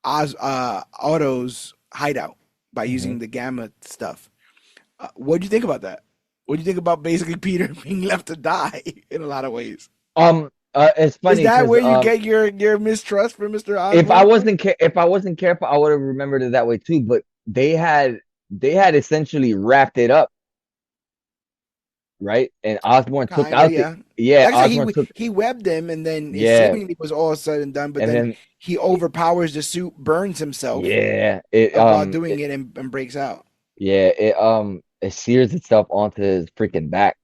Otto's hideout by using the gamma stuff. What do you think about that? What do you think about basically Peter being left to die in a lot of ways? It's funny. Is that where you get your mistrust for Mr. Osborn? If I wasn't careful, I would have remembered it that way too. But they had essentially wrapped it up, right? And Osborn took out he webbed him, and then it seemingly was all said and done. But then he overpowers the suit, burns himself. Yeah, while doing it and breaks out. Yeah, it sears itself onto his freaking back.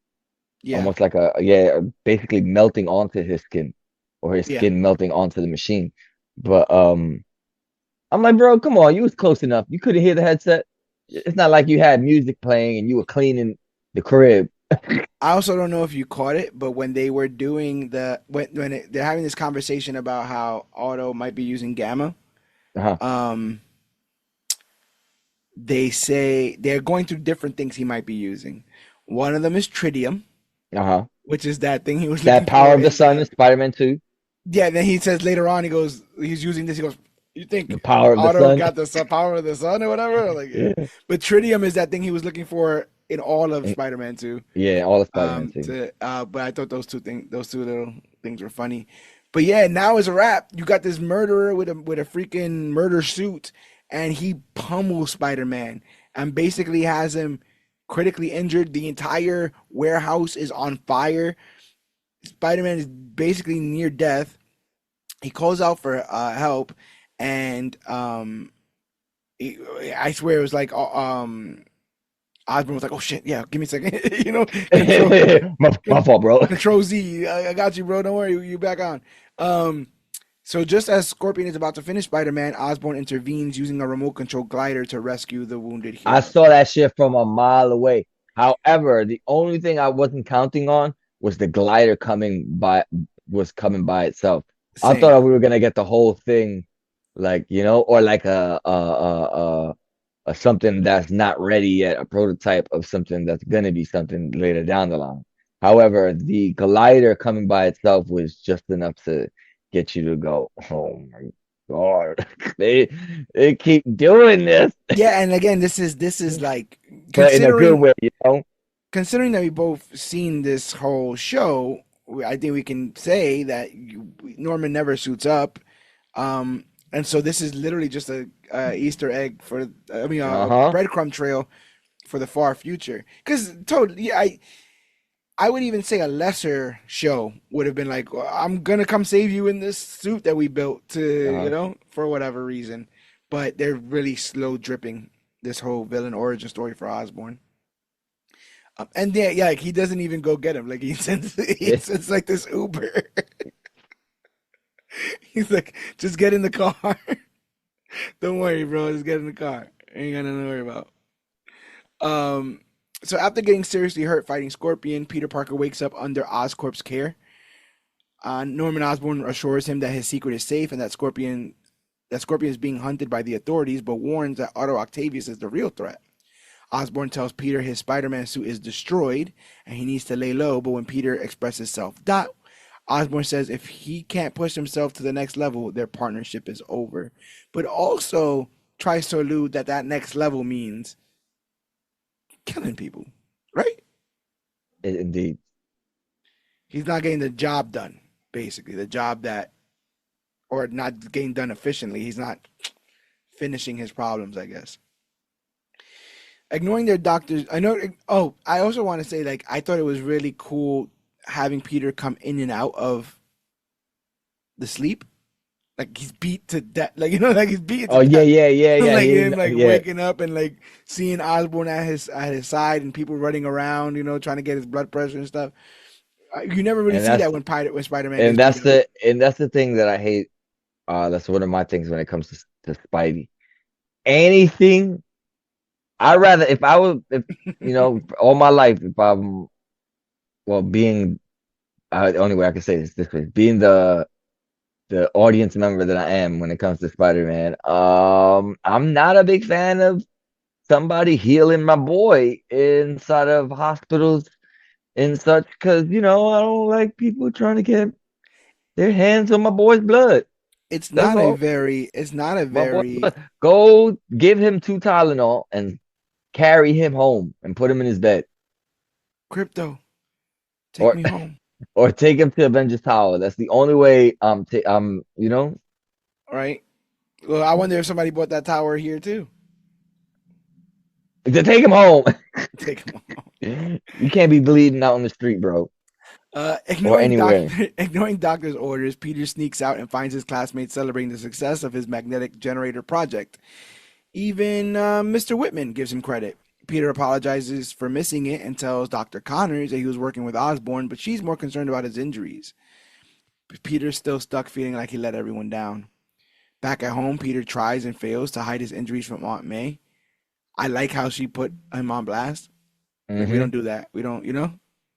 Yeah. Almost like basically melting onto his skin, or his skin melting onto the machine. But I'm like, bro, come on, you was close enough. You couldn't hear the headset. It's not like you had music playing and you were cleaning the crib. I also don't know if you caught it, but when they were doing they're having this conversation about how Otto might be using gamma, they say they're going through different things he might be using. One of them is tritium, which is that thing he was that power of the sun in Spider-Man 2. Yeah, then he says later on, he's using this. He goes, you think the power of Otto the sun got the power of the sun or whatever? Like, yeah. But tritium is that thing he was looking for in all of Spider-Man 2. Yeah, all of Spider-Man 2. But I thought those two little things were funny. But yeah, now it's a wrap. You got this murderer with a freaking murder suit, and he pummels Spider-Man and basically has him critically injured. The entire warehouse is on fire. Spider-Man is basically near death. He calls out for help, and I swear it was like Osborn was like, "Oh shit, yeah, give me a second." My fault, bro. Control Z, I got you, bro. Don't worry, you back on. So just as Scorpion is about to finish Spider-Man, Osborn intervenes using a remote control glider to rescue the wounded hero. I saw that shit from a mile away. However, the only thing I wasn't counting on was the glider coming by itself. Same. I thought we were gonna get the whole thing, like, or like a something that's not ready yet, a prototype of something that's gonna be something later down the line. However, the glider coming by itself was just enough to get you to go, oh my god, they keep doing this. Yeah, and again, this is like, but in a good way, considering that we both seen this whole show, I think we can say that Norman never suits up, and so this is literally just a Easter egg for, a breadcrumb trail for the far future. Because totally, I would even say a lesser show would have been like, I'm gonna come save you in this suit that we built to, for whatever reason. But they're really slow dripping this whole villain origin story for Osborn. And like, he doesn't even go get him. Like, he sends like this Uber. He's like, just get in the car. Don't worry, bro. Just get in the car. Ain't got nothing to worry about. So after getting seriously hurt fighting Scorpion, Peter Parker wakes up under Oscorp's care. Norman Osborn assures him that his secret is safe and that Scorpion that Scorpion is being hunted by the authorities, but warns that Otto Octavius is the real threat. Osborn tells Peter his Spider-Man suit is destroyed and he needs to lay low, but when Peter expresses self-doubt, Osborn says if he can't push himself to the next level, their partnership is over. But also tries to allude that that next level means killing people, right? Indeed. He's not getting the job done, basically. The job that, or not getting done efficiently. He's not finishing his problems, I guess. Ignoring their doctors. I know. Oh, I also want to say, like, I thought it was really cool having Peter come in and out of the sleep. Like he's beat to death. Like like he's beaten Oh to yeah, death. yeah, yeah, yeah. Like He, him, like yeah, waking up and like seeing Osborn at his side and people running around, trying to get his blood pressure and stuff. You never really and see that's that when Spider-Man gets beat up. and that's the thing that I hate. That's one of my things when it comes to Spidey. Anything I rather if I was if all my life if I'm well being the only way I can say this way being the audience member that I am when it comes to Spider-Man. I'm not a big fan of somebody healing my boy inside of hospitals and such because I don't like people trying to get their hands on my boy's blood. That's all. It's not a My boy's very blood. Go give him 2 Tylenol and carry him home and put him in his bed. crypto. Take Or me home. or take him to Avengers Tower. That's the only way Right? Well, I wonder if somebody bought that tower here too. to take him home. Take him home. You can't be bleeding out on the street, bro, or anywhere. Ignoring doctor's orders, Peter sneaks out and finds his classmates celebrating the success of his magnetic generator project. Even Mr. Whitman gives him credit. Peter apologizes for missing it and tells Dr. Connors that he was working with Osborn, but she's more concerned about his injuries. Peter's still stuck feeling like he let everyone down. Back at home, Peter tries and fails to hide his injuries from Aunt May. I like how she put him on blast. Like, we don't Mm-hmm. do that. We don't,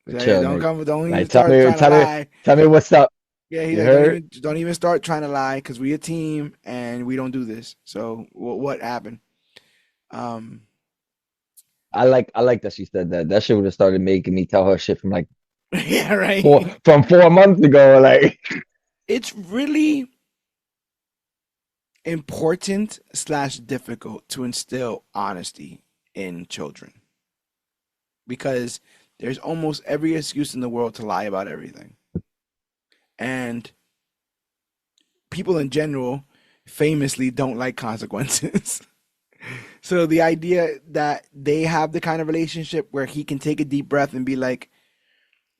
Say, Chill, don't nigga. come, don't even Like, tell start me, trying to tell me, lie. tell me what's up. Yeah, he's You like, heard? don't even start trying to lie because we a team and we don't do this. So what happened? Um, I like that she said that. That shit would have started making me tell her shit from like yeah, four right. from 4 months ago. Like, It's really important slash difficult to instill honesty in children because there's almost every excuse in the world to lie about everything. And people in general famously don't like consequences. So the idea that they have the kind of relationship where he can take a deep breath and be like,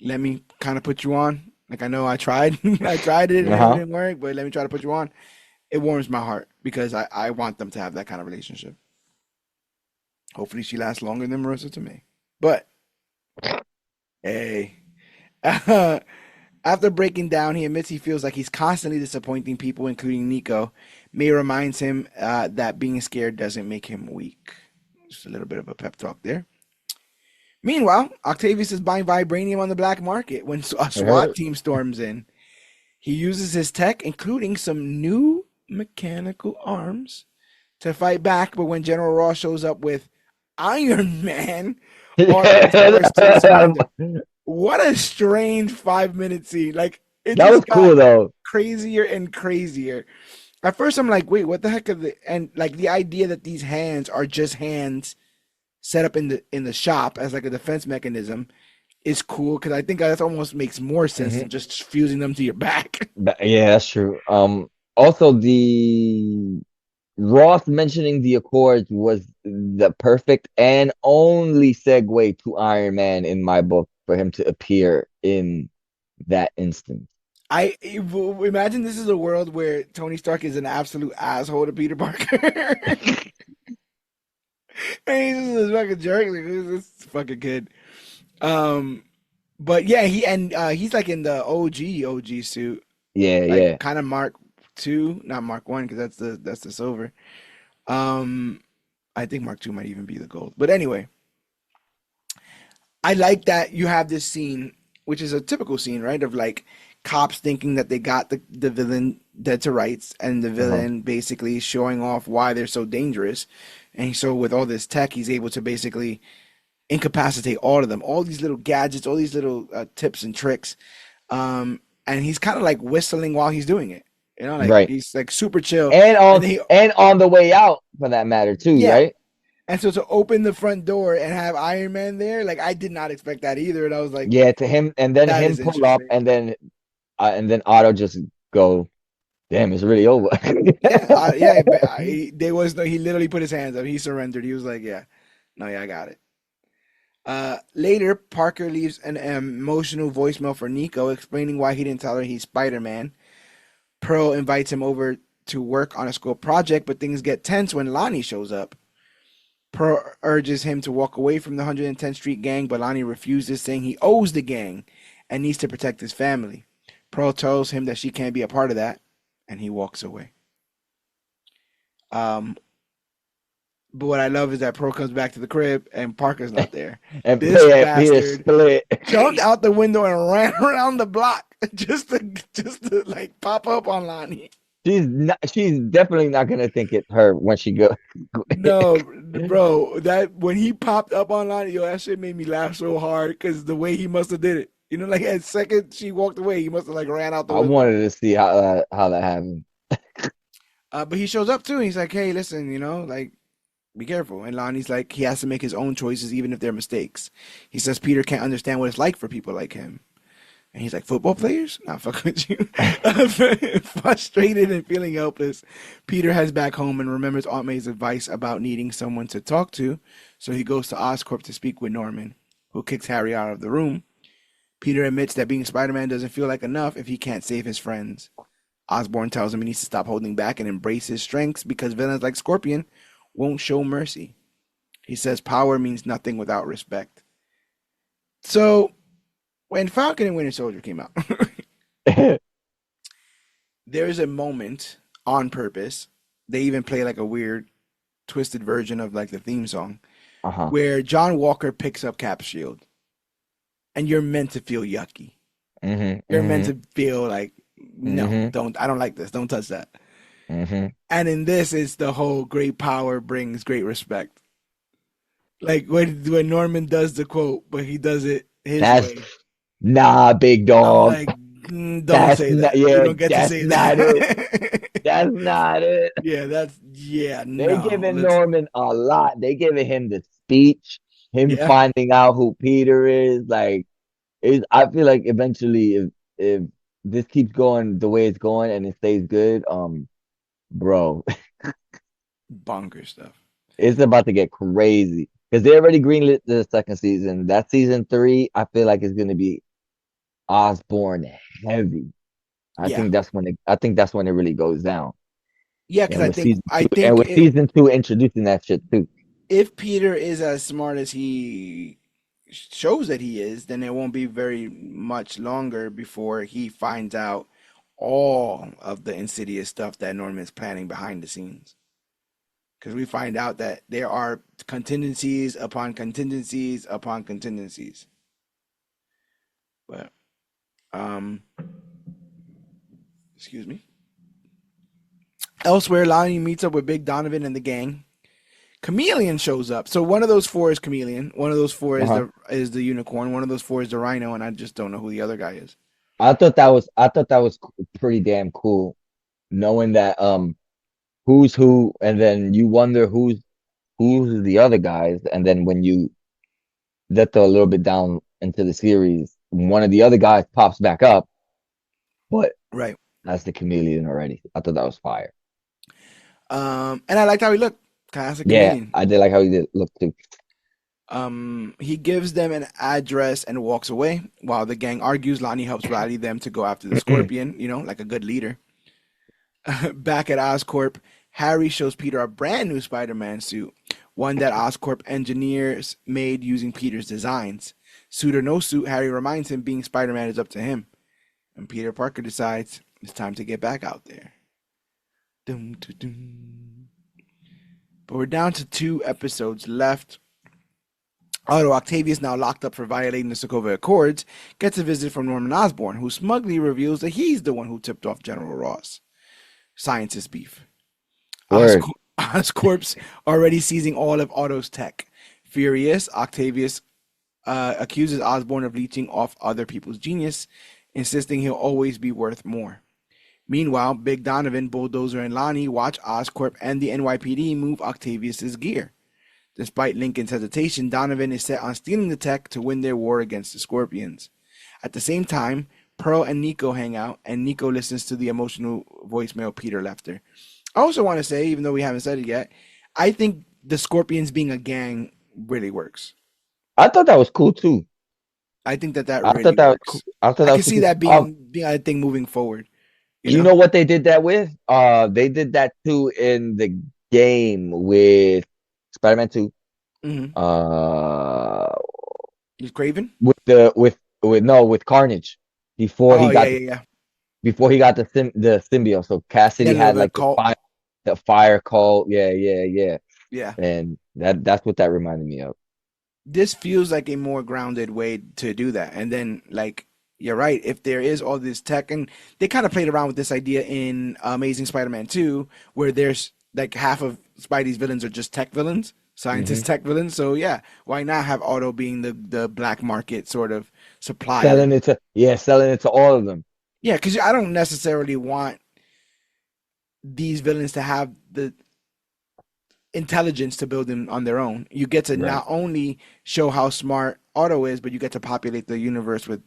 let me kind of put you on. Like, I know I tried, I tried it and it uh-huh. didn't work, but let me try to put you on. It warms my heart because I want them to have that kind of relationship. Hopefully she lasts longer than Marissa to me. But hey, after breaking down, he admits he feels like he's constantly disappointing people, including Nico. May reminds him that being scared doesn't make him weak. Just a little bit of a pep talk there. Meanwhile, Octavius is buying vibranium on the black market when a You SWAT heard? team storms in. He uses his tech, including some new mechanical arms, to fight back. But when General Ross shows up with Iron Man arms forced to surrender, That what a strange 5 minute scene. Like, it was just got cool though. crazier and crazier. At first, I'm like, wait, what the heck are the and like the idea that these hands are just hands set up in the shop as like a defense mechanism is cool because I think that almost makes more sense than Hmm. just fusing them to your back. Yeah, that's true. Also the Ross mentioning the Accords was the perfect and only segue to Iron Man in my book for him to appear in that instance. Imagine this is a world where Tony Stark is an absolute asshole to Peter Parker. And he's just a fucking jerk. Like, who's this fucking kid? Um, but yeah, he's like in the OG suit, Yeah, like yeah. kind of Mark two, not Mark one, because that's the silver. Um, I think Mark two might even be the gold. But anyway, I like that you have this scene, which is a typical scene, right? Of like cops thinking that they got the villain dead to rights, and the Uh-huh. villain basically showing off why they're so dangerous. And so with all this tech, he's able to basically incapacitate all of them, all these little gadgets, all these little tips and tricks. And he's kind of like whistling while he's doing it. Like Right. he's like super chill. And And on then and on the way out for that matter too, yeah. right? And so to open the front door and have Iron Man there, like I did not expect that either. And I was like, Yeah, to him and then that him is pull up interesting. and then Otto just go, damn, it's really over. Yeah, yeah. There was no. He literally put his hands up. He surrendered. He was like, "Yeah, no, yeah, I got it." Later, Parker leaves an emotional voicemail for Nico, explaining why he didn't tell her he's Spider-Man. Pearl invites him over to work on a school project, but things get tense when Lonnie shows up. Pearl urges him to walk away from the 110th Street gang, but Lonnie refuses, saying he owes the gang and needs to protect his family. Pearl tells him that she can't be a part of that, and he walks away. Um, But what I love is that Pearl comes back to the crib and Parker's not there. And This Peter bastard split. jumped out the window and ran around the block just to like pop up on Lonnie. She's definitely not gonna think it's her when she go. No, bro, that when he popped up on Lonnie, yo, that shit made me laugh so hard because the way he must have did it. Like at second she walked away, he must have like ran out the I window. wanted to see how that happened. But he shows up too. And he's like, "Hey, listen, like be careful." And Lonnie's like, he has to make his own choices, even if they're mistakes. He says Peter can't understand what it's like for people like him. And he's like, football players? Nah, fuck with you. Frustrated and feeling helpless, Peter heads back home and remembers Aunt May's advice about needing someone to talk to. So he goes to Oscorp to speak with Norman, who kicks Harry out of the room. Peter admits that being Spider-Man doesn't feel like enough if he can't save his friends. Osborn tells him he needs to stop holding back and embrace his strengths because villains like Scorpion won't show mercy. He says power means nothing without respect. So when Falcon and Winter Soldier came out, there's a moment on purpose. They even play like a weird, twisted version of like the theme song Uh-huh. where John Walker picks up Cap's shield, and you're meant to feel yucky. Mm-hmm. You're meant Mm-hmm. to feel like, no, Mm-hmm. don't. I don't like this. Don't touch that. Mm-hmm. And in this, it's the whole great power brings great respect. Like when Norman does the quote, but he does it his That's way. nah, big I'm dog. like, don't say that. You don't get to That's say not it. that. That's not it. Yeah, They no. giving Let's Norman a lot. They giving him the speech, him yeah, finding out who Peter is. Like, I feel like eventually, if this keeps going the way it's going and it stays good, bro, bonker stuff. it's about to get crazy because they already greenlit the second season. That season three, I feel like it's gonna be Osborn heavy. Yeah, I think that's when it really goes down. yeah, because And I with think season I two, and think with season two introducing that shit too. if Peter is as smart as he shows that he is, then it won't be very much longer before he finds out all of the insidious stuff that Norman's planning behind the scenes. Because we find out that there are contingencies upon contingencies upon contingencies. But um, excuse me. Elsewhere, Lonnie meets up with Big Donovan and the gang. Chameleon shows up. So one of those four is Chameleon. One of those four is Uh-huh. the unicorn. One of those four is the rhino, and I just don't know who the other guy is. I thought that was pretty damn cool, knowing that who's who, and then you wonder who's the other guys, and then when you get a little bit down into the series, one of the other guys pops back up, but Right. that's the chameleon already. I thought that was fire. And I liked how he looked. Classic Yeah, chameleon. I did like how he did look too. He gives them an address and walks away. While the gang argues, Lonnie helps rally them to go after the Scorpion, like a good leader. Back at Oscorp, Harry shows Peter a brand new Spider-Man suit, one that Oscorp engineers made using Peter's designs. Suit or no suit, Harry reminds him being Spider-Man is up to him. And Peter Parker decides it's time to get back out there. Dum, dum, dum. But we're down to 2 episodes left. Although Octavius, now locked up for violating the Sokovia Accords, gets a visit from Norman Osborn, who smugly reveals that he's the one who tipped off General Ross. Scientist beef. Word. Oscorp's already seizing all of Otto's tech. Furious, Octavius accuses Osborn of leeching off other people's genius, insisting he'll always be worth more. Meanwhile, Big Donovan, Bulldozer, and Lonnie watch Oscorp and the NYPD move Octavius's gear. Despite Lincoln's hesitation, Donovan is set on stealing the tech to win their war against the Scorpions. At the same time, Pearl and Nico hang out, and Nico listens to the emotional voicemail Peter left her. I also want to say, even though we haven't said it yet, I think the Scorpions being a gang really works. I thought that was cool too. I think that I really thought that was cool. works. I thought I that can was cool see too. that being a thing moving forward. You You know, know what they did that with? They did that too in the game with Spider-Man 2. mm-hmm. Uh, He's Craven. with Carnage before he Oh yeah, got yeah, yeah. the symbiote. So He Cassidy had had the like cult. the fire cult. Yeah, yeah, yeah. Yeah, And that's what that reminded me of. this feels like a more grounded way to do that. And then, like, you're right. If there is all this tech, and they kind of played around with this idea in Amazing Spider-Man 2, where there's like half of Spidey's villains are just tech villains, Hmm. scientist tech villains. So yeah, why not have Otto being the black market sort of supplier? Selling it to all of them. Yeah, because I don't necessarily want these villains to have the intelligence to build them on their own. You get to Right. not only show how smart Otto is, but you get to populate the universe with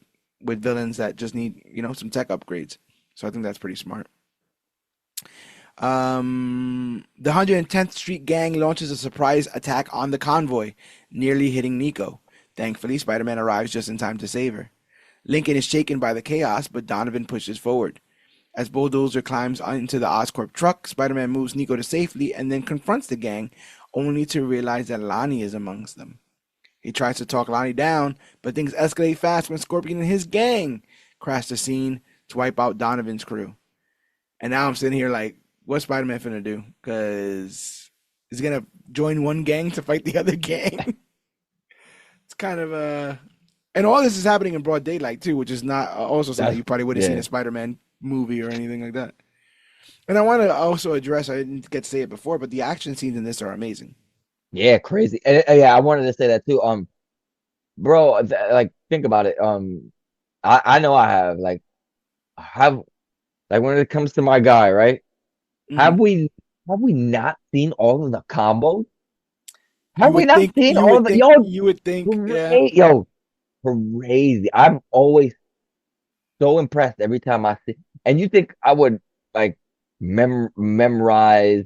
villains that just need, some tech upgrades. So I think that's pretty smart. The 110th Street Gang launches a surprise attack on the convoy, nearly hitting Nico. Thankfully, Spider-Man arrives just in time to save her. Lincoln is shaken by the chaos, but Donovan pushes forward. As Bulldozer climbs into the Oscorp truck, Spider-Man moves Nico to safety and then confronts the gang, only to realize that Lonnie is amongst them. He tries to talk Lonnie down, but things escalate fast when Scorpion and his gang crash the scene to wipe out Donovan's crew. And now I'm sitting here like, what's Spider-Man finna do? Because is he gonna join one gang to fight the other gang? It's kind of and all this is happening in broad daylight too, which is not also something That's you probably would have seen in yeah. a Spider-Man movie or anything like that. And I want to also address, I didn't get to say it before, but the action scenes in this are amazing. Yeah, crazy. Yeah, I wanted to say that too. Bro, like think about it. I know I have like when it comes to my guy, right? Hmm. Have we have we not seen all of the combos? You Have we would not think, seen you all of would the think, yo you would think, yeah. great yo crazy? I'm always so impressed every time I see. And you think I would like memorize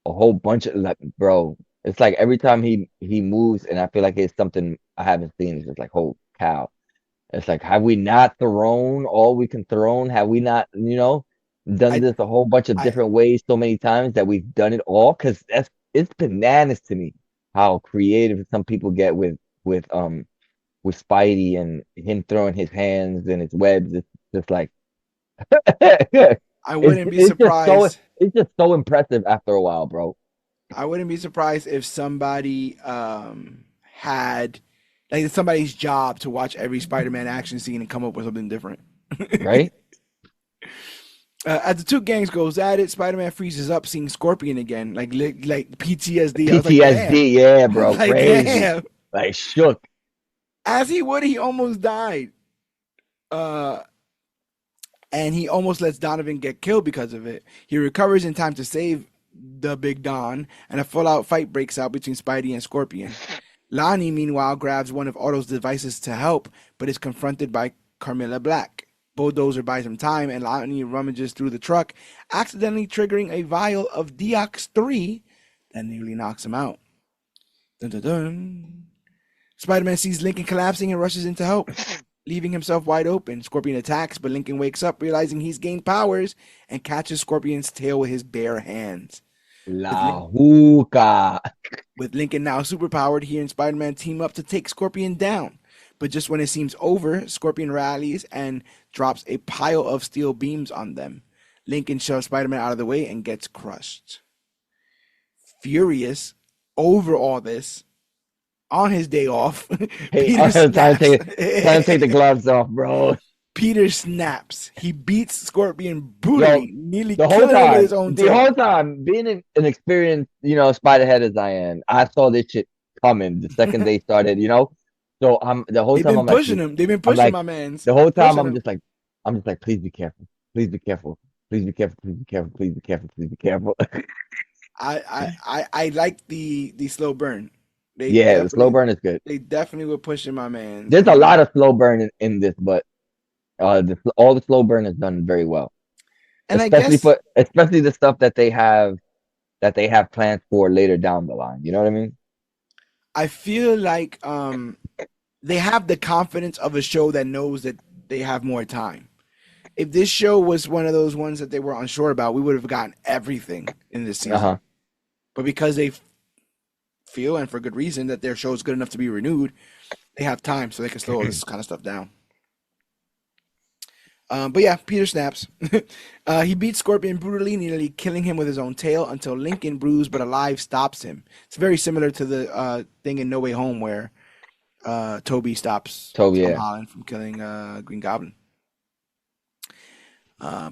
a whole bunch of like, bro? It's like every time he moves, and I feel like it's something I haven't seen. It's just like, holy cow! It's like, have we not thrown all we can throw? Have we not, done I, this a whole bunch of I, different ways so many times that we've done it all? Because it's bananas to me how creative some people get with Spidey and him throwing his hands and his webs. It's just like I wouldn't be surprised. it's just so impressive after a while, bro. I wouldn't be surprised if somebody had like it's somebody's job to watch every Spider-Man action scene and come up with something different. Right? As the two gangs goes at it, Spider-Man freezes up, seeing Scorpion again, like PTSD. I was like, damn. PTSD, yeah, I was bro, like, crazy. damn. Like shook. As he would, he almost died. Uh, and he almost lets Donovan get killed because of it. He recovers in time to save the Big Don, and a full-out fight breaks out between Spidey and Scorpion. Lonnie, meanwhile, grabs one of Otto's devices to help, but is confronted by Carmilla Black. Bulldozer buys him time, and Lonnie rummages through the truck, accidentally triggering a vial of Deox 3 that nearly knocks him out. Dun, dun, dun. Spider-Man sees Lincoln collapsing and rushes in to help, leaving himself wide open. Scorpion attacks, but Lincoln wakes up, realizing he's gained powers, and catches Scorpion's tail with his bare hands. With, La Lin- hookah. with Lincoln now superpowered, he and Spider-Man team up to take Scorpion down. But just when it seems over, Scorpion rallies and drops a pile of steel beams on them. Lincoln shoves Spider-Man out of the way and gets crushed. Furious over all this, on his day off, Hey, Peter I'm snaps. trying to take the gloves off, bro. Peter snaps. He beats Scorpion brutally, Yo, nearly killing him with his own the tail. whole time, being an experienced, Spiderhead as I am, I saw this shit coming the second they started, So the whole They've time been I'm like, pushing him. They've been I'm pushing like, my man's. the whole time Pushing him. I'm just like, please be careful, please be careful, please be careful, please be careful, please be careful, please be careful. I like the slow burn. They Yeah, the slow definitely burn is good. they definitely were pushing my man's. There's a lot of slow burn in this, but all the slow burn is done very well, And I guess especially the stuff that they have plans for later down the line. You know what I mean? I feel like they have the confidence of a show that knows that they have more time. If this show was one of those ones that they were unsure about, we would have gotten everything in this Uh season. huh. But because they feel, and for good reason, that their show is good enough to be renewed, they have time so they can slow all this kind of stuff down. But yeah, Peter snaps. He beats Scorpion brutally, nearly killing him with his own tail until Lincoln, bruised but alive, stops him. It's very similar to the thing in No Way Home where Toby stops So Tom yeah, Holland from killing Green Goblin.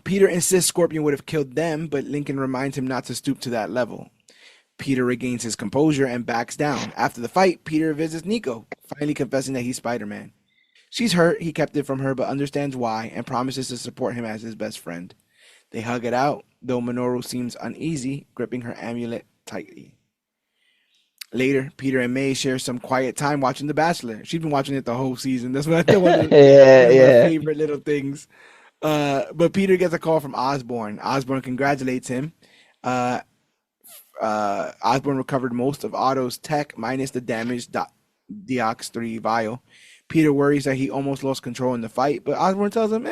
Peter insists Scorpion would have killed them, but Lincoln reminds him not to stoop to that level. Peter regains his composure and backs down. After the fight, Peter visits Nico, finally confessing that he's Spider-Man. She's hurt, he kept it from her, but understands why and promises to support him as his best friend. They hug it out, though Minoru seems uneasy, gripping her amulet tightly. Later, Peter and May share some quiet time watching The Bachelor. She's been watching it the whole season. That's yeah, one of her yeah. favorite little things. But Peter gets a call from Osborn. Osborn congratulates him. Uh, Osborn recovered most of Otto's tech, minus the damaged Deox 3 vial. Peter worries that he almost lost control in the fight, but Osborn tells him,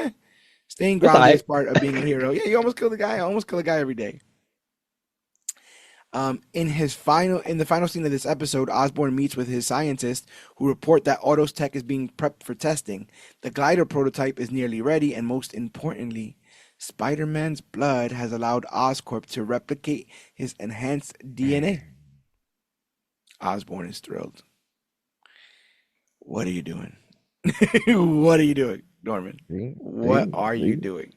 staying It's grounded is alright. part of being a hero. Yeah, you almost killed a guy. I almost kill a guy every day. In the final scene of this episode, Osborn meets with his scientists who report that Otto's tech is being prepped for testing. The glider prototype is nearly ready, and most importantly, Spider-Man's blood has allowed Oscorp to replicate his enhanced DNA. Osborn is thrilled. What are you doing? What are you doing, Norman? See, What see, are you see, doing?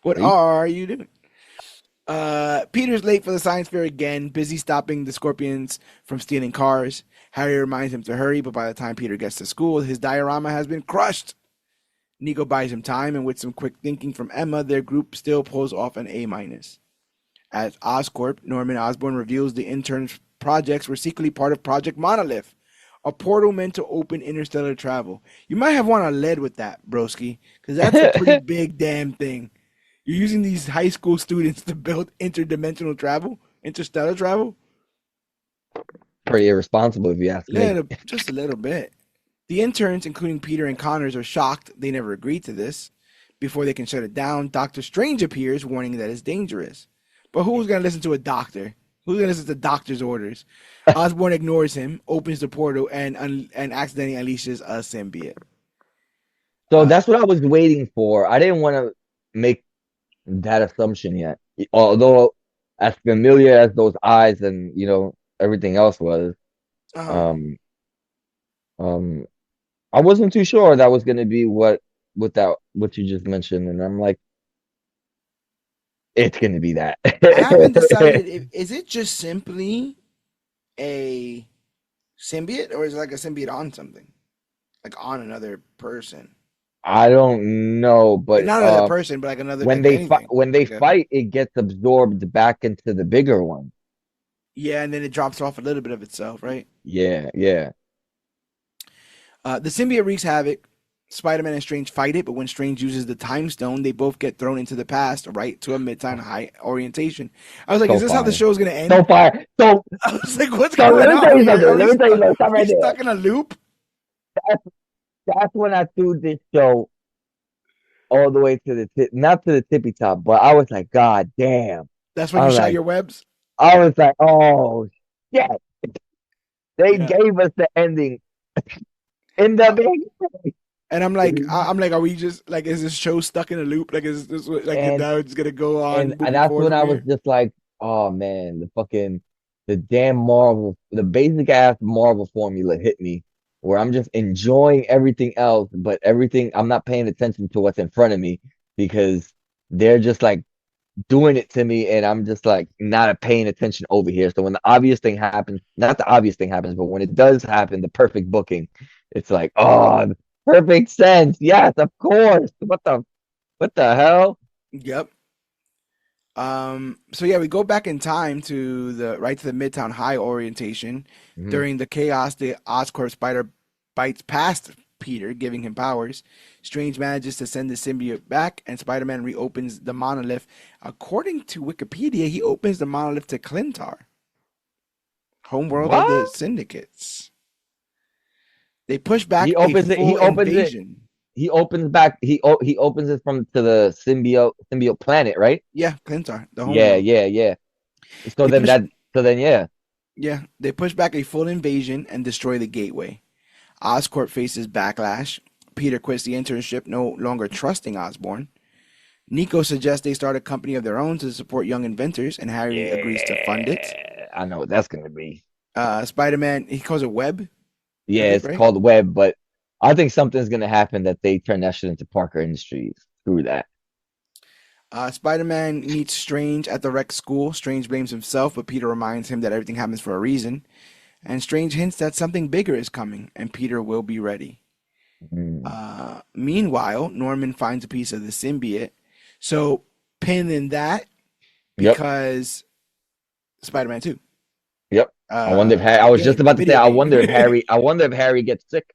What see. are you doing? Peter's late for the science fair again, busy stopping the Scorpions from stealing cars. Harry reminds him to hurry, but by the time Peter gets to school, his diorama has been crushed. Nico buys him time, and with some quick thinking from Emma, their group still pulls off an A minus. At Oscorp, Norman Osborn reveals the interns' projects were secretly part of Project Monolith, a portal meant to open interstellar travel. You might have want to lead with that, broski, because that's a pretty big damn thing. You're using these high school students to build interdimensional travel, interstellar travel? Pretty irresponsible if you ask me. Just a little bit. The interns, including Peter and Connors, are shocked they never agreed to this. Before they can shut it down, Doctor Strange appears, warning that it's dangerous. But who's going to listen to a doctor? Who's going to listen to doctor's orders? Osborn ignores him, opens the portal, and accidentally unleashes a symbiote. So that's what I was waiting for. I didn't want to make that assumption yet. Although as familiar as those eyes and everything else was, Uh-huh. um, um, I wasn't too sure that was going to be what you just mentioned, and I'm like, it's going to be that. I haven't decided if is it just simply a symbiote or is it like a symbiote on something? Like on another person. I don't know, Like but not another person, but like another when like they fight, anything. when they Like a fight, it gets absorbed back into the bigger one. yeah, and then it drops off a little bit of itself, right? Yeah, yeah. The symbiote wreaks havoc. Spider-Man and Strange fight it, but when Strange uses the Time Stone, they both get thrown into the past, right to a mid-time high orientation. I was like, "Is So this how the fire. show's gonna end?" So fire. So I was like, "What's so let going me tell on you here? something. Let me tell you something. Stop Are we right there. stuck in a loop?" That's when I threw this show all the way to the tip, not to the tippy top, but I was like, God damn. That's when I you was shot like, your webs. oh shit. They Yeah. gave us the ending in the beginning. And I'm like, are we just like, is this show stuck in a loop? Like, is this like And now it's gonna go on and moving that's forward when from I was here? just like, oh man, the damn Marvel, the basic ass Marvel formula hit me, where I'm just enjoying everything else, but everything I'm not paying attention to what's in front of me because they're just like doing it to me, and I'm just like not paying attention over here. So when the obvious thing happens, not the obvious thing happens, but when it does happen, the perfect booking, it's like, oh, perfect sense. Yes, of course. What the hell? Yep. So yeah, we go back in time to the Midtown High orientation. Mhm. During the chaos, the Oscorp spider bites past Peter, giving him powers. Strange manages to send the symbiote back, and Spider-Man reopens the monolith. According to Wikipedia, he opens the monolith to Clintar, homeworld of the What? syndicates. They push He back a opens it. He full opens it. invasion. He opens back. He opens it from to the symbiote planet, right? Yeah, Clintar, the Yeah, homeworld. yeah, yeah. So They then push, that. So then yeah. yeah, they push back a full invasion and destroy the gateway. Oscorp faces backlash. Peter quits the internship, no longer trusting Osborn. Nico suggests they start a company of their own to support young inventors, and Harry agrees to fund it. Yeah, I know what that's gonna be. Spider-Man, he calls it Web, I Yeah, think, it's right? called Web, but I think something's gonna happen that they turn that shit into Parker Industries. Screw that. Spider-Man meets Strange at the rec school. Strange blames himself, but Peter reminds him that everything happens for a reason. And Strange hints that something bigger is coming, and Peter will be ready. Mm. Meanwhile, Norman finds a piece of the symbiote. So, pin in that Yep, because Spider-Man 2. yep. I wonder if Harry. The I was just game, the about to say. video I wonder if game. Harry. I wonder if Harry gets sick.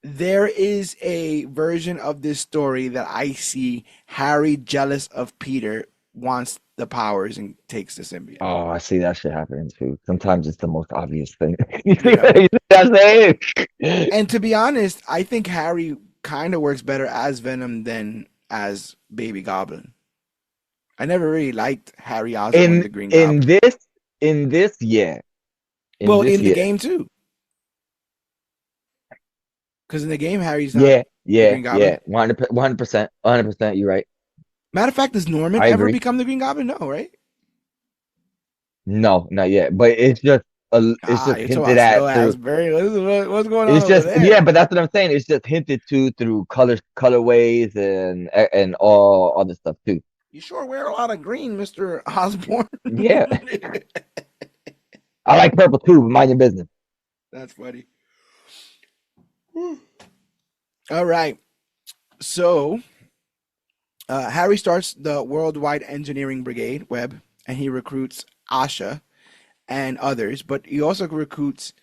There is a version of this story that I see Harry, jealous of Peter, wants the powers and takes the symbiote. Oh, I see that shit happening too. Sometimes it's the most obvious thing. You You see know? what I'm saying? And to be honest, I think Harry kind of works better as Venom than as Baby Goblin. I never really liked Harry Osborn, In the Green in Goblin. this in this yeah in Well, this in the yeah game too, because in the game Harry's not yeah the yeah Green yeah Goblin. 100%, 100%. You're right. Matter of fact, does Norman I ever agree. become the Green Goblin? No, right? No, not yet. But it's Ah, just you're talking hinted about slow at ass through. Barry. What's going on It's over just yeah, there? but that's what I'm saying. It's just hinted to through colorways and all other stuff too. You sure wear a lot of green, Mr. Osborn. Yeah, I like purple too. But mind your business. That's funny. All right. So, Harry starts the Worldwide Engineering Brigade, Web, and he recruits Asha and others, but he also recruits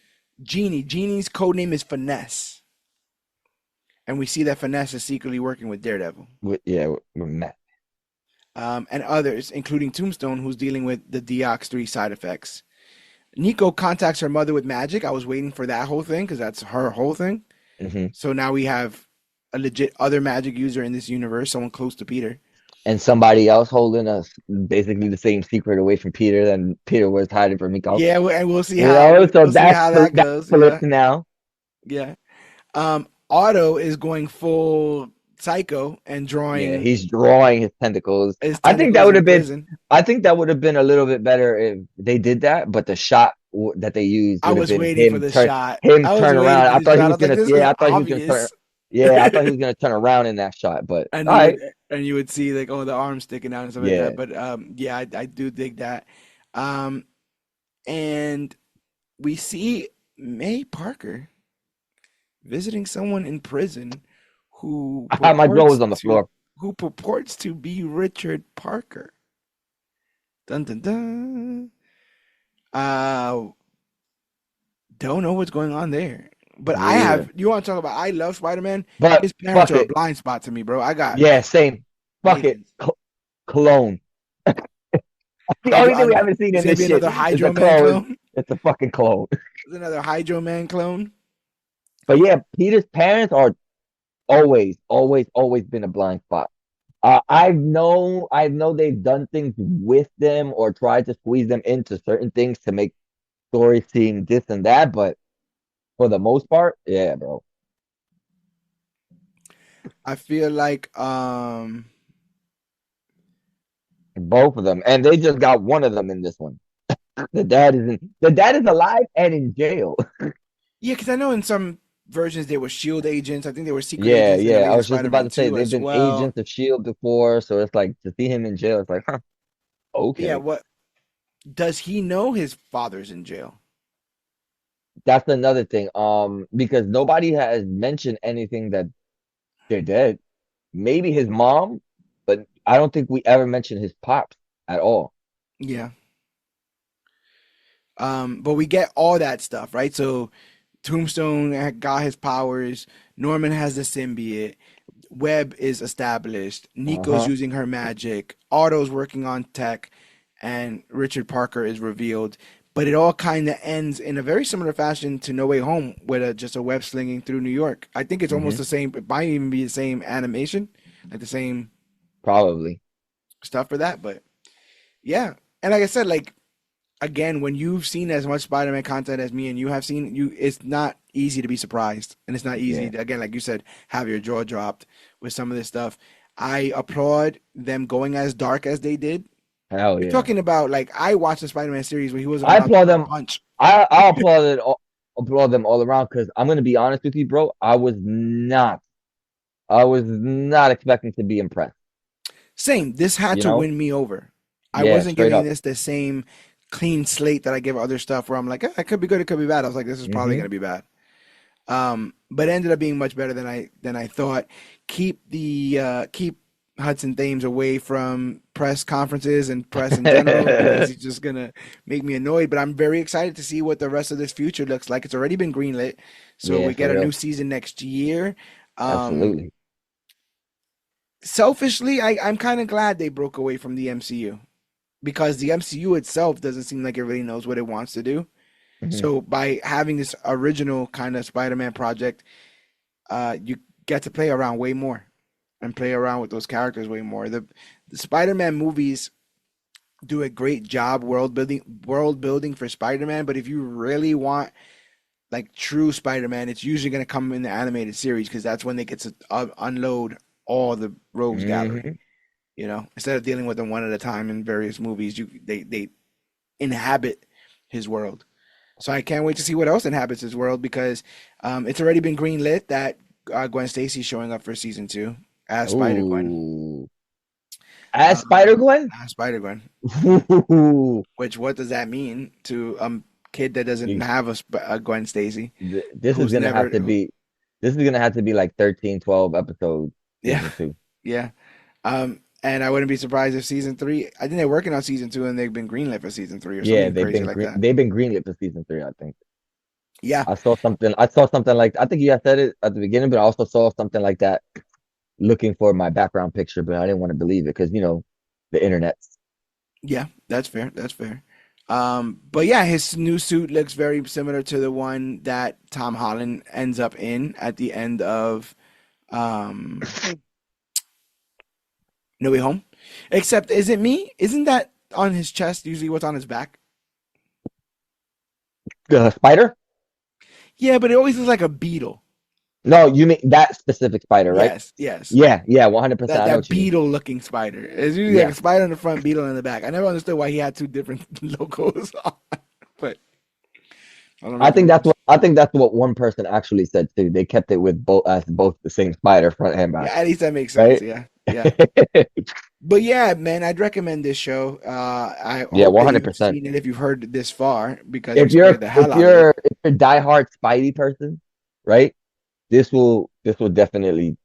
Jeannie. Jeannie's code name is Finesse. And we see that Finesse is secretly working with Daredevil. With Matt. And others, including Tombstone, who's dealing with the Deox 3 side effects. Nico contacts her mother with magic. I was waiting for that whole thing because that's her whole thing. Hmm. So now we have a legit other magic user in this universe, someone close to Peter. And somebody else holding us basically the same secret away from Peter than Peter was hiding from Nico. Yeah, and we'll see You how know, so we'll see how that that's goes. flipped Yeah, now. yeah. Otto is going full psycho and Yeah, drawing he's drawing his tentacles. his I think that tentacles would in have been. prison. I think that would have been a little bit better if they did that. But the shot that they used I would have was been waiting for the shot. him I was turn waiting around. for I the thought he shot. I was was like, gonna. this is Yeah, I thought he was gonna turn. obvious. Yeah, I thought he was gonna turn around in that shot. But and all you right. would and you would see like the arms sticking out and stuff like Yeah. that. But yeah, I do dig that. Um, and we see May Parker visiting someone in prison who I had my drawers purports on the to floor. be Richard Parker. Dun dun dun. Uh, don't know what's going on there. But I Me either. have you want to talk about I love Spider-Man. But His parents fuck are a it. blind spot to me, bro. I got Yeah, same. Fuck it. Nathan's. Cologne. The only thing we haven't seen It's in gonna this be shit another is a Hydro Man clone. clone. It's a fucking clone. It's another Hydro Man clone. But yeah, Peter's parents are always been a blind spot. I know they've done things with them or tried to squeeze them into certain things to make stories seem this and that, but for the most part, yeah, bro, I feel like both of them, and they just got one of them in this one. The dad is alive and in jail. Yeah, because I know in some versions they were Shield agents. I think they were secret Yeah, agents in yeah. I Amazing was just about Spider-Man to say 2 they've as been well. agents of Shield before, so it's like to see him in jail. It's like, huh, Yeah, okay. what does he know his father's in jail? That's another thing. Because nobody has mentioned anything that they're dead. Maybe his mom, but I don't think we ever mentioned his pops at all. Yeah. But we get all that stuff, right? So Tombstone got his powers. Norman has the symbiote. Web is established. Nico's Uh-huh. using her magic. Otto's working on tech, and Richard Parker is revealed. But it all kind of ends in a very similar fashion to No Way Home, with just a web slinging through New York. I think it's almost Hmm. the same. It might even be the same animation, like the same Probably. stuff for that. But yeah, and like I said, like again, when you've seen as much Spider-Man content as me and you have seen, it's not easy to be surprised, and it's not easy Yeah. to, again, like you said, have your jaw dropped with some of this stuff. I applaud them going as dark as they did. Hell You're yeah. talking about like I watched the Spider-Man series where he wasn't I allowed to applaud throw a them. punch. I applaud them all around because I'm gonna be honest with you, bro. I was not expecting to be impressed. Same. This had You to know? win me over. I Yeah, wasn't straight giving up. this the same clean slate that I give other stuff where I'm like, it could be good, it could be bad. I was like, this is probably Hmm. gonna be bad. But it ended up being much better than I thought. Keep Hudson Thames away from press conferences and press in general because he's just gonna make me annoyed. But I'm very excited to see what the rest of this future looks like. It's already been greenlit, so Yeah, we for get a new real. season next year. Um, Absolutely. Selfishly, I'm kind of glad they broke away from the MCU because the MCU itself doesn't seem like it really knows what it wants to do. Hmm. So by having this original kind of Spider-Man project, you get to play around way more and play around with those characters way more. The Spider-Man movies do a great job world building for Spider-Man, but if you really want like true Spider-Man, it's usually going to come in the animated series because that's when they get to unload all the rogues gallery. Hmm. Instead of dealing with them one at a time in various movies, they inhabit his world. So I can't wait to see what else inhabits his world because it's already been greenlit that Gwen Stacy's showing up for season 2 as Spider Gwen. Ooh. As Spider-Gwen? As Spider Gwen. Ooh. Which what does that mean to a kid that doesn't You- have a Gwen Stacy, This is who's gonna never have to who, be like 13, 12 episodes yeah, season 2. yeah. And I wouldn't be surprised if season 3. I think they're working on season 2 and they've been greenlit for season 3 or Yeah, something crazy like that. they've been greenlit for season 3, I think. Yeah, I saw something like I think you had said it at the beginning, but I also saw something like that looking for my background picture, but I didn't want to believe it because the internet. yeah, that's fair. That's fair. But yeah, his new suit looks very similar to the one that Tom Holland ends up in at the end of um, No Way Home. Except, is it me? Isn't that on his chest usually what's on his back? Spider? Yeah, but it always looks like a beetle. No, you mean that specific spider, right? Yes, yes. Yeah, yeah, 100%. That I know that what you mean. beetle looking spider. It's usually like Yeah. a spider in the front, beetle in the back. I never understood why he had two different logos on, but I don't know if it was. I think that's what one person actually said too. They kept it with both the same spider front and Yeah, back, at least that makes sense. right? Yeah, yeah. But yeah, man, I'd recommend this show. I Yeah, hope that you've 100%. seen it if you've heard this far because we spoiled the hell If out of it. you're a diehard Spidey person, right? This will definitely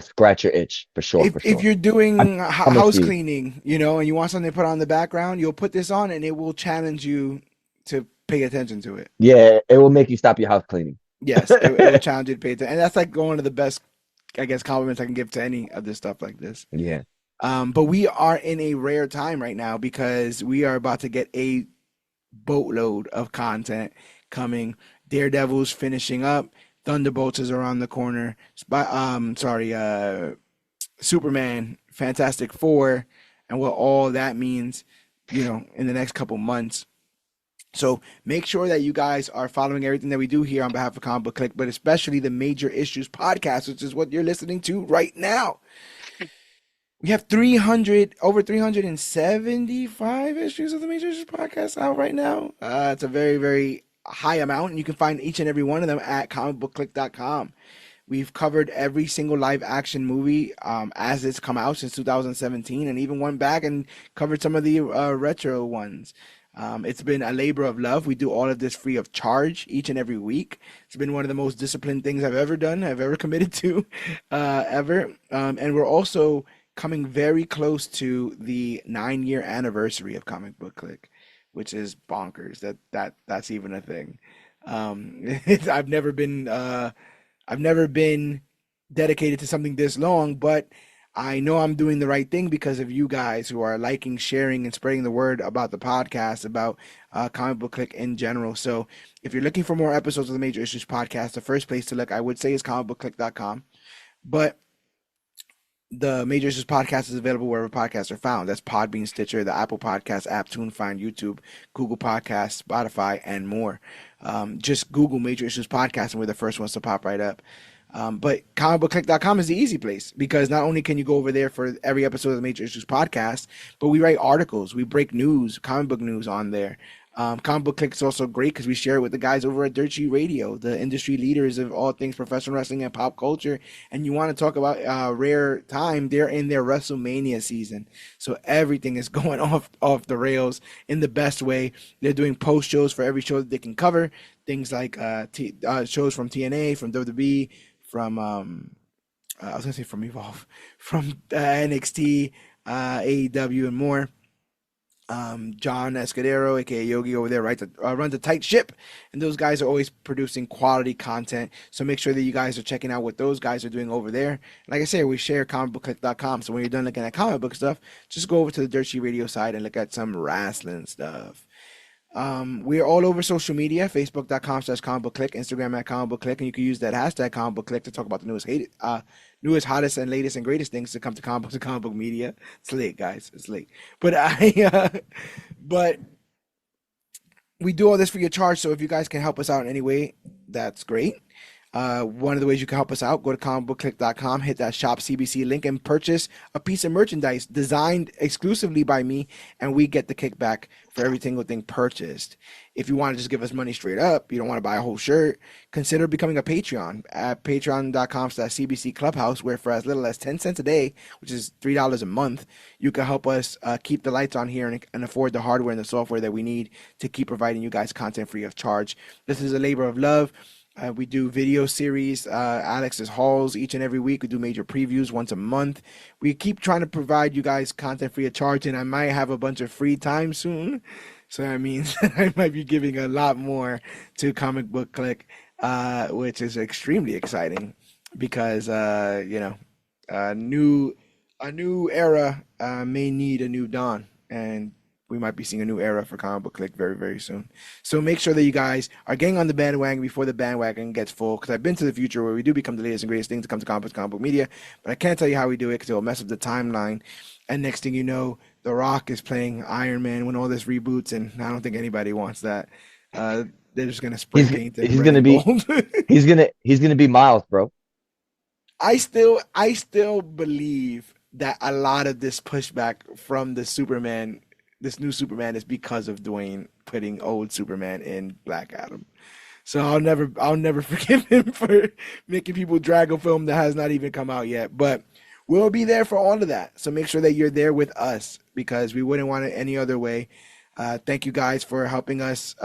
scratch your itch for sure, If for if sure. you're I doing promise house you. cleaning, and you want something to put on the background, you'll put this on and it will challenge you to pay attention to it. Yeah, it will make you stop your house cleaning. Yes, it will challenge you to pay attention, and that's like one of the best, I guess, compliments I can give to any of this stuff like this. Yeah. But we are in a rare time right now because we are about to get a boatload of content coming. Daredevil's finishing up. Thunderbolts is around the corner. Superman, Fantastic Four, and what all that means, in the next couple months. So make sure that you guys are following everything that we do here on behalf of Comic Book Click, but especially the Major Issues podcast, which is what you're listening to right now. We have over 375 issues of the Major Issues podcast out right now. It's a very, very high amount, and you can find each and every one of them at comicbookclique.com. We've covered every single live action movie as it's come out since 2017, and even went back and covered some of the retro ones. It's been a labor of love. We do all of this free of charge each and every week. It's been one of the most disciplined things I've ever done, I've ever committed to, ever. And we're also coming very close to the 9-year anniversary of Comic Book Click, which is bonkers. That's even a thing. I've never been. I've never been dedicated to something this long, but I know I'm doing the right thing because of you guys who are liking, sharing, and spreading the word about the podcast, about Comic Book Click in general. So if you're looking for more episodes of the Major Issues podcast, the first place to look, I would say, is comicbookclick.com. But the Major Issues podcast is available wherever podcasts are found. That's Podbean, Stitcher, the Apple Podcast app, TuneFind, YouTube, Google Podcasts, Spotify, and more. Just Google Major Issues Podcast, and we're the first ones to pop right up. But comicbookclick.com is the easy place because not only can you go over there for every episode of the Major Issues Podcast, but we write articles, we break news, comic book news on there. Comic Book Click is also great because we share it with the guys over at DirtSheet Radio, the industry leaders of all things professional wrestling and pop culture. And you want to talk about rare time, they're in their WrestleMania season. So everything is going off the rails in the best way. They're doing post shows for every show that they can cover. Things like shows from TNA, from WWE, from I was gonna say from Evolve, from NXT, AEW, and more. John Escudero, aka Yogi, over there, runs a tight ship, and those guys are always producing quality content. So make sure that you guys are checking out what those guys are doing over there. Like I said, we share comicbookclick.com. So when you're done looking at comic book stuff, just go over to the Dirt Sheet Radio side and look at some wrestling stuff. We're all over social media, facebook.com/comicbookclick, Instagram at comicbookclick, and you can use that hashtag comicbookclick to talk about the newest, hottest, and latest and greatest things to come to comic books and comic book media. It's late, guys. It's late. But we do all this for your charge, so if you guys can help us out in any way, that's great. One of the ways you can help us out, go to comicbookclick.com, hit that shop CBC link, and purchase a piece of merchandise designed exclusively by me, and we get the kickback for every single thing purchased. If you want to just give us money straight up, you don't want to buy a whole shirt, consider becoming a Patreon at patreon.com/CBC Clubhouse, where for as little as 10 cents a day, which is $3 a month, you can help us keep the lights on here and afford the hardware and the software that we need to keep providing you guys content free of charge. This is a labor of love. We do video series, Alex's hauls each and every week. We do major previews once a month. We keep trying to provide you guys content free of charge, and I might have a bunch of free time soon. So that means I might be giving a lot more to Comic Book Click, which is extremely exciting because, a new era may need a new dawn, and we might be seeing a new era for Comic Book Click very, very soon. So make sure that you guys are getting on the bandwagon before the bandwagon gets full, because I've been to the future where we do become the latest and greatest thing to come to comic book media, but I can't tell you how we do it because it will mess up the timeline. And next thing you know, The Rock is playing Iron Man when all this reboots, and I don't think anybody wants that. They're just gonna spray paint it. He's gonna be he's gonna be Miles, bro. I still believe that a lot of this pushback from the Superman, this new Superman, is because of Dwayne putting old Superman in Black Adam. So I'll never forgive him for making people drag a film that has not even come out yet. But we'll be there for all of that. So make sure that you're there with us because we wouldn't want it any other way. Thank you guys for helping us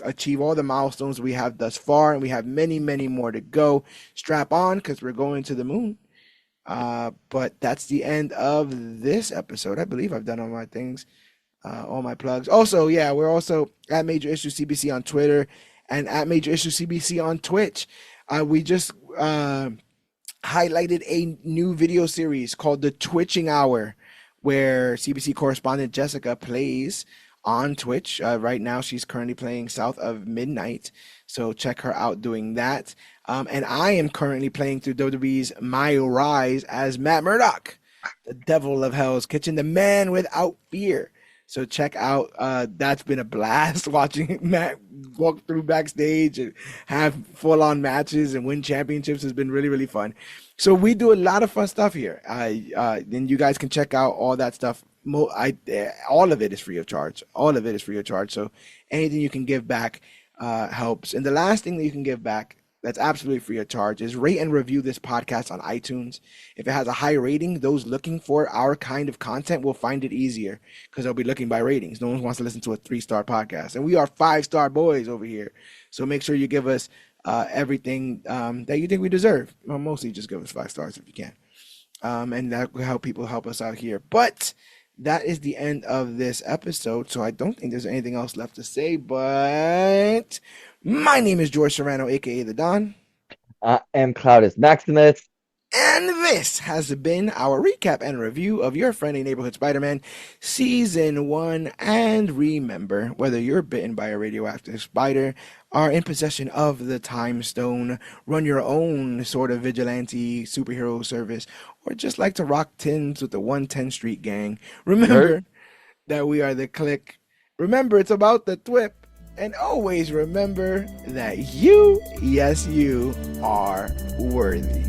achieve all the milestones we have thus far, and we have many, many more to go. Strap on because we're going to the moon. But that's the end of this episode. I believe I've done all my things. All my plugs. Also, yeah, we're also at Major Issue CBC on Twitter and at Major Issue CBC on Twitch. We just highlighted a new video series called The Twitching Hour, where CBC correspondent Jessica plays on Twitch. Right now, she's currently playing South of Midnight, so check her out doing that. And I am currently playing through WWE's My Rise as Matt Murdock, the devil of Hell's Kitchen, the man without fear. So check out, that's been a blast watching Matt walk through backstage and have full-on matches and win championships has been really, really fun. So we do a lot of fun stuff here. Then you guys can check out all that stuff. All of it is free of charge. All of it is free of charge. So anything you can give back helps. And the last thing that you can give back that's absolutely free of charge is rate and review this podcast on iTunes. If it has a high rating, those looking for our kind of content will find it easier because they'll be looking by ratings. No one wants to listen to a 3-star podcast, and we are 5-star boys over here. So make sure you give us everything that you think we deserve. Well, mostly just give us 5 stars if you can. And that will help people help us out here. But that is the end of this episode. So I don't think there's anything else left to say. But my name is George Serrano, aka The Don. I am Cloudus Maximus. And this has been our recap and review of Your Friendly Neighborhood Spider-Man Season 1. And remember, whether you're bitten by a radioactive spider, are in possession of the Time Stone, run your own sort of vigilante superhero service, or just like to rock tins with the 110 Street Gang, remember that we are the Clique. Remember, it's about the thwip. And always remember that you, yes, you, are worthy.